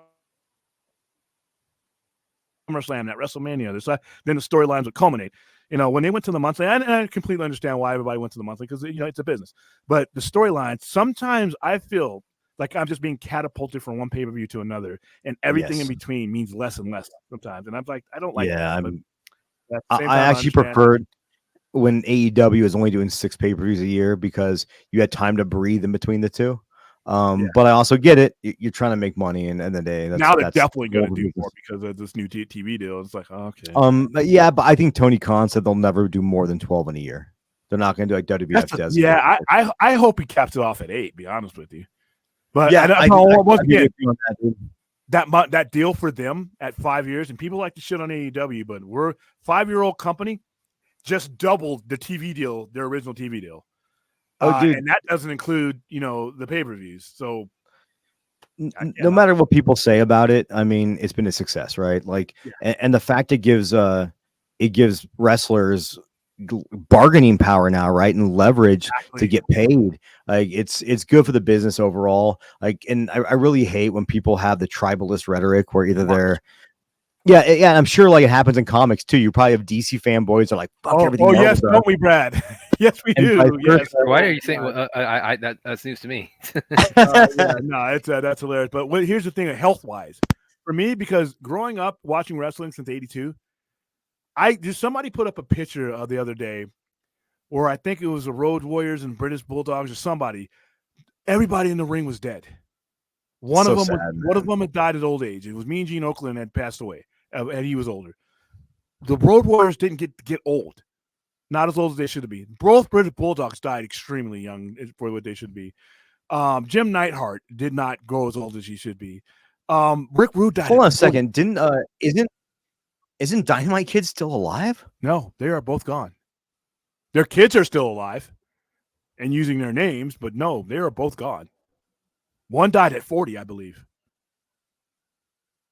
that WrestleMania, then the storylines would culminate. When they went to the monthly, and I completely understand why everybody went to the monthly because it's a business. But the storylines, sometimes I feel like I'm just being catapulted from one pay-per-view to another, and everything in between means less and less sometimes. And I'm like, I don't like that. I actually preferred when AEW is only doing 6 pay-per-views a year because you had time to breathe in between the two. But I also get it. You're trying to make money, and in the day, now they're definitely going to do more because of this new TV deal. It's like, okay. But I think Tony Khan said they'll never do more than 12 in a year. They're not going to do like WWF does. Yeah, I hope he caps it off at 8. Be honest with you, but that deal for them at 5 years, and people like to shit on AEW, but we're 5-year-old company, just doubled the TV deal, their original TV deal. Dude. And that doesn't include, the pay-per-views. So no matter what people say about it, I mean, it's been a success, right? Like, and the fact it gives wrestlers bargaining power now, right, and leverage to get paid. Like, it's good for the business overall. Like, and I really hate when people have the tribalist rhetoric where either they're Yeah, I'm sure like it happens in comics too. You probably have DC fanboys that are like, fuck everything. Oh yes, don't we, Brad? Yes, we do. Yes. Why are you saying that's news to me? No, that's hilarious. But here's the thing, health wise, for me, because growing up watching wrestling since '82, somebody put up a picture the other day, or I think it was the Road Warriors and British Bulldogs or somebody. Everybody in the ring was dead. One of them had died at old age. It was Mean Gene Okerlund had passed away, and he was older. The Road Warriors didn't get old, not as old as they should be. Both British Bulldogs died extremely young for what they should be. Jim Neidhart did not grow as old as he should be. Rick Rude died. Hold on a second. Isn't Dynamite Kid still alive? No, they are both gone. Their kids are still alive and using their names, but no, they are both gone. One died at 40, I believe.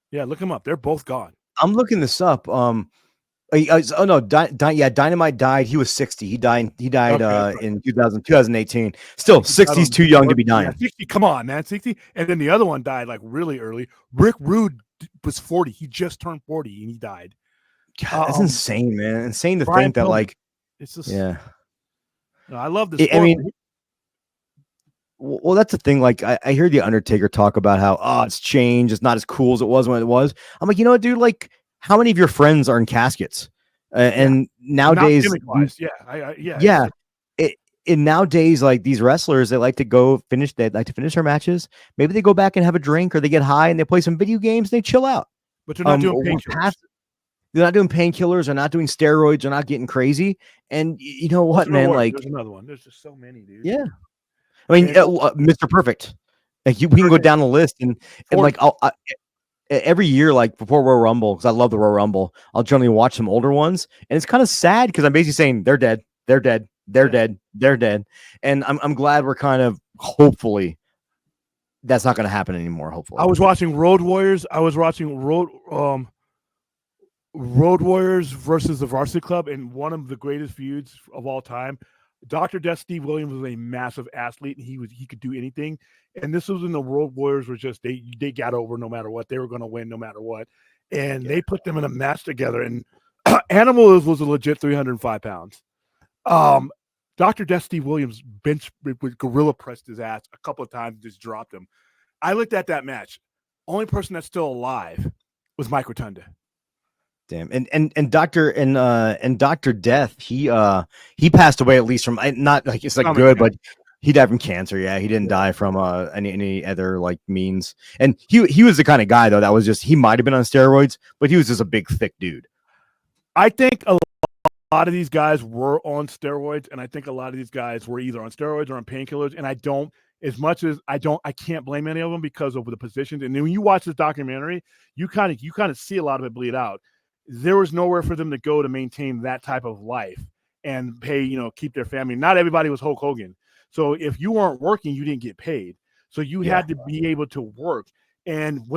Yeah, look them up. They're both gone. I'm looking this up. Dynamite died. He was 60. He died in 2018. Still, 60's too young to be dying. Yeah, 60, come on, man, 60. And then the other one died like really early. Rick Rude was 40. He just turned 40 and he died. God, that's insane, man. Insane to think that, like, it's just, yeah. No, I love this. Well, that's the thing. Like, I hear the Undertaker talk about how it's changed. It's not as cool as it was when it was. I'm like, you know what, dude? Like, how many of your friends are in caskets? And nowadays, and nowadays, like these wrestlers, they like to finish their matches. Maybe they go back and have a drink, or they get high and they play some video games. And they chill out. But they're not doing painkillers. They're not doing painkillers. They're not doing steroids. They're not getting crazy. And you know what, man? Like, there's another one. There's just so many, dude. Yeah. I mean, Mr. Perfect. Like, we can go down the list and like every year, like before Royal Rumble, because I love the Royal Rumble, I'll generally watch some older ones, and it's kind of sad because I'm basically saying they're dead, dead, and I'm glad we're kind of hopefully that's not going to happen anymore. Hopefully, I was watching Road Warriors. I was watching Road Warriors versus the Varsity Club, and one of the greatest feuds of all time. Dr. Death Steve Williams was a massive athlete, and he could do anything. And this was in the World Warriors were just they got over no matter what. They were going to win no matter what, and they put them in a match together. And Animal was a legit 305 pounds. Dr. Death Steve Williams bench with gorilla pressed his ass a couple of times and just dropped him. I looked at that match. Only person that's still alive was Mike Rotunda. Damn. And Dr. Death, he passed away at least from not like it's like good, but he died from cancer. Yeah, he didn't die from any other like means. And he was the kind of guy though that was just he might have been on steroids, but he was just a big thick dude. I think a lot of these guys were on steroids, and I think a lot of these guys were either on steroids or on painkillers. And I can't blame any of them because of the positions. And then when you watch this documentary, you kind of see a lot of it bleed out. There was nowhere for them to go to maintain that type of life and pay, keep their family. Not everybody was Hulk Hogan. So if you weren't working, you didn't get paid. So you had to be able to work. And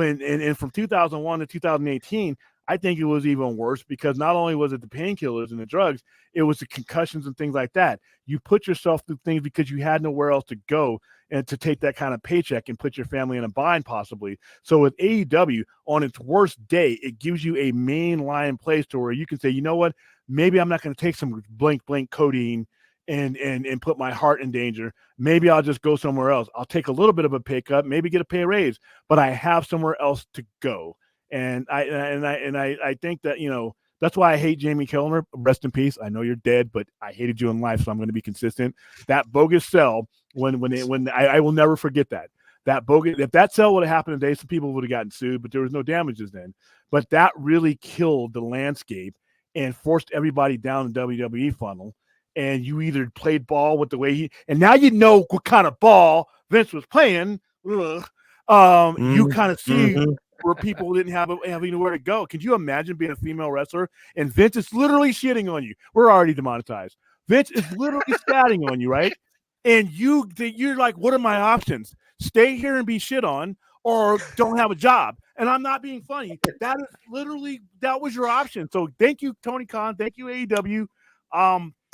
from 2001 to 2018, I think it was even worse because not only was it the painkillers and the drugs, it was the concussions and things like that. You put yourself through things because you had nowhere else to go and to take that kind of paycheck and put your family in a bind possibly. So with AEW, on its worst day, it gives you a mainline place to where you can say, you know what, maybe I'm not going to take some blank codeine and put my heart in danger. Maybe I'll just go somewhere else. I'll take a little bit of a pay cut, maybe get a pay raise, but I have somewhere else to go. And I think that, that's why I hate Jamie Kellner. Rest in peace. I know you're dead, but I hated you in life, so I'm going to be consistent. That bogus sell, I will never forget that. That bogus, if that sell would have happened today, some people would have gotten sued, but there was no damages then. But that really killed the landscape and forced everybody down the WWE funnel. And you either played ball with the way and now you know what kind of ball Vince was playing. You kind of see where people didn't have anywhere to go. Could you imagine being a female wrestler and Vince is literally shitting on you? We're already demonetized. Vince is literally spatting on you, right? And you're like, what are my options? Stay here and be shit on, or don't have a job. And I'm not being funny. That was your option. So thank you, Tony Khan. Thank you, AEW.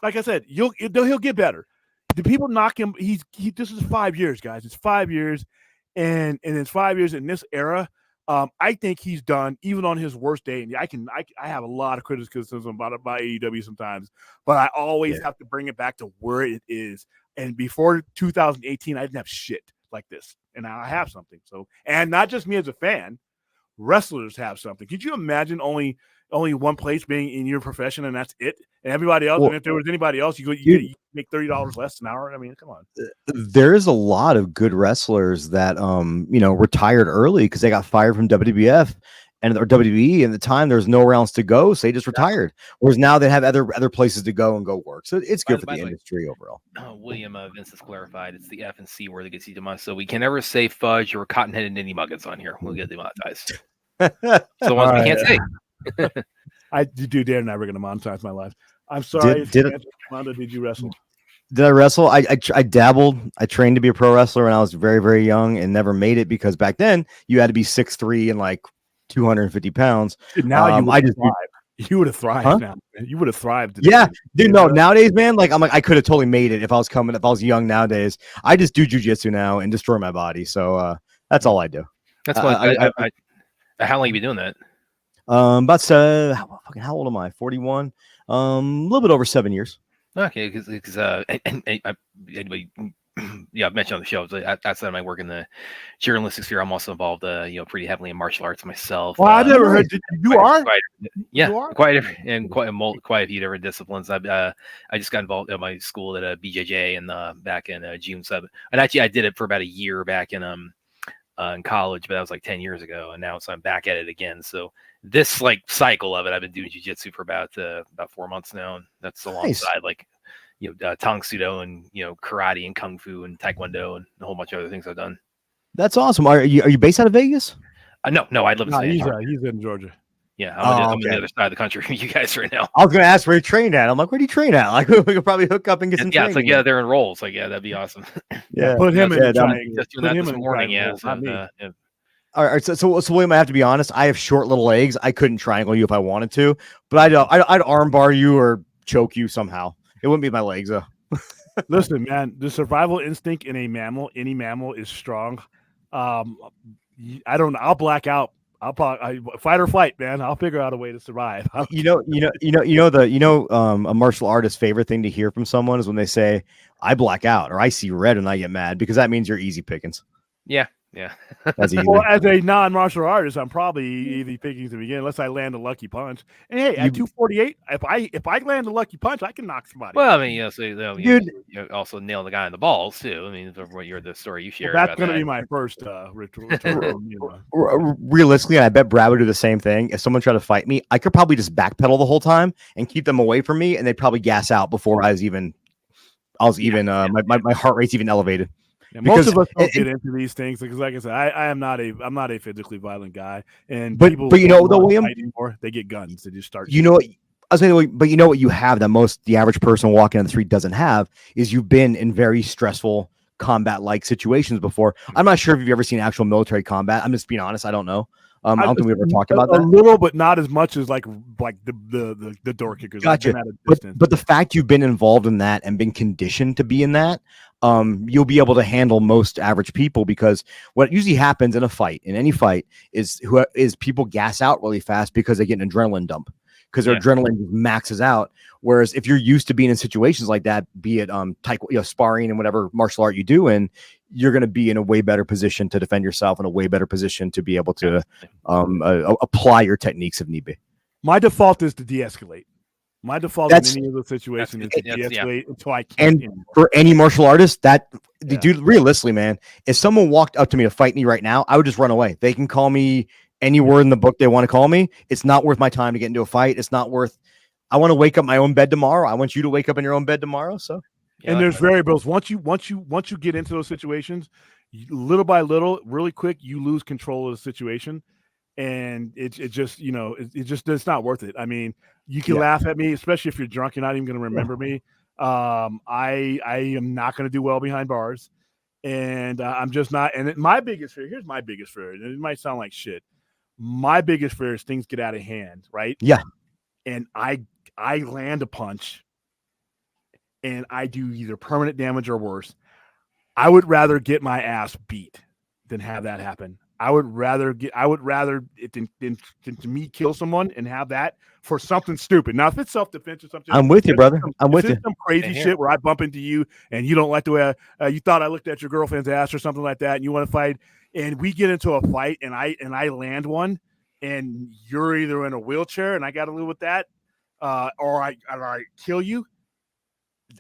Like I said, he'll get better. The people knock him. This is 5 years, guys. It's 5 years, and it's 5 years in this era. I think he's done even on his worst day. And I have a lot of criticism about AEW sometimes, but I always have to bring it back to where it is. And before 2018, I didn't have shit like this, and now I have something. So, and not just me as a fan, wrestlers have something. Could you imagine only one place being in your profession and that's it, and everybody else? And if there was anybody else, you make $30 less an hour. I mean, come on. There's a lot of good wrestlers that retired early because they got fired from WWF or WWE. And at the time, there's nowhere else to go, so they just retired. Whereas now they have other places to go and go work. So it's good for the industry overall. William Vince has clarified it's the F and C word that gets you demonetized. So we can never say fudge or cotton-headed ninny muggets on here. We'll get demonetized. So once we can't say. I do dare never going to monetize my life. I'm sorry. Did you wrestle? Did I wrestle? I dabbled. I trained to be a pro wrestler when I was very, very young and never made it because back then you had to be 6'3" and like 250 pounds. Dude, now you would have thrived. Huh? Now. You would have thrived. Yeah, dude. No, nowadays, man, like I could have totally made it if I was young nowadays. I just do jujitsu now and destroy my body. So that's all I do. That's why. How long have you been doing that? How old am I? 41. A little bit over 7 years. Okay, because anybody, I've mentioned on the show. Outside of my work in the journalistic sphere, I'm also involved, pretty heavily in martial arts myself. Well, I never heard. You are? Quite a few different disciplines. I just got involved in my school at BJJ and back in June 7th. And actually, I did it for about a year back in college, but that was like 10 years ago, and now I'm back at it again. So this cycle of it, I've been doing jiu-jitsu for about 4 months now, and that's alongside Tang Sudo and karate and kung fu and taekwondo and a whole bunch of other things I've done. That's awesome. Are you based out of Vegas? No, I live in he's in Georgia. Yeah, I'm on the other side of the country from you guys right now. I was going to ask where you train at. I'm like, where do you train at? Like, we could probably hook up and get some training. It's like, they're in roles. Like, that'd be awesome. Yeah, put him in the triangle. Just doing that this morning, All right, so William, I have to be honest. I have short little legs. I couldn't triangle you if I wanted to, but I'd arm bar you or choke you somehow. It wouldn't be my legs though. Listen, man, the survival instinct in a mammal, any mammal, is strong. I don't know. I'll black out. Fight or flight, man. I'll figure out a way to survive. A martial artist's favorite thing to hear from someone is when they say, "I black out" or "I see red" and I get mad, because that means you're easy pickings. Yeah. That's easy. Well, as a non-martial artist, I'm probably easy pickings to begin, unless I land a lucky punch. And hey, at 248, if I land a lucky punch, I can knock somebody. Well, I mean, so Dude. you also nail the guy in the balls too. I mean, what you're the story you shared. That's going to be my first ritual. Realistically, I bet Brad would do the same thing. If someone tried to fight me, I could probably just backpedal the whole time and keep them away from me, and they'd probably gas out before my heart rate's even elevated. Yeah, most of us don't get into these things because, like I said, I'm not a physically violent guy, and but you know, though, William, anymore, they get guns. They just start. You know, I was saying, but you know what you have that the average person walking on the street doesn't have is you've been in very stressful combat-like situations before. I'm not sure if you've ever seen actual military combat. I'm just being honest. I don't know. I don't think we ever talked about that. A little, but not as much as like the door kickers. Gotcha. But the fact you've been involved in that and been conditioned to be in that, you'll be able to handle most average people, because what usually happens in any fight, is people gas out really fast because they get an adrenaline dump, because their adrenaline maxes out. Whereas if you're used to being in situations like that, be it sparring and whatever martial art you do, and you're going to be in a way better position to defend yourself, and a way better position to be able to apply your techniques if need be. My default is to de-escalate. My default in any of those situations is to de-escalate until I can't. And for any martial artist, dude, realistically, man, if someone walked up to me to fight me right now, I would just run away. They can call me any word in the book they want to call me. It's not worth my time to get into a fight. It's not worth. I want to wake up my own bed tomorrow. I want you to wake up in your own bed tomorrow. So. And there's variables. Once you get into those situations, little by little, really quick, you lose control of the situation, and it's not worth it. I mean, you can laugh at me, especially if you're drunk. You're not even going to remember me. I am not going to do well behind bars, and I'm just not. And my biggest fear. Here's my biggest fear. And it might sound like shit. My biggest fear is things get out of hand, right? Yeah. And I land a punch, and I do either permanent damage or worse. I would rather get my ass beat than have that happen. I would rather it than to me kill someone and have that for something stupid. Now, if it's self-defense or something, I'm with you, brother. I'm with you. Some crazy shit where I bump into you and you don't like the way you thought I looked at your girlfriend's ass or something like that, and you want to fight, and we get into a fight, and I land one, and you're either in a wheelchair and I got to live with that, or I kill you.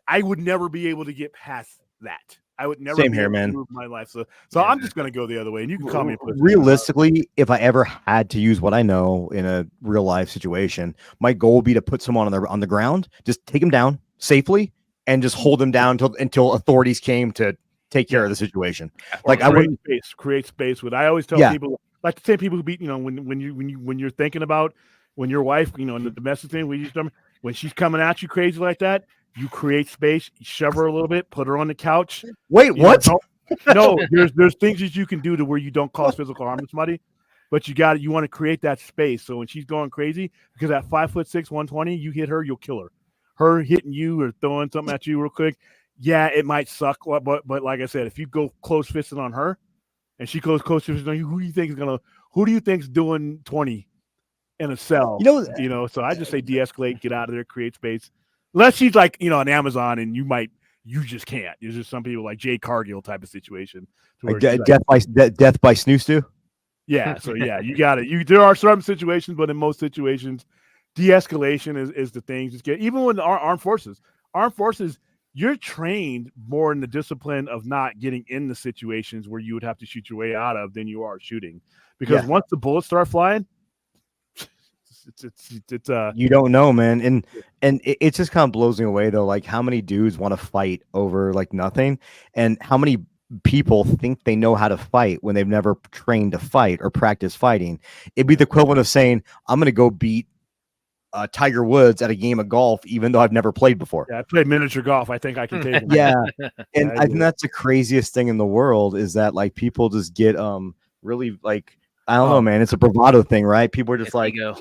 I would never be able to get past that. I would never Same here, man. Move my life. So I'm just going to go the other way, and you can call me. Realistically, if I ever had to use what I know in a real life situation, my goal would be to put someone on the ground, just take them down safely, and just hold them down until authorities came to take care of the situation. Like, I wouldn't create space with. I always tell people, like the same people who beat, when you're thinking about when your wife, in the domestic thing, when she's coming at you crazy like that, you create space, you shove her a little bit, put her on the couch. Wait, what? No, there's things that you can do to where you don't cause physical harm to somebody, but you want to create that space. So when she's going crazy, because at 5'6", 120, you hit her, you'll kill her. Her hitting you or throwing something at you real quick, yeah, it might suck. But like I said, if you go close fisted on her, and she goes close fisted on you, who do you think's doing 20 in a cell? So I just say de-escalate, get out of there, create space. Unless she's like, on Amazon, and you just can't. There's just some people like Jay Cargill type of situation. Death by snoo stew. Yeah. So yeah, you got it. There are certain situations, but in most situations, de-escalation is the thing. Just even when our armed forces, you're trained more in the discipline of not getting in the situations where you would have to shoot your way out of than you are shooting, because once the bullets start flying, it's you don't know, man, and it just kind of blows me away though, like how many dudes want to fight over like nothing, and how many people think they know how to fight when they've never trained to fight or practice fighting. It'd be the equivalent of saying, I'm going to go beat Tiger Woods at a game of golf, even though I've never played before. Yeah, I played miniature golf. I think I can take it. Yeah, and I think that's the craziest thing in the world, is that like people just get really like, I don't know, man. It's a bravado thing, right? People are just like, ego.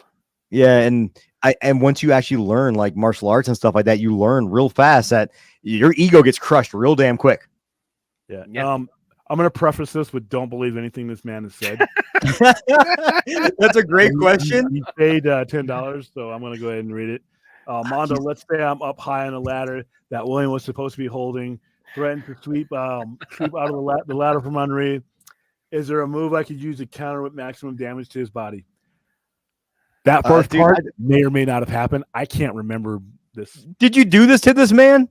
Yeah, and And once you actually learn like martial arts and stuff like that, you learn real fast that your ego gets crushed real damn quick. Yeah. Yeah. I'm going to preface this with don't believe anything this man has said. That's a great He question. paid $10, so I'm going to go ahead and read it. Mondo, let's say I'm up high on a ladder that William was supposed to be holding, threatened to sweep out of the ladder from underneath. Is there a move I could use to counter with maximum damage to his body? That first Dude, part may or may not have happened. I can't remember this. Did you do this to this man?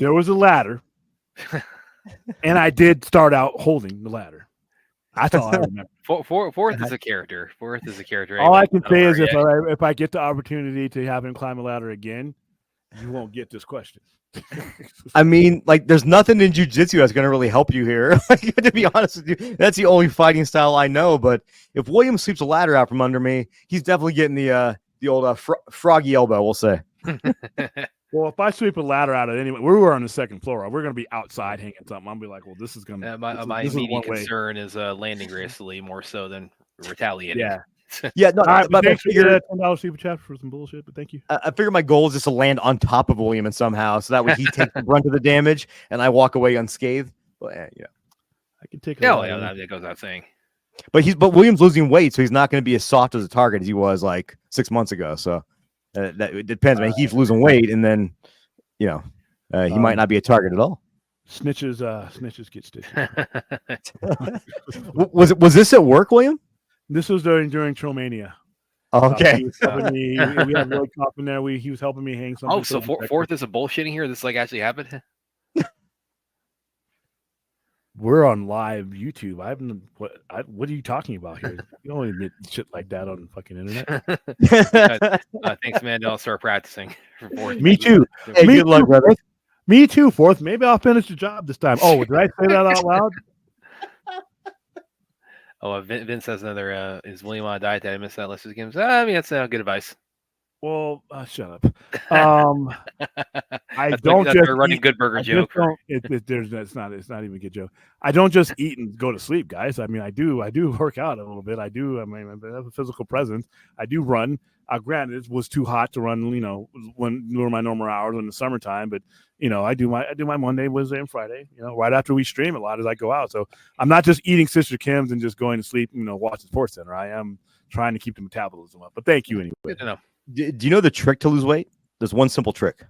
There was a ladder, and I did start out holding the ladder. That's all I remember. Fourth is a character. Fourth is a character. All I can Don't say is worry. if I get the opportunity to have him climb a ladder again, you won't get this question. I mean, like, there's nothing in jiu-jitsu that's going to really help you here. To be honest with you, that's the only fighting style I know. But if William sweeps a ladder out from under me, he's definitely getting the old froggy elbow, we'll say. Well, if I sweep a ladder out of anyway, we were on the second floor. We're going to be outside hanging something. I'll be like, well, this is going to. My immediate concern is landing gracefully more so than retaliating. Yeah. Yeah, no, All right, but I thanks for figure, the $10 super chat for some bullshit, but thank you. I figure my goal is just to land on top of William and somehow, so that way he takes the brunt of the damage and I walk away unscathed. But yeah, I can take. Yeah, that goes without saying. But William's losing weight, so he's not going to be as soft as a target as he was like 6 months ago. So that it depends. Man, he keeps losing weight, and then he might not be a target at all. Snitches get stitches. Was this at work, William? This was during Tromania. Okay. He was helping me. We had Roy Cop in there. He was helping me hang something. Oh, so fourth is a bullshitting here. This like actually happened. We're on live YouTube. What are you talking about here? You don't admit shit like that on the fucking internet. Thanks, man. I'll start practicing. Me too. Hey, Me good luck, too, brother. Fourth. Me too, Fourth. Maybe I'll finish the job this time. Oh, did I say that out loud? Oh, Vince has another. Is William on a diet? Did I miss that list of games? I mean, that's good advice. Well, shut up. I that's don't that's just a running eat, good burger I just joke. don't- it's not even a good joke. I don't just eat and go to sleep, guys. I mean, I do work out a little bit. I have a physical presence. I do run. Granted, it was too hot to run, when during my normal hours in the summertime, but I do my Monday, Wednesday, and Friday, right after we stream a lot as I go out. So I'm not just eating Sister Kim's and just going to sleep, watching Sports Center. I am trying to keep the metabolism up. But thank you anyway. Good to know. Do you know the trick to lose weight? There's one simple trick,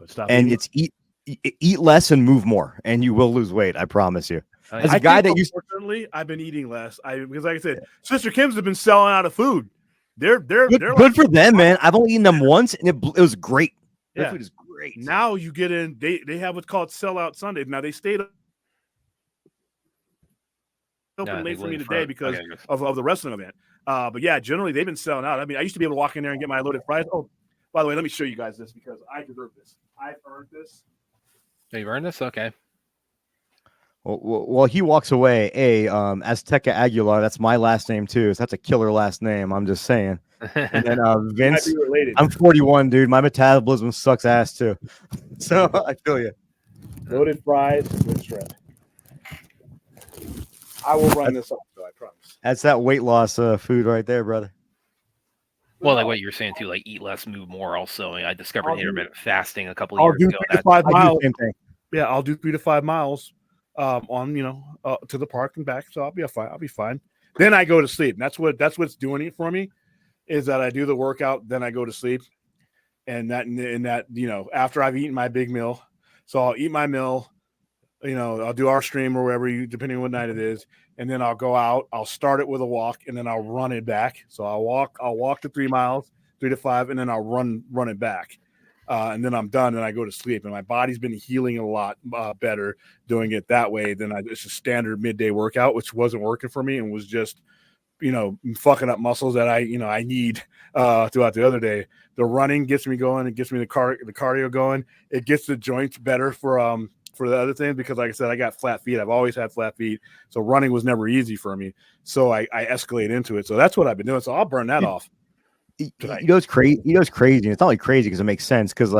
Stop and eating. it's eat less and move more, and you will lose weight. I promise you. As a I guy think, that used unfortunately, I've been eating less. Because like I said, Sister Kim's have been selling out of food. They're good for them, man. I've only eaten them once, and it was great. Their Yeah. food is great. Now you get in. They have what's called sellout Sundays. Now they stayed open late for me today because of the wrestling event. But yeah, generally they've been selling out. I mean, I used to be able to walk in there and get my loaded fries. Oh, by the way, let me show you guys this because I deserve this. I've earned this. Oh, you've earned this? Okay. Well, he walks away. Azteca Aguilar. That's my last name too. So that's a killer last name. I'm just saying. And then Vince. Might be related. I'm 41, dude. My metabolism sucks ass too. So I feel you. Loaded fries with shred. I will run this off, though, I promise. That's that weight loss food right there, brother. Well, like what you were saying too, like eat less, move more. Also, I discovered intermittent fasting a couple of I'll years do ago. 3 to 5 miles. Same thing. Yeah, I'll do 3 to 5 miles to the park and back. So I'll be fine. Then I go to sleep. And that's what's doing it for me, is that I do the workout, then I go to sleep. And that after I've eaten my big meal. So I'll eat my meal, I'll do our stream or wherever depending on what night it is. And then I'll go out, I'll start it with a walk and then I'll run it back. So I'll walk to 3 miles, 3 to 5, and then I'll run it back. And then I'm done and I go to sleep. And my body's been healing a lot better doing it that way than it's a standard midday workout, which wasn't working for me and was just, fucking up muscles that I need throughout the other day. The running gets me going. It gets me the cardio going. It gets the joints better for the other things because, like I said, I got flat feet. I've always had flat feet, so running was never easy for me. So I escalate into it. So that's what I've been doing. So I'll burn that off. It's crazy. It's not like crazy because it makes sense. Because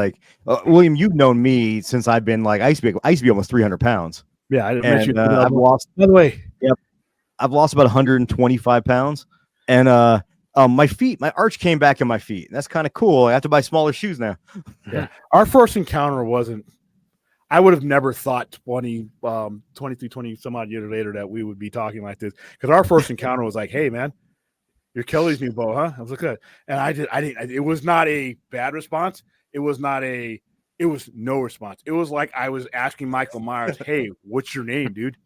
William, you've known me since I've been I used to be almost 300 pounds. Yeah, I didn't And, mention I've lost. By the way, Yep. I've lost about 125 pounds, and my arch came back in my feet. That's kind of cool. I have to buy smaller shoes now. Yeah. Our first encounter wasn't. I would have never thought 23, 20 some odd years later that we would be talking like this, because our first encounter was like, "Hey, man, you're Kelly's new beau, huh?" I was like, "Good," and I didn't. It was not a bad response. It was no response. It was like I was asking Michael Myers, "Hey, what's your name, dude?"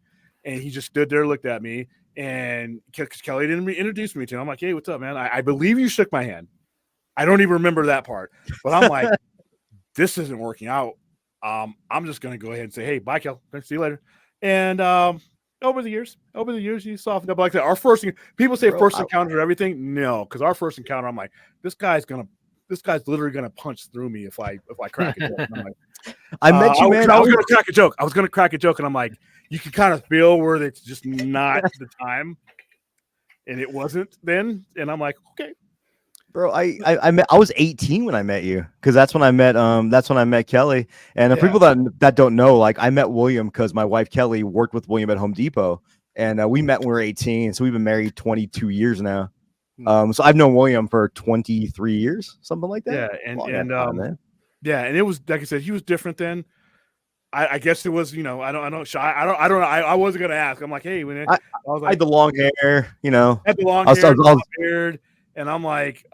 And he just stood there, looked at me, and Kelly didn't introduce me to him. I'm like, "Hey, what's up, man? I believe you shook my hand. I don't even remember that part, but I'm like, this isn't working out. I'm just gonna go ahead and say, hey, bye, Kel. See you later." And over the years, you softened up like that. Our first people say first encounter everything. No, because our first encounter, I'm like, this guy's literally gonna punch through me if I crack a joke. And I'm like, I met you, man. I was gonna crack a joke. And I'm like, you can kind of feel where it's just not the time, and it wasn't then. And I'm like, okay. Bro, I was 18 when I met you, because that's when I met Kelly. And Yeah. people that don't know, like, I met William because my wife Kelly worked with William at Home Depot, and we met when we were 18. So we've been married 22 years now. So I've known William for 23 years, something like that. Yeah, yeah, and it was like I said, he was different then. I guess it was, I don't know. I wasn't gonna ask. I'm like, hey, I was like, I had the long hair, had the long hair, the beard. And I'm like,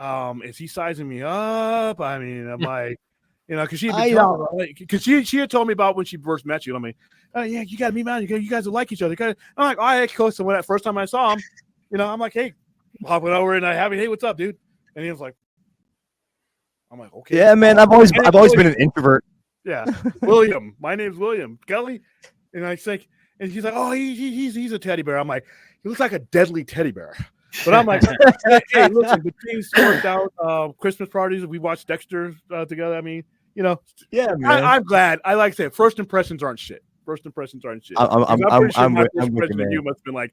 is he sizing me up? I mean, I'm like, because she had told me about when she first met you. I'm like, oh yeah, you got to meet, man. You guys will like each other. I'm like, all right, cool. So when that first time I saw him, I'm like, hey, hopping over and hey, what's up, dude? And he was like, I'm like, okay. Yeah, man. I've always been an introvert. Yeah, William. My name's William Kelly, and I think, and he's like, oh, he's a teddy bear. I'm like, he looks like a deadly teddy bear. But I'm like, hey, listen, between worked out Christmas parties, we watched Dexter together. I mean, yeah, man. I'm glad. I like to say, first impressions aren't shit. I'm pretty sure my first impression of you must have been like,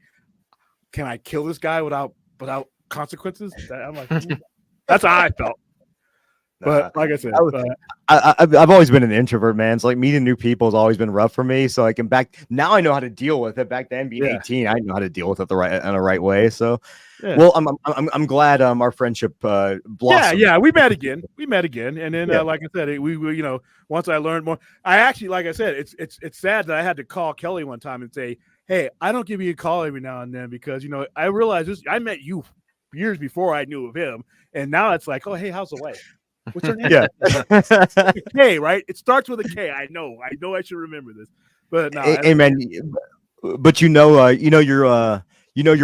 can I kill this guy without consequences? I'm like, that's how I felt. But like I said, I've always been an introvert, man. So like meeting new people has always been rough for me. So like now I know how to deal with it. Back then, being 18, I know how to deal with it in the right way. So, well, I'm glad our friendship blossomed. Yeah, we met again, and then like I said, we once I learned more, I actually, like I said, it's sad that I had to call Kelly one time and say, hey, I don't give you a call every now and then because I realized I met you years before I knew of him, and now it's like, oh, hey, how's the wife? What's her name? Yeah. K, right? It starts with a K. I know I should remember this. But no, hey man, but you're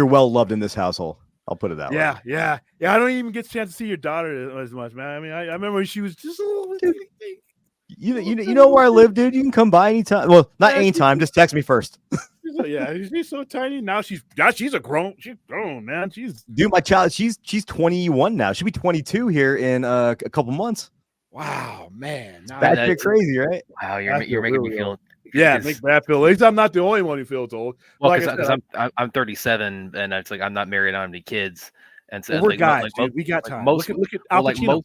well loved in this household. I'll put it that way. Yeah. I don't even get a chance to see your daughter as much, man. I mean, I remember when she was just a little bit. You know where I live, dude. You can come by anytime. Well, not anytime. Just text me first. She's so tiny now. She's grown, man. Dude, my child. She's 21 now. She'll be 22 here in a couple months. Wow, man, that's shit crazy, right? Wow, you're making me feel. Yeah, make Brad feel. At least I'm not the only one who feels old. Well, because I'm 37, and it's like I'm not married, I don't have any kids, and so we're guys, dude. We got time. Look at Al Pacino.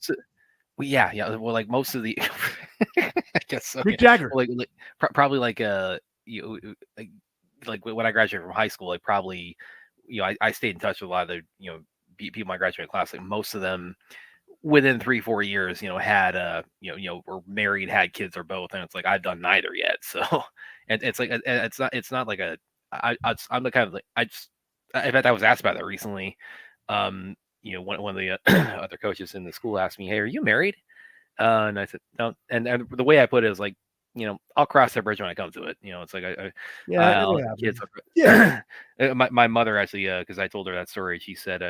Well, like most of the, I guess so. Mick Jagger. Probably like like when I graduated from high school, like probably, I stayed in touch with a lot of the people in my graduating class. Like most of them, within 3-4 years, had were married, had kids, or both, and it's like I've done neither yet. So, and it's like it's not like I'm the kind of like in fact I was asked about that recently. One of the other coaches in the school asked me, "Hey, are you married?" And I said, "No." And the way I put it is like, I'll cross that bridge when I come to it. It's like kids. Yeah. My mother actually, because I told her that story, she said,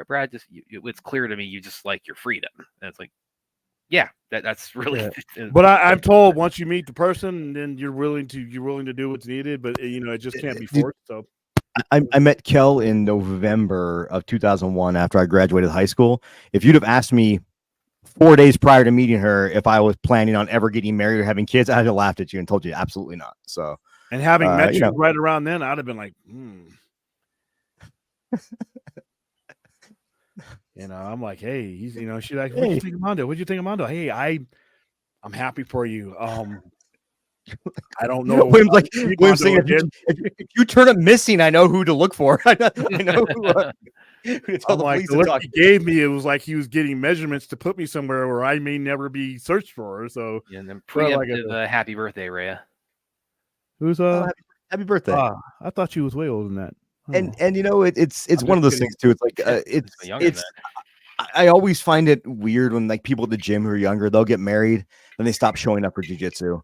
Brad, just it's clear to me you just like your freedom. And it's like, yeah, that's really. Yeah. But I'm told once you meet the person, then you're willing to do what's needed. But it just can't be forced. So. I met Kel in November of 2001 after I graduated high school. If you'd have asked me 4 days prior to meeting her if I was planning on ever getting married or having kids, I'd have laughed at you and told you absolutely not. So, and having met you right around then, I'd have been like, I'm like, hey, he's, she's like, what'd you think of Mondo? Hey, I'm happy for you. I don't know. William's like, Keep William's Mondo saying, again. if you turn up missing, I know who to look for. I know who to tell I'm the like, police the to look talk. he gave me, it was like he was getting measurements to put me somewhere where I may never be searched for. So Yeah, and then Well, like preemptive happy birthday, Rhea. who's Happy birthday. I thought you was way older than that. And you know, it's I'm one of just those kidding. things too. It's like It's younger than it's I always find it weird when like people at the gym who are younger, they'll get married and they stop showing up for jujitsu.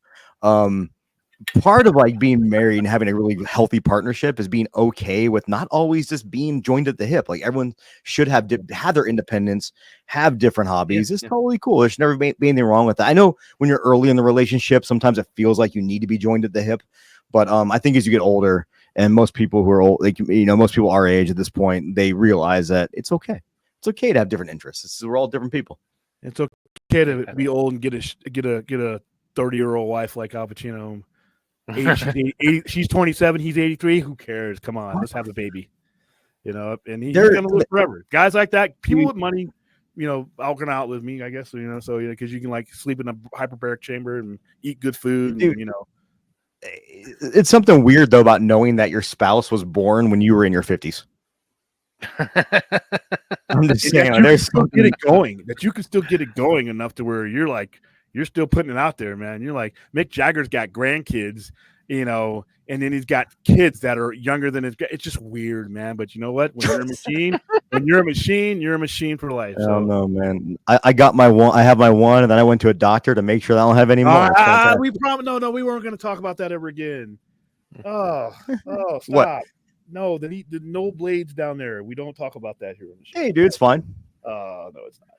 Part of like being married and having a really healthy partnership is being okay with not always just being joined at the hip. Like everyone should have their independence, have different hobbies. It's totally cool. There's never be anything wrong with that. I know when you're early in the relationship, sometimes it feels like you need to be joined at the hip, but I think as you get older, and most people who are old, like most people our age at this point, they realize that it's okay. It's okay to have different interests. We're all different people. It's okay to be old and get a 30-year-old wife like Al Pacino. She's 27, he's 83. Who cares? Come on, let's have a baby. And he's gonna live forever. Guys like that, people with money, all gonna outlive me, I guess. So because you can like sleep in a hyperbaric chamber and eat good food, and, It's something weird though about knowing that your spouse was born when you were in your 50s. I'm just saying, there's something get it going. That you can still get it going enough to where you're still putting it out there, man. You're like Mick Jagger's got grandkids, and then he's got kids that are younger than his. It's just weird, man. But you know what? When you're a machine, you're a machine for life. I don't know, man. I got my one. I have my one, and then I went to a doctor to make sure that I don't have any more. We weren't going to talk about that ever again. Oh, stop. What? No, the no blades down there. We don't talk about that here. Hey, dude, it's fine. No, it's not.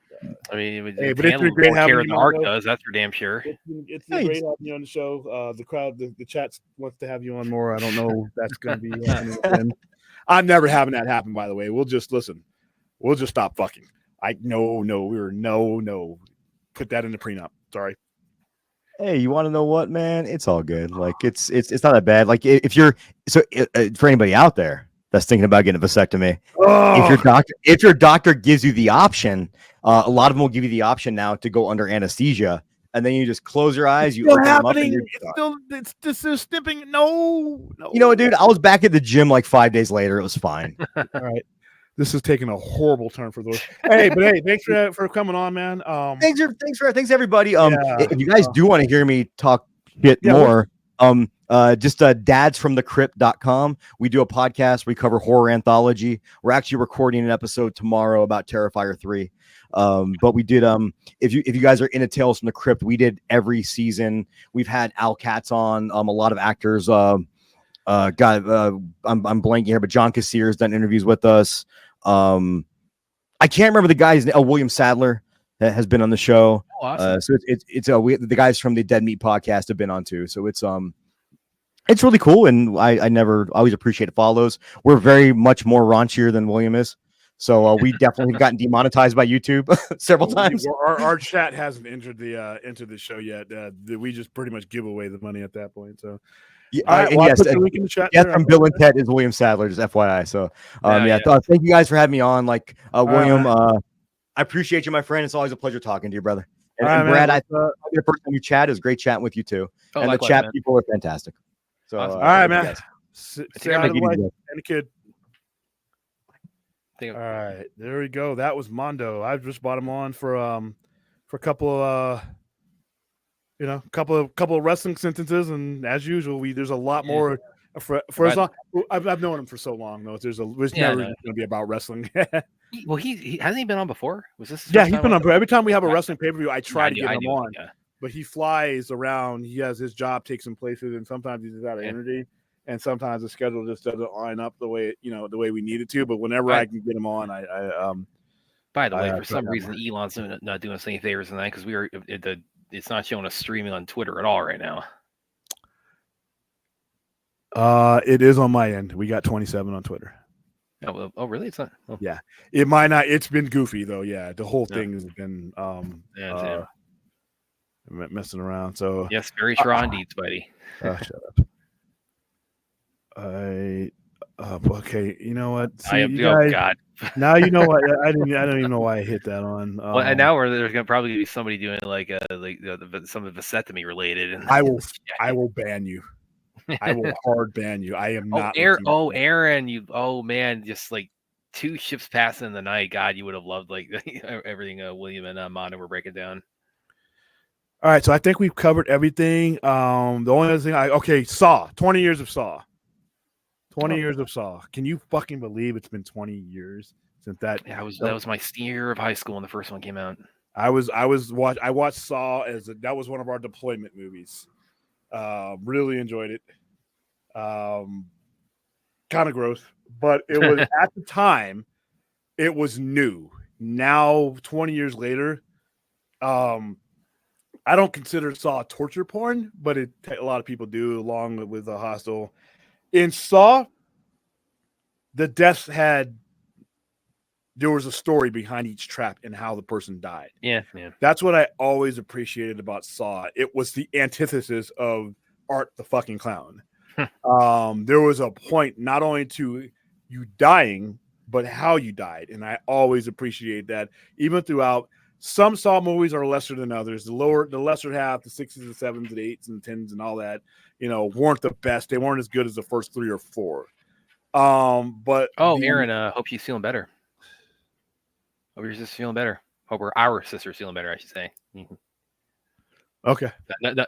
I mean, Hey, but it's been great having you. The art does. That's for damn sure. It's been great having you on the show. The crowd, the chat wants to have you on more. I don't know if that's going to be happening again. I'm never having that happen. By the way, we'll just listen. We'll just stop fucking. No. Put that in the prenup. Sorry. Hey, you want to know what, man? It's all good. Like it's not that bad. Like if you're for anybody out there that's thinking about getting a vasectomy, if your doctor gives you the option, a lot of them will give you the option now to go under anesthesia, and then you just close your eyes. You open them up, and it's still snipping. No. You know what, dude? I was back at the gym like 5 days later. It was fine. All right. This is taking a horrible turn for those. Hey, thanks for coming on, man. Thanks everybody. If you guys do want to hear me talk shit more, just dadsfromthecrypt.com. We do a podcast. We cover horror anthology. We're actually recording an episode tomorrow about Terrifier 3. But we did if you guys are into Tales from the Crypt, we did every season. We've had Al Katz on, a lot of actors. I'm blanking here, but John Cassier's done interviews with us. I can't remember the guy's name. William Sadler has been on the show. Oh, awesome. So the guys from the Dead Meat podcast have been on too. So it's really cool, and I always appreciate follows. We're very much more raunchier than William is. So we definitely have gotten demonetized by YouTube several times. Our chat hasn't entered the show yet. We just pretty much give away the money at that point. So. Yeah, from Bill and Ted is William Sadler, just FYI. So, thank you guys for having me on. Like, William, I appreciate you, my friend. It's always a pleasure talking to you, brother. And Brad, I thought the first time you chat, it was great chatting with you too. And likewise, the chat people are fantastic. So, awesome. All right, man. Say hi to the wife and the kid. All right, there we go. That was Mondo. I just brought him on for a couple of. Couple of wrestling sentences, and as usual, there's a lot more. For as long, I've known him for so long, though. There's never going to be about wrestling. Well, he hasn't he been on before? Was this? Yeah, he's been on. Every time we have a wrestling pay per view, I try to get him on. But he flies around. He has his job takes him places, and sometimes he's out of energy, and sometimes the schedule just doesn't line up the way we need it to. But whenever I can get him on, By the way, for some reason, Elon's not doing us any favors tonight because we were it's not showing us streaming on Twitter at all right now. It is on my end. We got 27 on Twitter. Oh, really? It's not. Oh. Yeah, it might not. It's been goofy though. Yeah, the whole thing has been messing around. So yes, very true indeed, Spidey. Shut up. Okay, you know what? God. Now you know why I don't even know why I hit that on. Well, and now there's gonna probably be somebody doing like some vasectomy related. And I will ban you. I will hard ban you. I am not. looking at that. Aaron, oh man, just like 2 ships passing in the night. God, you would have loved like everything William and Mondo were breaking down. All right, so I think we've covered everything. The only other thing Saw, 20 years of Saw. 20 years of Saw. Can you fucking believe it's been 20 years since that? Yeah, that was my senior year of high school when the first one came out. I watched Saw that was one of our deployment movies. Really enjoyed it. Kind of gross, but it was at the time, it was new. Now, 20 years later, I don't consider Saw torture porn, but a lot of people do, along with the Hostel. In Saw, the deaths there was a story behind each trap and how the person died. Yeah. That's what I always appreciated about Saw. It was the antithesis of Art the fucking Clown. There was a point not only to you dying, but how you died. And I always appreciate that. Even throughout, some Saw movies are lesser than others. The lesser half, the 6s, the 7s, the 8s, and the 10s, and all that, weren't the best. They weren't as good as the first 3 or 4. But Aaron, hope she's feeling better. Hope your sister's feeling better. Hope our sister's feeling better, I should say. Okay.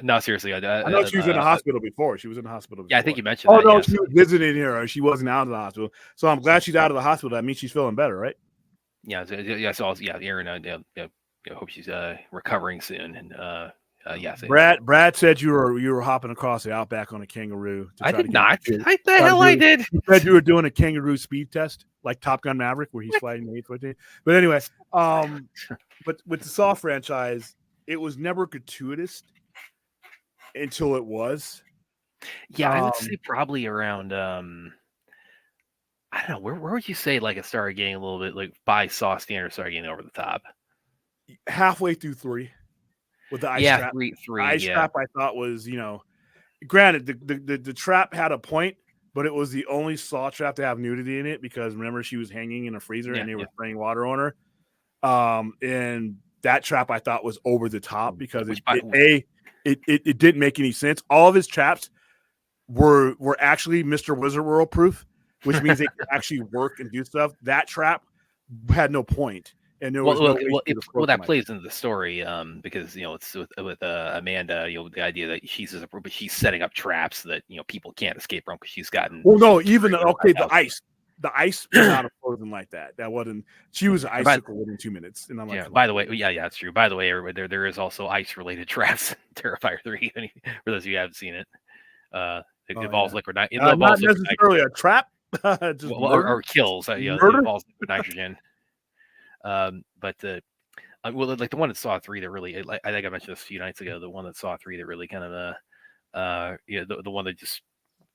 No, seriously. I know she was in the hospital before. She was in the hospital before. Yeah, I think you mentioned that. No, yes. she was visiting here. She wasn't out of the hospital. So I'm glad she's out of the hospital. That means she's feeling better, right? Yeah, Aaron, hope she's recovering soon. And Brad said you were hopping across the outback on a kangaroo. I did not. I the hell I did. You said you were doing a kangaroo speed test, like Top Gun Maverick, where he's flying the 814. But anyway, but with the Saw franchise, it was never gratuitous until it was. Yeah, I would say probably around. I don't know. Where would you say like it started getting a little bit like by Saw standards started getting over the top? Halfway through 3. With the ice trap. Three. The ice trap I thought was, granted the trap had a point, but it was the only Saw trap to have nudity in it because remember she was hanging in a freezer and they were spraying water on her. And that trap I thought was over the top because it didn't make any sense. All of his traps were actually Mr. Wizard World proof, which means they could actually work and do stuff. That trap had no point. And there was that plays into the story because it's with Amanda, the idea that she's setting up traps that people can't escape from because she's gotten. Well, no, even the ice was not frozen like that. That wasn't. She was an icicle within 2 minutes, and I'm like, by the way, that's true. By the way, everybody, there is also ice related traps in Terrifier 3. For those of you who haven't seen it, it involves liquid nitrogen. Not necessarily a trap, or kills. It involves liquid nitrogen. But like the one that Saw 3 that really, I think I mentioned this a few nights ago, the one that Saw 3 that really kind of the one that just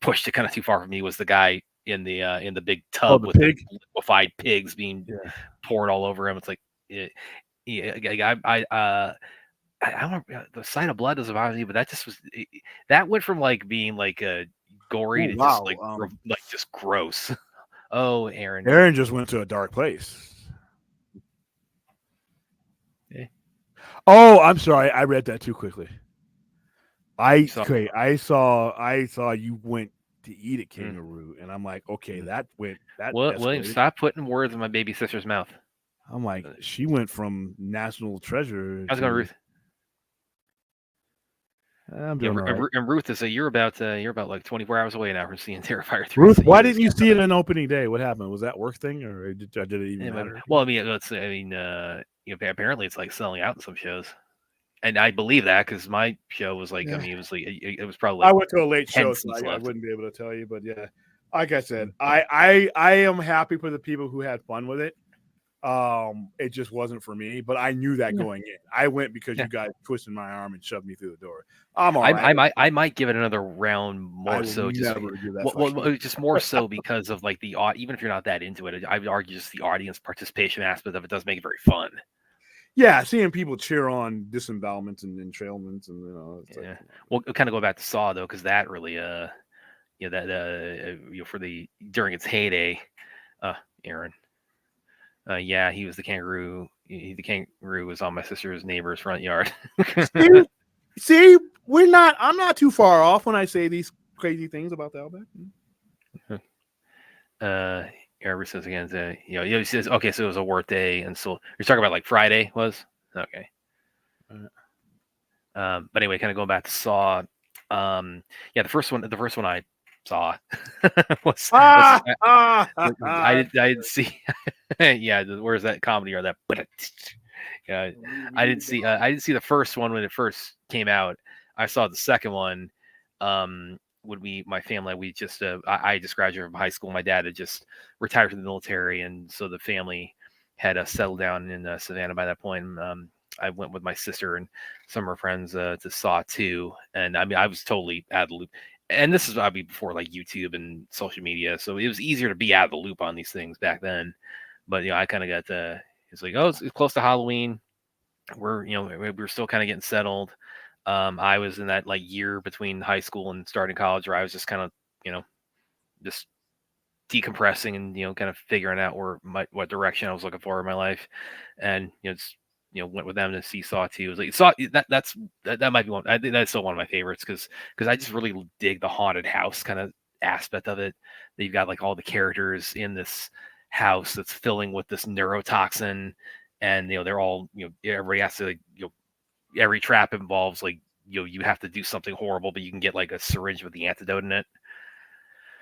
pushed it kind of too far for me was the guy in the big tub with the liquefied pigs being poured all over him. It's like I don't know, the sight of blood doesn't bother me, but that went from like being like a gory to just like just gross. Oh, Aaron just went to a dark place. Oh, I'm sorry. I read that too quickly. I saw you went to eat a kangaroo, and I'm like, okay, that went. William, stop putting words in my baby sister's mouth. I'm like, she went from national treasure. How's it going, Ruth? I'm doing all right. And Ruth is you're about like 24 hours away now from seeing Terrifier 3. Ruth, why didn't you see it on opening day? What happened? Was that work thing, or did it even matter? Well, apparently it's like selling out in some shows, and I believe that because my show was like, it was probably. I went to a late show, so I wouldn't be able to tell you, but yeah, like I said, I am happy for the people who had fun with it. It just wasn't for me, but I knew that going in. I went because you guys twisted my arm and shoved me through the door. I'm all right. I might give it another round more so just more so because of like even if you're not that into it, I would argue just the audience participation aspect of it does make it very fun. Yeah, seeing people cheer on disembowelments and entrailments and like, well, kind of go back to Saw though, because that really for during its heyday, Aaron. Yeah, he was the kangaroo. The kangaroo was on my sister's neighbor's front yard. See, I'm not too far off when I say these crazy things about the Outback. Ever says again, he says, okay, so it was a work day, and so you're talking about like Friday was okay. But anyway, kind of going back to Saw. Yeah, the first one I saw was I didn't see. Yeah, where's that comedy or that? Yeah, I didn't see the first one when it first came out. I saw the second one. When my family, we just I just graduated from high school. My dad had just retired from the military, and so the family had settled down in Savannah by that point. I went with my sister and some of her friends to Saw 2, and I mean I was totally out of the loop. And this is obviously before like YouTube and social media, so it was easier to be out of the loop on these things back then. But I kind of got it's like, oh, it's close to Halloween. We're still kind of getting settled. I was in that like year between high school and starting college where I was just kind of, just decompressing and, kind of figuring out what direction I was looking for in my life. And, went with them to see Saw 2. It was like that might be one. I think that's still one of my favorites because I just really dig the haunted house kind of aspect of it. That you've got like all the characters in this house that's filling with this neurotoxin, and they're all everybody has to every trap involves like you have to do something horrible, but you can get like a syringe with the antidote in it.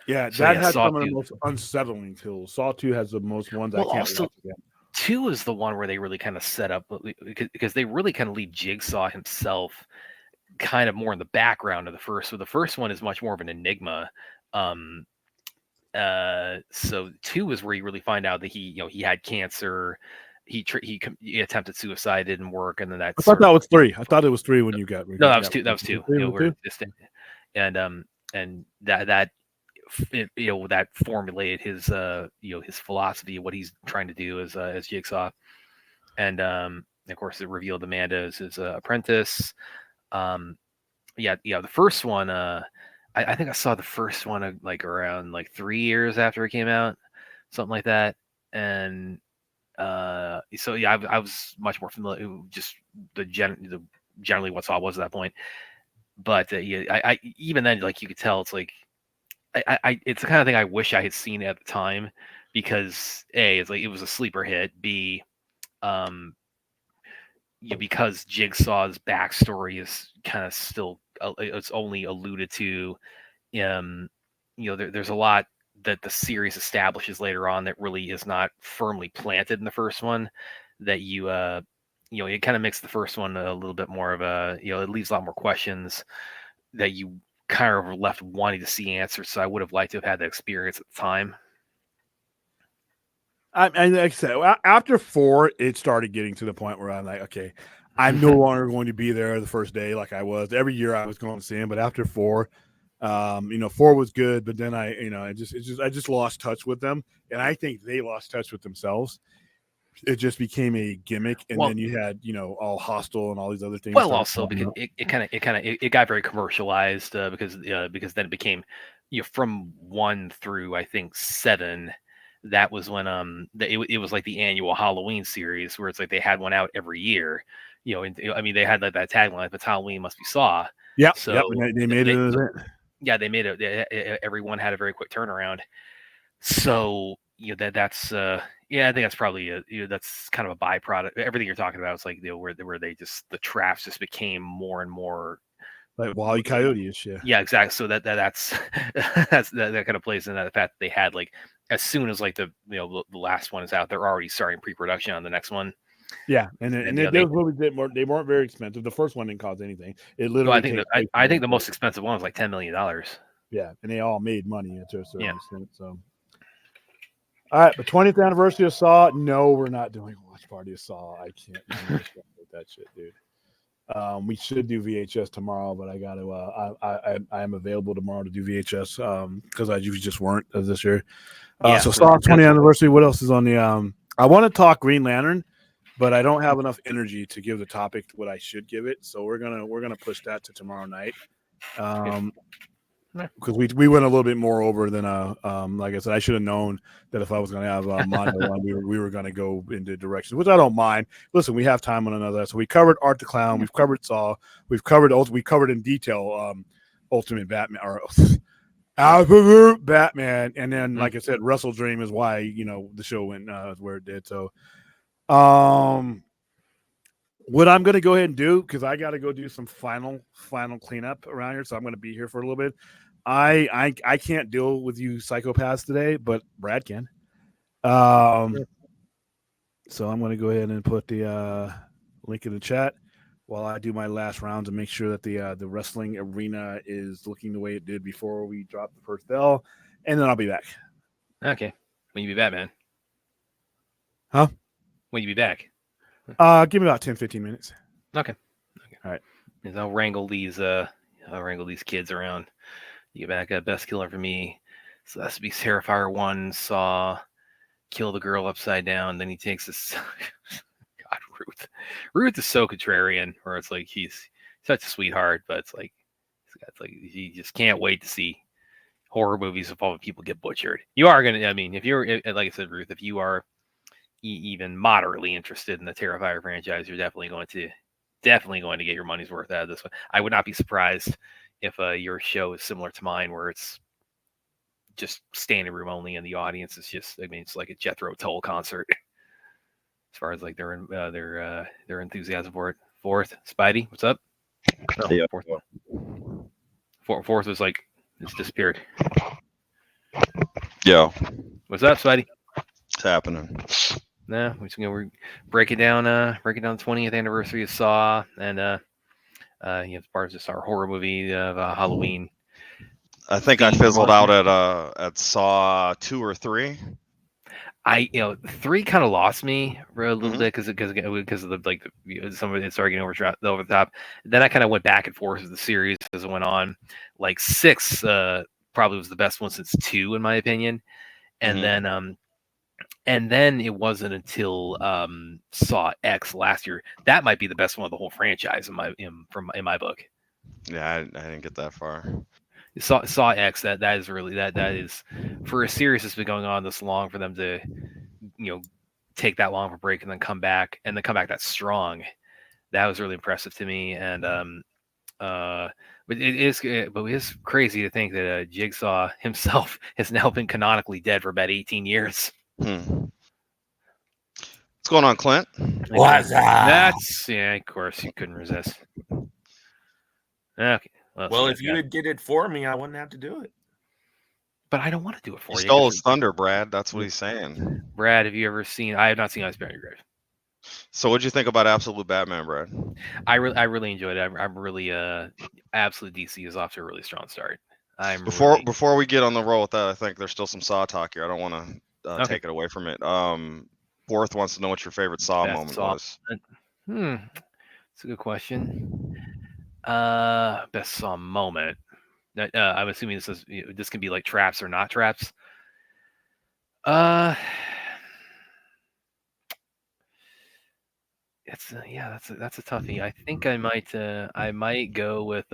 Yeah, So, that yeah, has Saw some of the 2. most unsettling kills. Saw 2 has the most ones Well, I can't also watch again. 2 is the one where they really kind of set up because they really kind of leave Jigsaw himself kind of more in the background of the first. So the first one is much more of an enigma. So 2 is where you really find out that he had cancer. He attempted suicide, didn't work, and then I thought that was 3. I thought it was 3 when you got. No, that was 2. That was 2. And that that formulated his his philosophy of what he's trying to do as Jigsaw, and of course it revealed Amanda as his apprentice. The first one. I think I saw the first one like around like 3 years after it came out, something like that, and so yeah, I was much more familiar just generally what Saw was at that point. But I even then, like, you could tell it's like it's the kind of thing I wish I had seen at the time because A, it's like it was a sleeper hit. B, because Jigsaw's backstory is kind of still it's only alluded to. There's a lot that the series establishes later on that really is not firmly planted in the first one. That it kind of makes the first one a little bit more of a it leaves a lot more questions that you kind of left wanting to see answers. So I would have liked to have had that experience at the time. Like I said, after 4, it started getting to the point where I'm like, okay, I'm no longer going to be there the first day like I was. Every year I was going to see him, but after 4, 4 was good, but then I just lost touch with them, and I think they lost touch with themselves. It just became a gimmick, and then you had all Hostile and all these other things. Well, also because it got very commercialized because then it became from 1 through I think 7. That was when it was like the annual Halloween series where it's like they had one out every year. And, I mean they had like that tagline, "If it's Halloween, must be Saw." Yeah, so they made it an event. Yeah, they made it. Everyone had a very quick turnaround. So that's I think that's probably that's kind of a byproduct. Everything you're talking about is like where they just the traps just became more and more like Wile E. Coyote-ish. Yeah, exactly. So that's that kind of plays in that the fact that they had like as soon as like the last one is out, they're already starting pre-production on the next one. Yeah, and they weren't very expensive. The first one didn't cost anything. It literally. I think the most expensive one was like $10 million. Yeah, and they all made money to a certain extent. So, all right, but 20th anniversary of Saw. No, we're not doing a watch party of Saw. I can't with that shit, dude. We should do VHS tomorrow, but I got to. I am available tomorrow to do VHS because I usually just weren't this year. So Saw 20th anniversary. What else is on the? I want to talk Green Lantern, but I don't have enough energy to give the topic what I should give it. So we're gonna push that to tomorrow night. because we went a little bit more over than like I said, I should have known that if I was going to have Mondo on, we were going to go into directions, which I don't mind. Listen, we have time on another, so we covered Art the Clown, we've covered Saw, we covered in detail Ultimate Batman or Absolute Batman, and then like I said, Wrestledream is why the show went where it did. So, what I'm going to go ahead and do, because I got to go do some final cleanup around here, so I'm going to be here for a little bit. I can't deal with you psychopaths today, but Brad can. So I'm going to go ahead and put the link in the chat while I do my last rounds and make sure that the wrestling arena is looking the way it did before we drop the first bell, and then I'll be back. Okay. When you be back, man? Huh? When you be back? Give me about 10-15 minutes. Okay. All right. I'll wrangle these kids around. You get back. Best killer for me. So that's to be Terrifier 1, Saw, kill the girl upside down. Then he takes this. God, Ruth. Ruth is so contrarian, where it's like he's such a sweetheart, but it's like you just can't wait to see horror movies involving people get butchered. You are gonna. I mean, if you're like I said, Ruth, if you are even moderately interested in the Terrifier franchise, you're definitely going to get your money's worth out of this one. I would not be surprised if your show is similar to mine, where it's just standing room only, and the audience is just, I mean, it's like a Jethro Tull concert as far as like their enthusiasm for it. Fourth, Spidey, what's up? No, Yeah. Fourth was like it's disappeared. Yeah, What's up, Spidey? it's happening. No, we're breaking down the 20th anniversary of Saw, and as far as just our horror movie of Halloween. I think I fizzled out at Saw 2 or 3. 3 kind of lost me for a little bit because of the some of it started getting over the top. Then I kind of went back and forth with the series as it went on. Like 6 probably was the best one since 2 in my opinion, and then it wasn't until Saw X last year that might be the best one of the whole franchise in my book. Yeah, I didn't get that far. Saw X that is really that is for a series that's been going on this long, for them to take that long of a break and then come back that strong. That was really impressive to me. And but it is crazy to think that Jigsaw himself has now been canonically dead for about 18 years. What's going on, Clint? What's up? That's of course you couldn't resist. Okay. Well, if you did it for me, I wouldn't have to do it. But I don't want to do it for You you. stole his thunder, Brad. That's what he's saying. Brad, have you ever seen? I have not seen Ice Behind Your Grave. So, what'd you think about Absolute Batman, Brad? I really enjoyed it. I'm really Absolute DC is off to a really strong start. Before we get on the roll with that, I think there's still some Saw talk here. I don't want to take it away from it. Fourth wants to know what your favorite Saw moment was. It's a good question. Best Saw moment. I'm assuming this can be like traps or not traps. That's a toughie. I think I might go with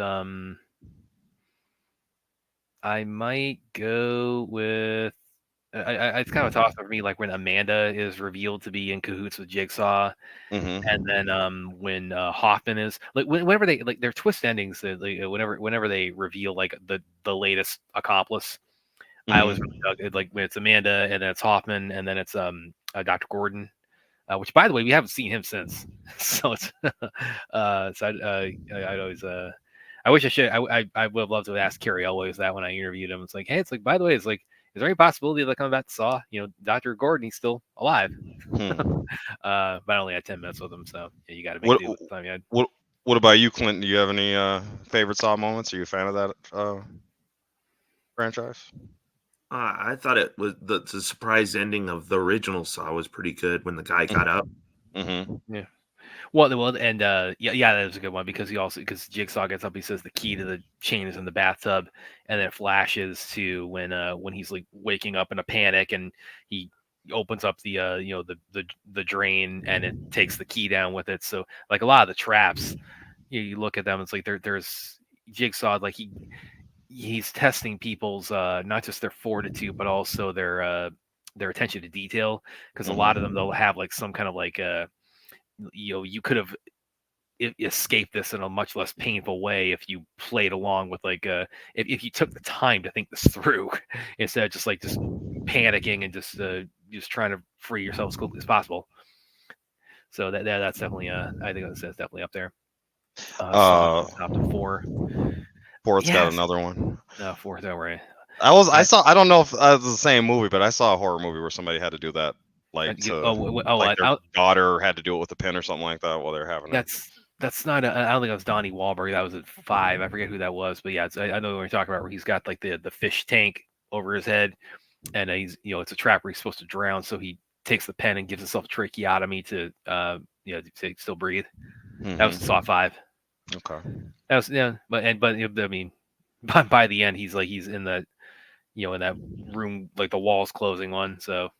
it's kind of a toss for me, like when Amanda is revealed to be in cahoots with Jigsaw, and then when Hoffman is like whenever they like their twist endings, whenever they reveal like the latest accomplice, I always really dug it, like when it's Amanda and then it's Hoffman and then it's Dr. Gordon, which by the way we haven't seen him since, so it's I'd always I wish I should I would have loved to have asked Carrie Elways that when I interviewed him. It's like, hey, it's like, by the way, it's like, is there any possibility of coming back to Saw? Dr. Gordon, he's still alive. But I only had 10 minutes with him, so you got to make do with the time you had. What about you, Clinton? Do you have any favorite Saw moments? Are you a fan of that franchise? I thought it was the surprise ending of the original Saw was pretty good when the guy got up. Yeah. Well, and that was a good one because because Jigsaw gets up, he says the key to the chain is in the bathtub, and then it flashes to when he's like waking up in a panic and he opens up the the drain and it takes the key down with it. So like a lot of the traps, you look at them, it's like there's Jigsaw, like he's testing people's not just their fortitude, but also their attention to detail. Because a lot of them, they'll have like some kind of like you could have escape this in a much less painful way if you played along with like if you took the time to think this through instead of just panicking and just trying to free yourself as quickly as possible. So that's definitely I think that's definitely up there. Top to 4. Fourth's got another one. No, 4th over. I don't know if it was the same movie, but I saw a horror movie where somebody had to do that. Like their daughter had to do it with a pen or something like that while they're having it. That's not. I don't think it was Donnie Wahlberg. That was at 5. I forget who that was, but yeah, I know what you're talking about. Where he's got like the fish tank over his head, and he's it's a trap where he's supposed to drown, so he takes the pen and gives himself a tracheotomy to to still breathe. That was Saw 5. Okay. That was but I mean, by the end he's in the in that room, like the walls closing on. So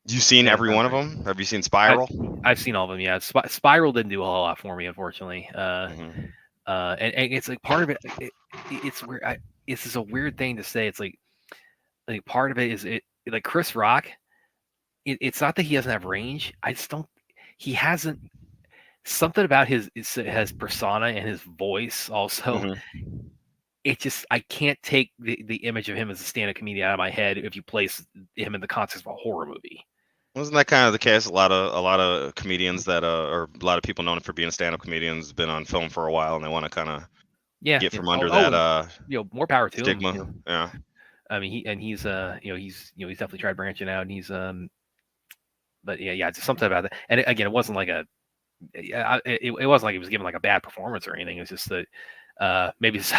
You seen every one of them? Have you seen Spiral? I've seen all of them. Yeah, Spiral didn't do a whole lot for me, unfortunately. And it's like part of it. It's weird. It's just a weird thing to say. It's like part of it is like Chris Rock. It's not that he doesn't have range. I just don't. He hasn't something about his persona and his voice also. It just I can't take the image of him as a stand-up comedian out of my head if you place him in the context of a horror movie. Wasn't that kind of the case? A lot of comedians that or a lot of people known for being stand-up comedians been on film for a while and they want to kind of get from under that more power to stigma. him. Yeah. I mean he's he's definitely tried branching out, and he's but yeah, just something about that. And again, it wasn't like it wasn't like he was giving like a bad performance or anything. It was just that maybe it's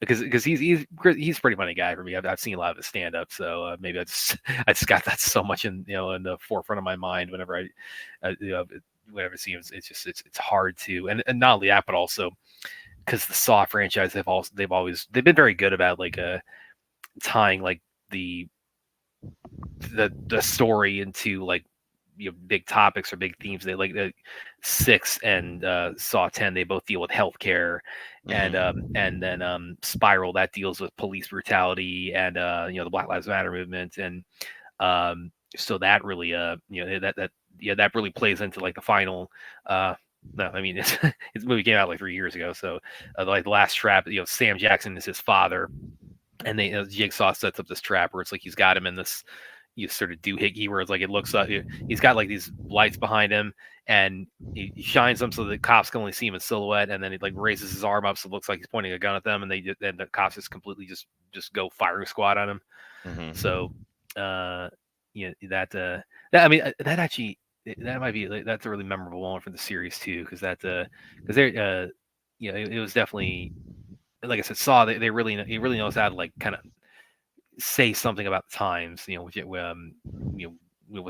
because he's a pretty funny guy for me. I've seen a lot of his stand up, so maybe I just got that so much in in the forefront of my mind whenever I whenever I see him. It's just it's hard to and not only that, but also because the Saw franchise they've been very good about like tying like the story into like big topics or big themes. They like 6 and Saw 10. They both deal with healthcare, and then Spiral that deals with police brutality and the Black Lives Matter movement, and so that really that really plays into like the final. No, I mean this movie came out like 3 years ago, so like the last trap. Sam Jackson is his father, and they Jigsaw sets up this trap where it's like he's got him in this sort of doohickey where it's like it looks like he's got like these lights behind him and he shines them so the cops can only see him in silhouette, and then he like raises his arm up so it looks like he's pointing a gun at them, and the cops just completely just go firing squad on him. So that I mean that actually that might be that's a really memorable one for the series too, because they're it was definitely, like I said, Saw he really knows how to like kind of say something about the times, with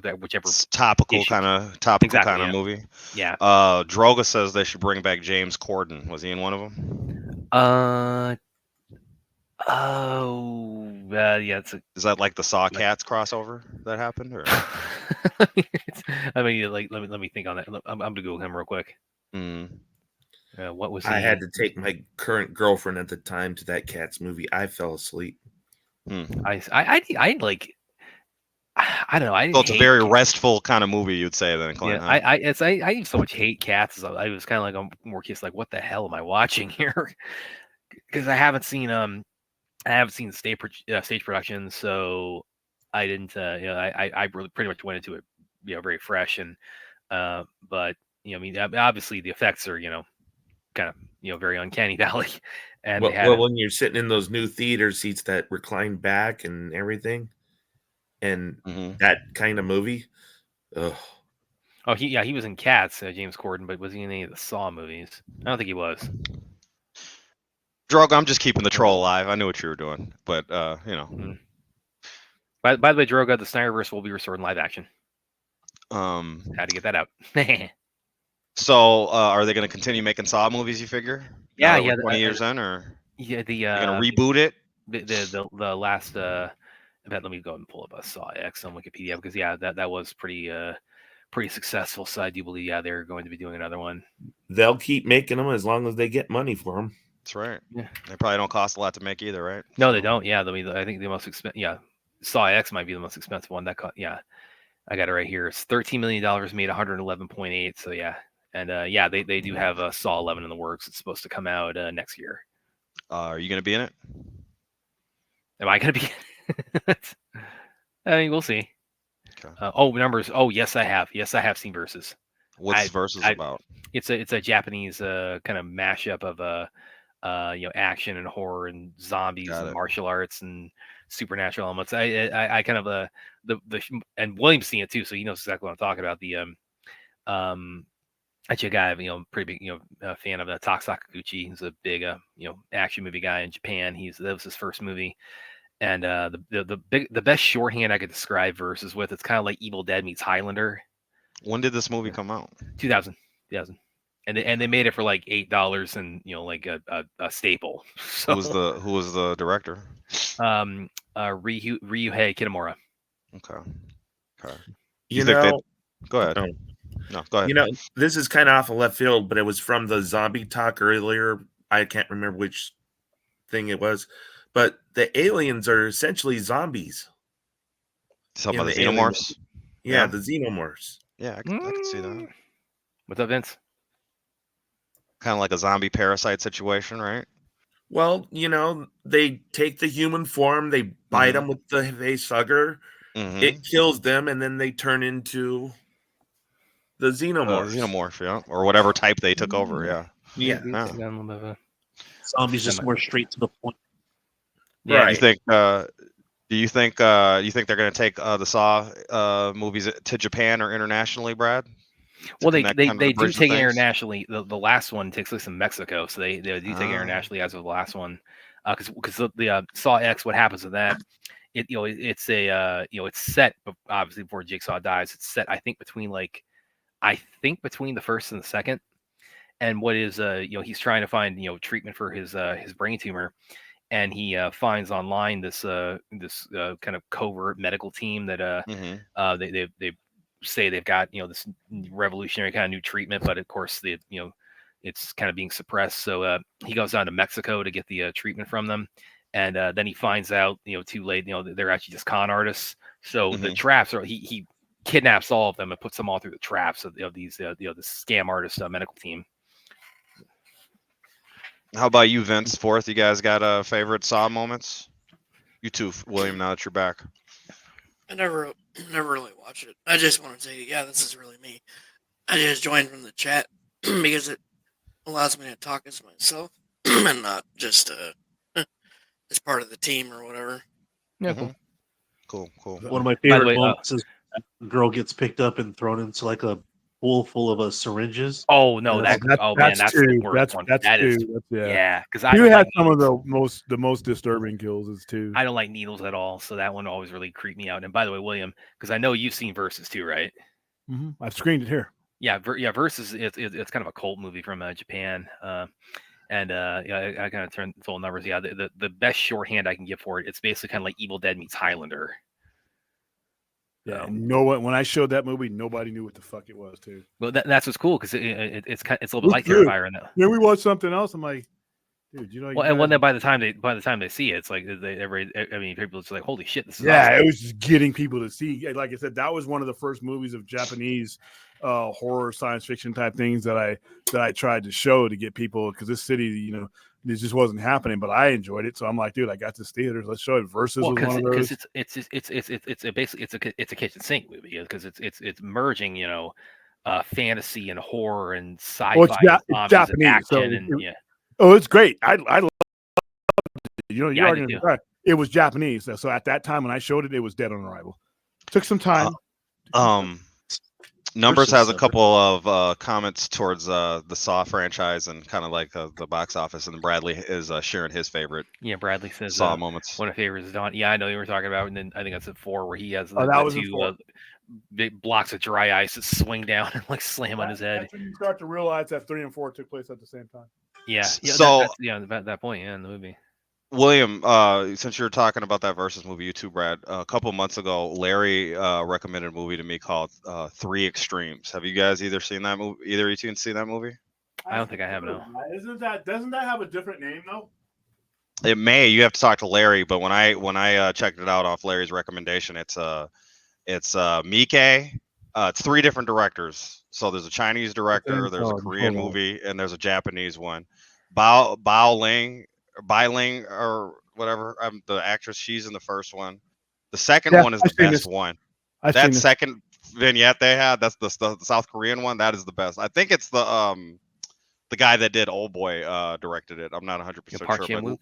that whichever it's topical kind of movie. Yeah. Droga says they should bring back James Corden. Was he in one of them? Yeah. Is that like the Saw Cats crossover that happened, or? I mean, like let me think on that. I'm gonna Google him real quick. What was I had to take my current girlfriend at the time to that Cats movie. I fell asleep. I like. I don't know. So it's a very restful kind of movie, you'd say, then, Clint. Yeah, I used so much hate Cats. I was kind of like I'm more curious, like, what the hell am I watching here? Because I haven't seen stage production, so I didn't. I really pretty much went into it, very fresh, and but I mean, obviously the effects are kind of very uncanny valley. And when you're sitting in those new theater seats that recline back and everything, and that kind of movie. Ugh. Oh, he was in Cats, James Corden, but was he in any of the Saw movies? I don't think he was. Droga, I'm just keeping the troll alive. I knew what you were doing, but By the way, Droga, the Snyderverse will be restored in live action. Had to get that out. So, are they going to continue making Saw movies? You figure? Yeah. 20 years in, or they're going to reboot it? The last. Let me go and pull up a Saw X on Wikipedia, because that was pretty successful. So I do believe they're going to be doing another one. They'll keep making them as long as they get money for them. That's right. Yeah. They probably don't cost a lot to make either, right? No, they don't. Yeah, I think the most expensive. Yeah, Saw X might be the most expensive one. Yeah, I got it right here. It's $13 million, made 111.8. So yeah, and yeah, they do have a Saw 11 in the works. It's supposed to come out next year. Are you gonna be in it? Am I gonna be? I mean, we'll see. Okay. Numbers. Oh, yes, I have. Yes, I have seen Versus. What's Versus about? It's a Japanese kind of mashup of action and horror and zombies and martial arts and supernatural elements. I kind of and William's seen it too, so he knows exactly what I'm talking about. Actually, a guy, pretty big, fan of Tak Sakaguchi. He's a big, action movie guy in Japan. That was his first movie. And the best shorthand I could describe Versus with, it's kind of like Evil Dead meets Highlander. When did this movie come out? 2000. And they made it for like $8 and like a staple. So who was the director? Ryuhei Kitamura. Okay. Go ahead. No, go ahead. This is kind of off of left field, but it was from the zombie talk earlier. I can't remember which thing it was, but the aliens are essentially zombies. Talking about the xenomorphs? Yeah, the xenomorphs. Yeah, I can see that. What's up, Vince? Kind of like a zombie parasite situation, right? Well, they take the human form, they bite them with the facehugger, it kills them, and then they turn into the xenomorphs. Xenomorph, yeah. Or whatever type they took over, yeah. Yeah. Zombies just more straight to the point. Yeah. Right. Do you think they're going to take the Saw movies to Japan or internationally, Brad? Well, they do take it internationally. The last one takes place in Mexico, so they do take it internationally as of the last one. Because the Saw X, what happens with that? It's set obviously before Jigsaw dies. It's set between the first and the second. And what is he's trying to find treatment for his brain tumor. And he finds online this kind of covert medical team that they say they've got this revolutionary kind of new treatment, but of course it's kind of being suppressed. So he goes down to Mexico to get the treatment from them, and then he finds out too late they're actually just con artists. So the traps are he kidnaps all of them and puts them all through the traps of these the scam artist medical team. How about you, Vince? Fourth, you guys got favorite Saw moments? You too, William. Now that you're back, I never really watch it. I just want to say, yeah, this is really me. I just joined from the chat because it allows me to talk as myself and not just as part of the team or whatever. Yeah, cool. One of my favorite moments is a girl gets picked up and thrown into like a pool full of syringes. Oh no, that's the worst one. Yeah, because you had some of the most disturbing kills is too. I don't like needles at all, so that one always really creeped me out. And by the way, William, because I know you've seen Versus too, right? I've screened it here. Yeah, Versus. It's kind of a cult movie from Japan. I kind of turned full numbers. Yeah, the best shorthand I can give for it, it's basically kind of like Evil Dead meets Highlander. Yeah, when I showed that movie, nobody knew what the fuck it was too. Well, that's what's cool because it's a little bit like Terrifier in that. Yeah, we watched something else. I'm like, dude, Well, and when by the time they see it, it's like people are just like, holy shit, this is awesome. It was just getting people to see. Like I said, that was one of the first movies of Japanese horror science fiction type things that I tried to show to get people, because this city, it just wasn't happening, but I enjoyed it. So I'm like, dude, I got this theaters. Let's show it. Versus was one of those. It's a kitchen sink movie because it's merging, fantasy and horror and sci-fi. Well, it's Japanese, and action it's great. I love it. It was Japanese. So at that time when I showed it, it was dead on arrival. Took some time. Numbers has a couple of comments towards the Saw franchise and kind of like the box office, and Bradley is sharing his favorite. Yeah, Bradley says Saw moments. One of favorites is Dawn. Yeah, I know you were talking about, and then I think that's at 4 where he has two big blocks of dry ice that swing down and like slam on his head. That's when you start to realize that 3 and 4 took place at the same time. Yeah. So at that point, in the movie. William, since you're talking about that Versus movie, you too, Brad, a couple months ago, Larry recommended a movie to me called 3 Extremes. Have you guys either seen that movie? Either of you seen that movie? I don't think I have no. Doesn't that have a different name though? It may. You have to talk to Larry, but when I checked it out off Larry's recommendation, it's Mike. It's 3 different directors. So there's a Chinese director, there's a Korean movie, and there's a Japanese one. Bao Ling or whatever. The actress. She's in the first one. The second one is the best one. That second vignette they had, that's the South Korean one. That is the best. I think it's the guy that did Old Boy directed it. I'm not 100% sure. But,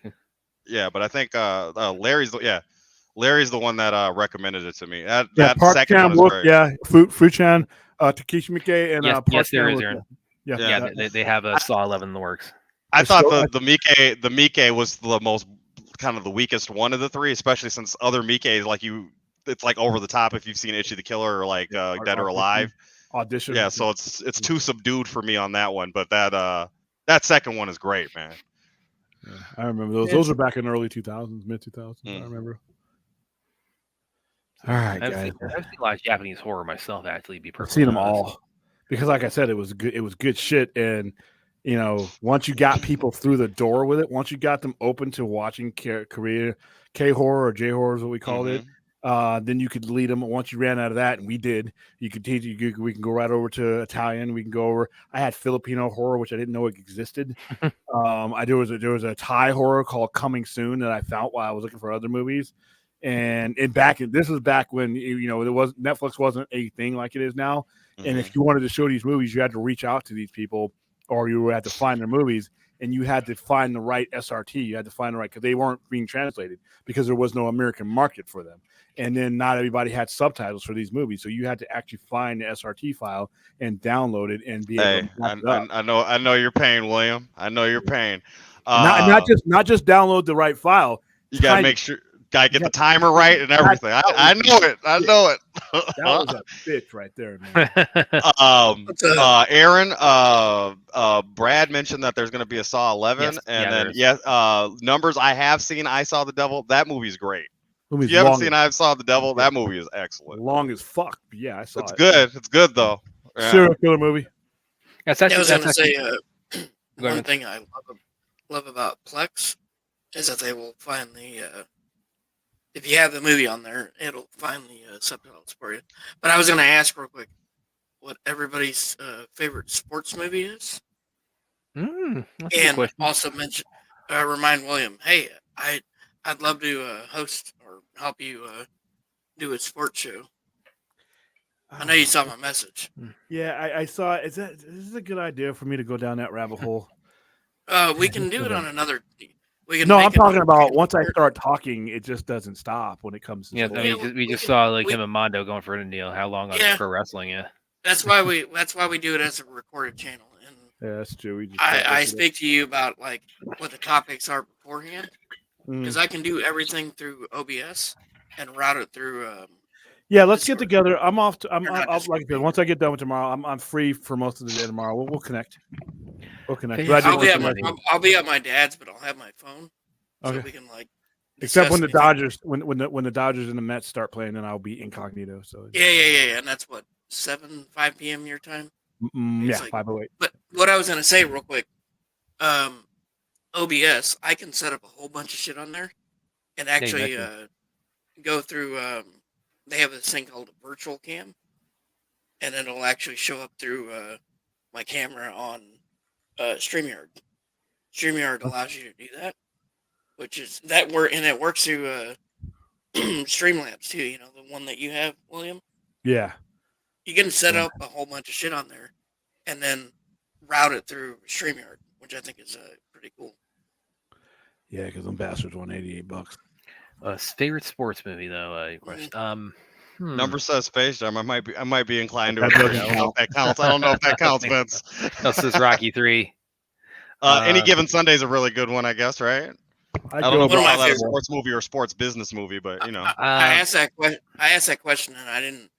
yeah, but I think Larry's the one that recommended it to me. That Park second Chan one is great. Yeah, Fu-chan, Takeshi Miike, and yes, Park there Chan is, Aaron. Yeah, they have a Saw 11 in the works. I thought the Miike was the most kind of the weakest one of the 3, especially since other Miike's it's like over the top if you've seen Itchy the Killer or like Dead or Alive. Audition. Yeah, so it's too subdued for me on that one, but that second one is great, man. Yeah, I remember those. Those are back in the early 2000s, mid 2000s. I remember. All right, guys. I've seen a lot of Japanese horror myself. Actually, I've seen them all because, like I said, it was good. It was good shit, and once you got people through the door with it, once you got them open to watching Korea K horror or J horror is what we called it. Then you could lead them. Once you ran out of that, and we did, you could teach. We can go right over to Italian. We can go over. I had Filipino horror, which I didn't know it existed. There was a Thai horror called Coming Soon that I found while I was looking for other movies. And this was back when Netflix wasn't a thing like it is now. And if you wanted to show these movies, you had to reach out to these people, or you had to find their movies. And you had to find the right SRT. You had to find the right, because they weren't being translated because there was no American market for them. And then not everybody had subtitles for these movies. So you had to actually find the SRT file and download it and be able to I know your pain, William. I know your pain. Not just download the right file. You got to make sure. Gotta get the timer right and everything. I know it. I know it. That was a bitch right there, man. Aaron, Brad mentioned that there's gonna be a Saw 11, numbers I have seen. I Saw the Devil. That movie's great. If you haven't seen I Saw the Devil, that movie is excellent. Long as fuck. But yeah, I saw it. It's good. It's good though. Yeah. Serial killer movie. I was gonna say one thing I love about Plex is that they will find the. If you have the movie on there, it'll find the subtitles for you. But I was going to ask real quick what everybody's favorite sports movie is. And also remind William, hey, I'd love to host or help you do a sports show. I know you saw my message. Yeah, I saw. This is a good idea for me to go down that rabbit hole. We can do it on another. I'm talking about once I start talking, it just doesn't stop when it comes to sports. We just saw him and Mondo going for a deal. How long on pro wrestling? Yeah, that's why we do it as a recorded channel. And yeah, that's true. I speak to you about like what the topics are beforehand because I can do everything through OBS and route it through. Let's get together. I'm off. Like I said, once I get done with tomorrow, I'm free for most of the day tomorrow. We'll connect. We'll connect. I'll be at my dad's, but I'll have my phone, so we can like. Except when the Dodgers, when the Dodgers and the Mets start playing, then I'll be incognito. So yeah, and that's what 5 p.m. your time. Yeah, 5:08. But what I was gonna say real quick, OBS, I can set up a whole bunch of shit on there, and actually go through. They have this thing called a virtual cam, and it'll actually show up through my camera on StreamYard. StreamYard allows you to do that, which is and it works through Streamlabs too. You know, the one that you have, William. Yeah. You can set up a whole bunch of shit on there, and then route it through StreamYard, which I think is pretty cool. Yeah, because them bastards want $88. Favorite sports movie though. Number says Space Jam. I might be inclined to agree. I don't know if that counts. I don't know if that counts, Vince. This is Rocky 3. Any Given Sunday is a really good one, I guess, right? I don't know if it's a sports movie or sports business movie, but you know. I asked that question and I didn't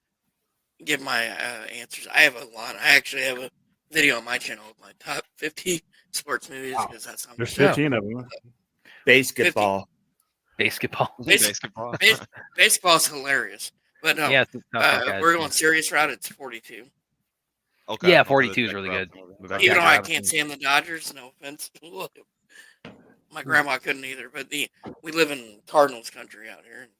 give my answers. I have a lot. I actually have a video on my channel of my top 50 sports movies because that's how there's 15 of them. Basketball. Baseball's hilarious, but no. Yeah, we're going serious route. It's 42. Okay. Yeah, okay, 42 is that's really rough. good. That's Even though Yeah, I I can't stand the Dodgers, no offense. My grandma couldn't either, but we live in Cardinals country out here. And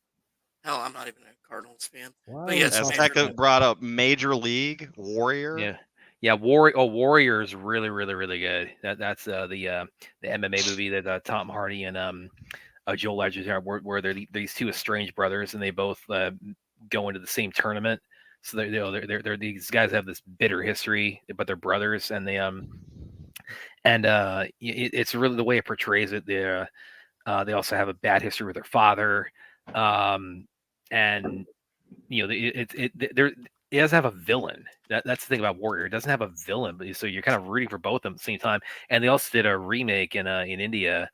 hell, I'm not even a Cardinals fan. But yes, As Major Tekka League. brought up Major League Warrior. Yeah, Warrior is really, really, really good. That's the MMA movie that Tom Hardy and Joel Edgerton are, where they're these two estranged brothers, and they both go into the same tournament. So they're these guys have this bitter history, but they're brothers, and it's really the way it portrays it. They also have a bad history with their father, and it doesn't have a villain. That's the thing about Warrior. It doesn't have a villain, but so you're kind of rooting for both of them at the same time. And they also did a remake in India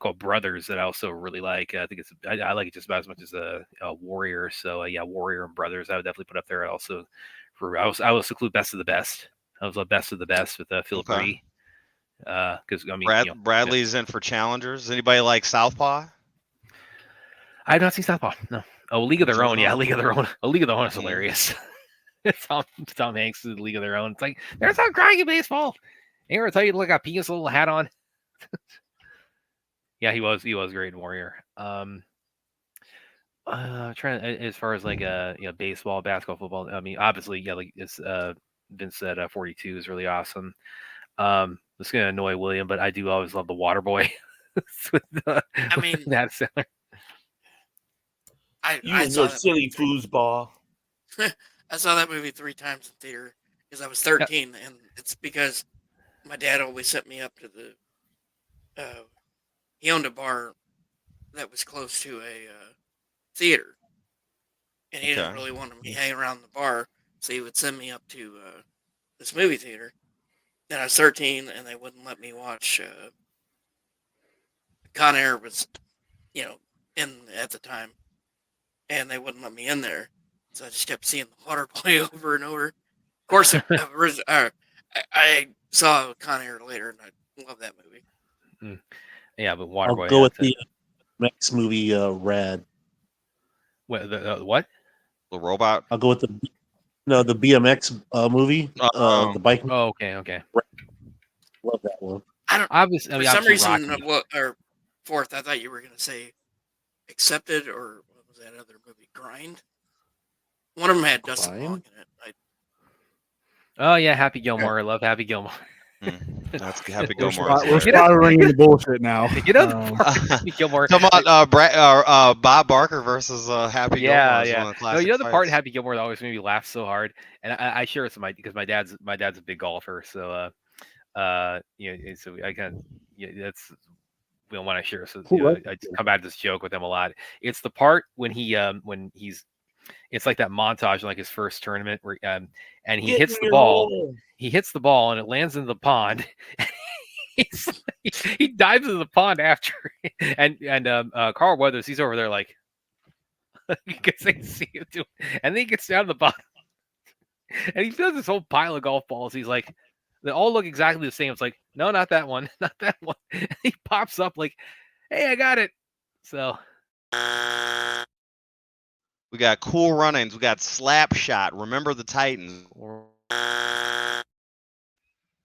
called Brothers that I also really like. I think I like it just about as much as a Warrior. So yeah, Warrior and Brothers I would definitely put up there. Also, I will include Best of the Best. I was Best of the Best with Philip Okay. Ree. Because I mean, Bradley's in for challengers. Anybody like Southpaw? I have not seen Southpaw. No. Oh, League of Their Own. Yeah, Southpaw. League of Their Own. A League of Their Own is Mhm. hilarious. Tom Hanks is League of Their Own. It's like there's no crying in baseball. Ain't gonna tell you to look a penis little hat on. Yeah, he was great in Warrior. Trying as far as like baseball, basketball, football. I mean, obviously, yeah, like it's Vince said, 42 is really awesome. It's gonna annoy William, but I do always love the Water Boy. I mean, Matt Sandler. I saw that silly foosball. I saw that movie 3 times in theater because I was 13, and it's because my dad always sent me up to the. He owned a bar that was close to a theater, and he didn't really want me hanging around the bar, so he would send me up to this movie theater. And I was 13, and they wouldn't let me watch. Con Air was, in at the time, and they wouldn't let me in there. So I just kept seeing the Water Boy over and over. Of course, I saw Con Air later, and I love that movie. Yeah, but Water I'll Boy. go with the next movie, Rad. What? What? The robot. I'll go with the BMX movie, the bike. Oh, okay. Love that one. For some reason, fourth, I thought you were going to say Accepted, or what was that other movie? Grind. One of them had Dustin Long in it. Oh yeah, Happy Gilmore. I love Happy Gilmore. That's Happy Gilmore. We're spiraling into bullshit now. Happy Gilmore. Come on, Bob Barker versus Happy Gilmore. Yeah. No, the part in Happy Gilmore that always made me laugh so hard, and I share it because my dad's a big golfer, so so I kind of that's when I share. So I come back to this joke with him a lot. It's the part when it's like that montage, like his first tournament, where and he hits the ball. He hits the ball and it lands in the pond. He dives into the pond after, and Carl Weathers, he's over there like, because they see him do it, and then he gets down to the bottom, and he feels this whole pile of golf balls. He's like, they all look exactly the same. It's like, no, not that one, not that one. And he pops up like, hey, I got it. So. We got Cool Runnings. We got Slap Shot. Remember the Titans.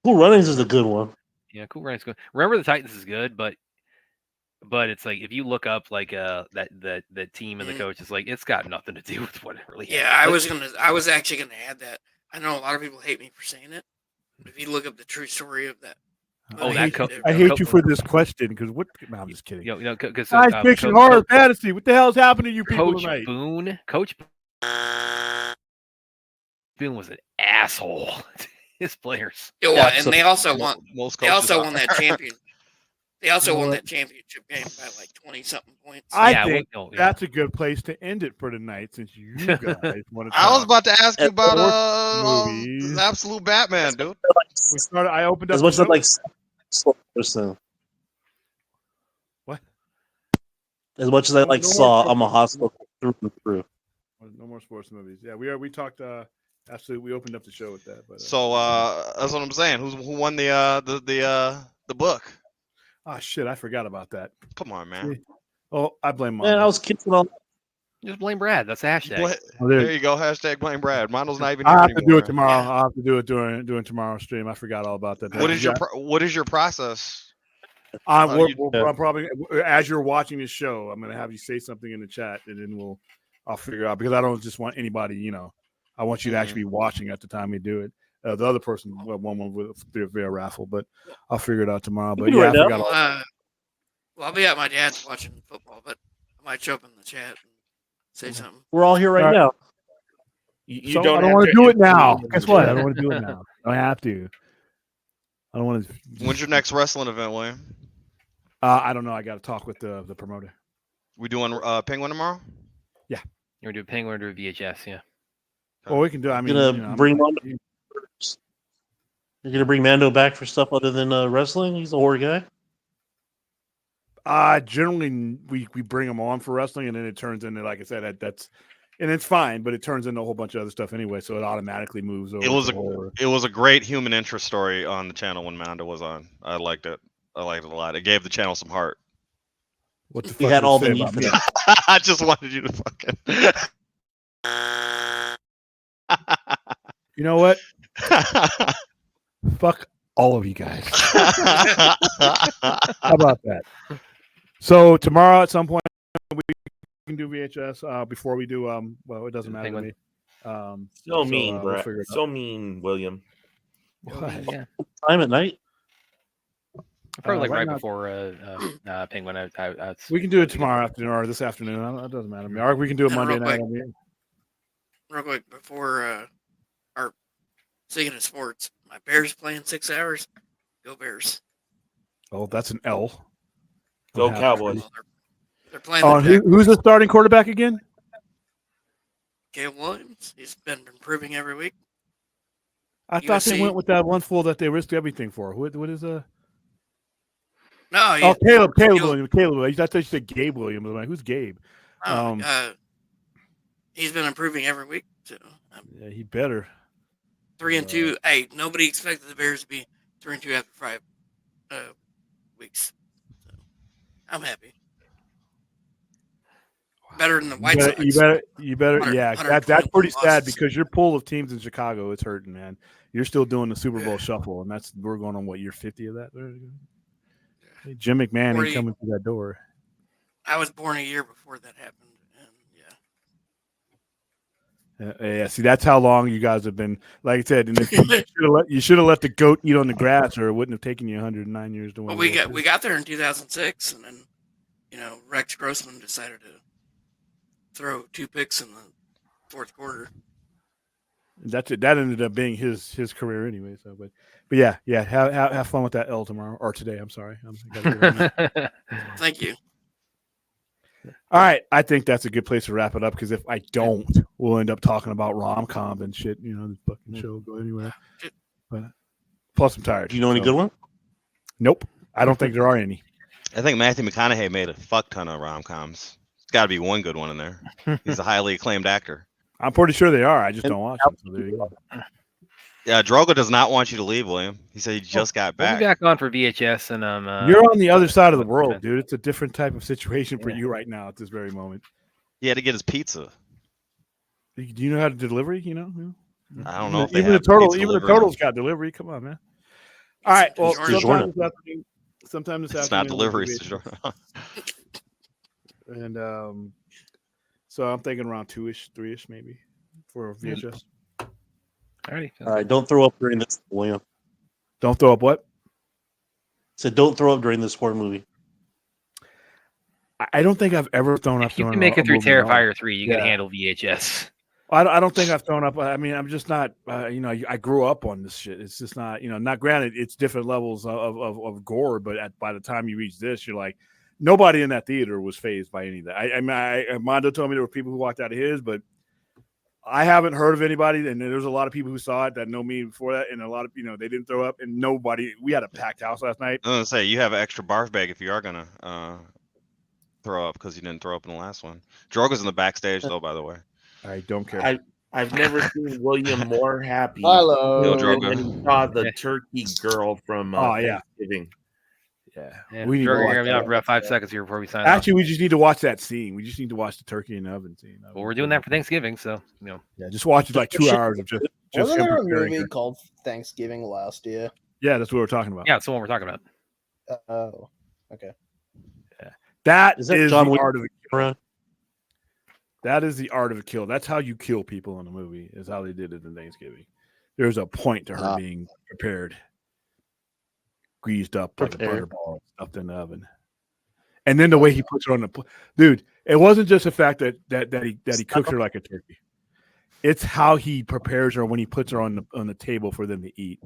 Cool Runnings is a good one. Yeah, Cool Runnings is good. Remember the Titans is good, but it's like if you look up like that team and the coach, it's like it's got nothing to do with what it really. Yeah, I was actually gonna add that. I know a lot of people hate me for saying it, but if you look up the true story of that. I hate you for this question because what? No, I'm just kidding. Because science fiction, horror, fantasy. What the hell is happening to you people Coach tonight? Coach Boone was an asshole to his players. Yeah, and they also won. They also won that champion. They also won that championship game by like 20-something points. I think that's a good place to end it for tonight, since you guys want to. I was about to ask you about Absolute Batman, dude. We started. I opened up as much as I like Saw. What? As much as I like Saw, I'm a hostile through and through. No more sports movies. Yeah, we talked. Absolutely, we opened up the show with that. But so that's what I'm saying. Who won the book? Oh shit, I forgot about that. Come on, man. Oh, I blame Mom. Man, I was kissing on. Just blame Brad. That's the hashtag. There you go. Hashtag blame Brad. Mondo's not even I here have to do anymore. it tomorrow. I'll have to do it during tomorrow's stream. I forgot all about that. What is your process? I'm probably, as you're watching this show, I'm gonna have you say something in the chat, and then I'll figure out, because I don't just want anybody. I want you to actually be watching at the time we do it. The other person won with via raffle, but I'll figure it out tomorrow. But yeah, I forgot. Well, I'll be at my dad's watching football, but I might show up in the chat and say something. We're all here right now. You So don't I don't want to do it now. Guess what? I don't want to do it now. I have to. I don't want to. When's your next wrestling event, William? I don't know. I got to talk with the promoter. We doing Penguin tomorrow? Yeah. You're gonna do Penguin or do VHS? Yeah. Well, we can do. I mean, You're gonna bring Mando back for stuff other than wrestling. He's a horror guy. Generally we bring them on for wrestling, and then it turns into, like I said, and it's fine, but it turns into a whole bunch of other stuff anyway, so it automatically moves over. It was a great human interest story on the channel when Mando was on. I liked it. I liked it a lot. It gave the channel some heart. What the fuck? He had all the need for that. I just wanted you to fucking. You know what? Fuck all of you guys. How about that? So tomorrow at some point we can do VHS. Before we do, well, it doesn't matter to me. So mean, we'll Brett. figure it So mean, William. What? Yeah. Time at night. Probably right right now- before Penguin. We can do it tomorrow afternoon or this afternoon. It doesn't matter to me. Or we can do it And Monday real night. quick- Real quick, before our speaking of sports, my Bears playing 6 hours. Go Bears. Oh, that's an L. Go What happened? Cowboys. Well, they're playing Oh, the who's the starting quarterback again? Caleb Williams. He's been improving every week. I thought they USC. went with that one fool that they risked everything for. What is a? No, Oh, Caleb Williams. Caleb Williams. I thought you said Gabe Williams. I'm like, who's Gabe? He's been improving every week. So Yeah, he better. 3-2. Hey, nobody expected the Bears to be 3-2 after 5 weeks. So, I'm happy. Better than the White Sox. You better. 100 Yeah, that's 120 pretty sad losses. because your pool of teams in Chicago is hurting, man. You're still doing the Super Bowl shuffle, and we're going on what, year 50 of that. Hey, Jim McMahon 40. ain't coming through that door. I was born a year before that happened, and Yeah, see, that's how long you guys have been. Like I said, and if you should have let the goat eat on the grass, or it wouldn't have taken you 109 years to win. Well, we got there in 2006, and then Rex Grossman decided to throw 2 picks in the fourth quarter. That's it. That ended up being his career anyway. So, but yeah. Have fun with that L tomorrow or today. I'm sorry. Thank you. All right, I think that's a good place to wrap it up because if I don't, we'll end up talking about rom-com and shit. The fucking show will go anywhere. But plus, I'm tired. Do you know any good one? Nope, I don't think there are any. I think Matthew McConaughey made a fuck ton of rom-coms. There's got to be one good one in there. He's a highly acclaimed actor. I'm pretty sure they are. I just don't watch them. So there you go. Yeah, Drogo does not want you to leave, William. He said he just got We'll back. be back on for VHS, and You're on the other side of the world, dude. It's a different type of situation for you right now at this very moment. He had to get his pizza. Do you know how to delivery? I don't know if they even the have turtle, pizza even the delivery. turtle's got delivery. Come on, man. All right. Well, DiGiorno. sometime this It's afternoon. not delivery. It's DiGiorno. And so I'm thinking around 2-ish, 3-ish maybe for VHS. Alrighty. All right, don't throw up during this, William. Don't throw up what? Said don't throw up during this horror movie. I don't think I've ever thrown up. If you during can make a it through movie at all. Terrifier 3, you can Yeah. handle VHS. I don't think I've thrown up. I mean, I'm just not. I grew up on this shit. It's just not. Not granted, it's different levels of gore, but by the time you reach this, you're like, nobody in that theater was fazed by any of that. Mondo told me there were people who walked out of his, but I haven't heard of anybody. And there's a lot of people who saw it that know me before that, and a lot of they didn't throw up, and nobody. We had a packed house last night. I was gonna say you have an extra barf bag if you are gonna throw up because you didn't throw up in the last one. Drogo's in the backstage though, by the way. I don't care. I've never seen William more happy Yo, than Drogo. when he saw the turkey girl from Oh, yeah. Thanksgiving. Yeah, We need to Jordan, watch you're gonna be that. on for about 5 seconds here before we sign off. Actually, we just need to watch that scene. We just need to watch the turkey in the oven scene. Well, we're doing that for Thanksgiving, so Yeah, just watch it like 2 hours of just Wasn't him there a preparing movie her. called Thanksgiving last year? Yeah, that's what we're talking about. yeah, it's the one we're talking about. Oh, okay. That Is that is John the Wick? art of the kill. Run? That is the art of a kill. That's how you kill people in a movie. Is how they did it in Thanksgiving. There's a point to her being prepared, greased up like a butterball, stuffed in the oven, and then the way he puts her on the dude. It wasn't just the fact that he cooks her like a turkey. It's how he prepares her when he puts her on the table for them to eat.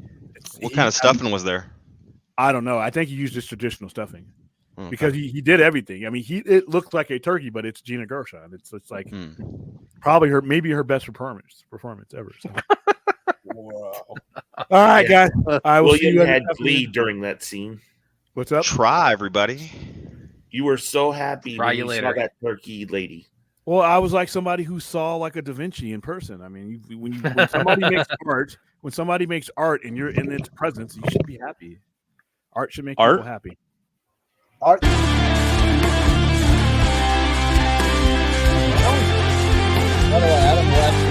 What kind of stuffing was there? I don't know. I think he used just traditional stuffing. Because he did everything. I mean, it looked like a turkey, but it's Gina Gershon. It's like probably her best performance ever. So. Wow. All right, guys. I will see William you had glee during that scene. What's up? Try, everybody. You were so happy Try when you you later. saw that turkey lady. Well, I was like somebody who saw like a Da Vinci in person. I mean, when somebody makes art and you're in its presence, you should be happy. Art should make people happy. Art. Adam,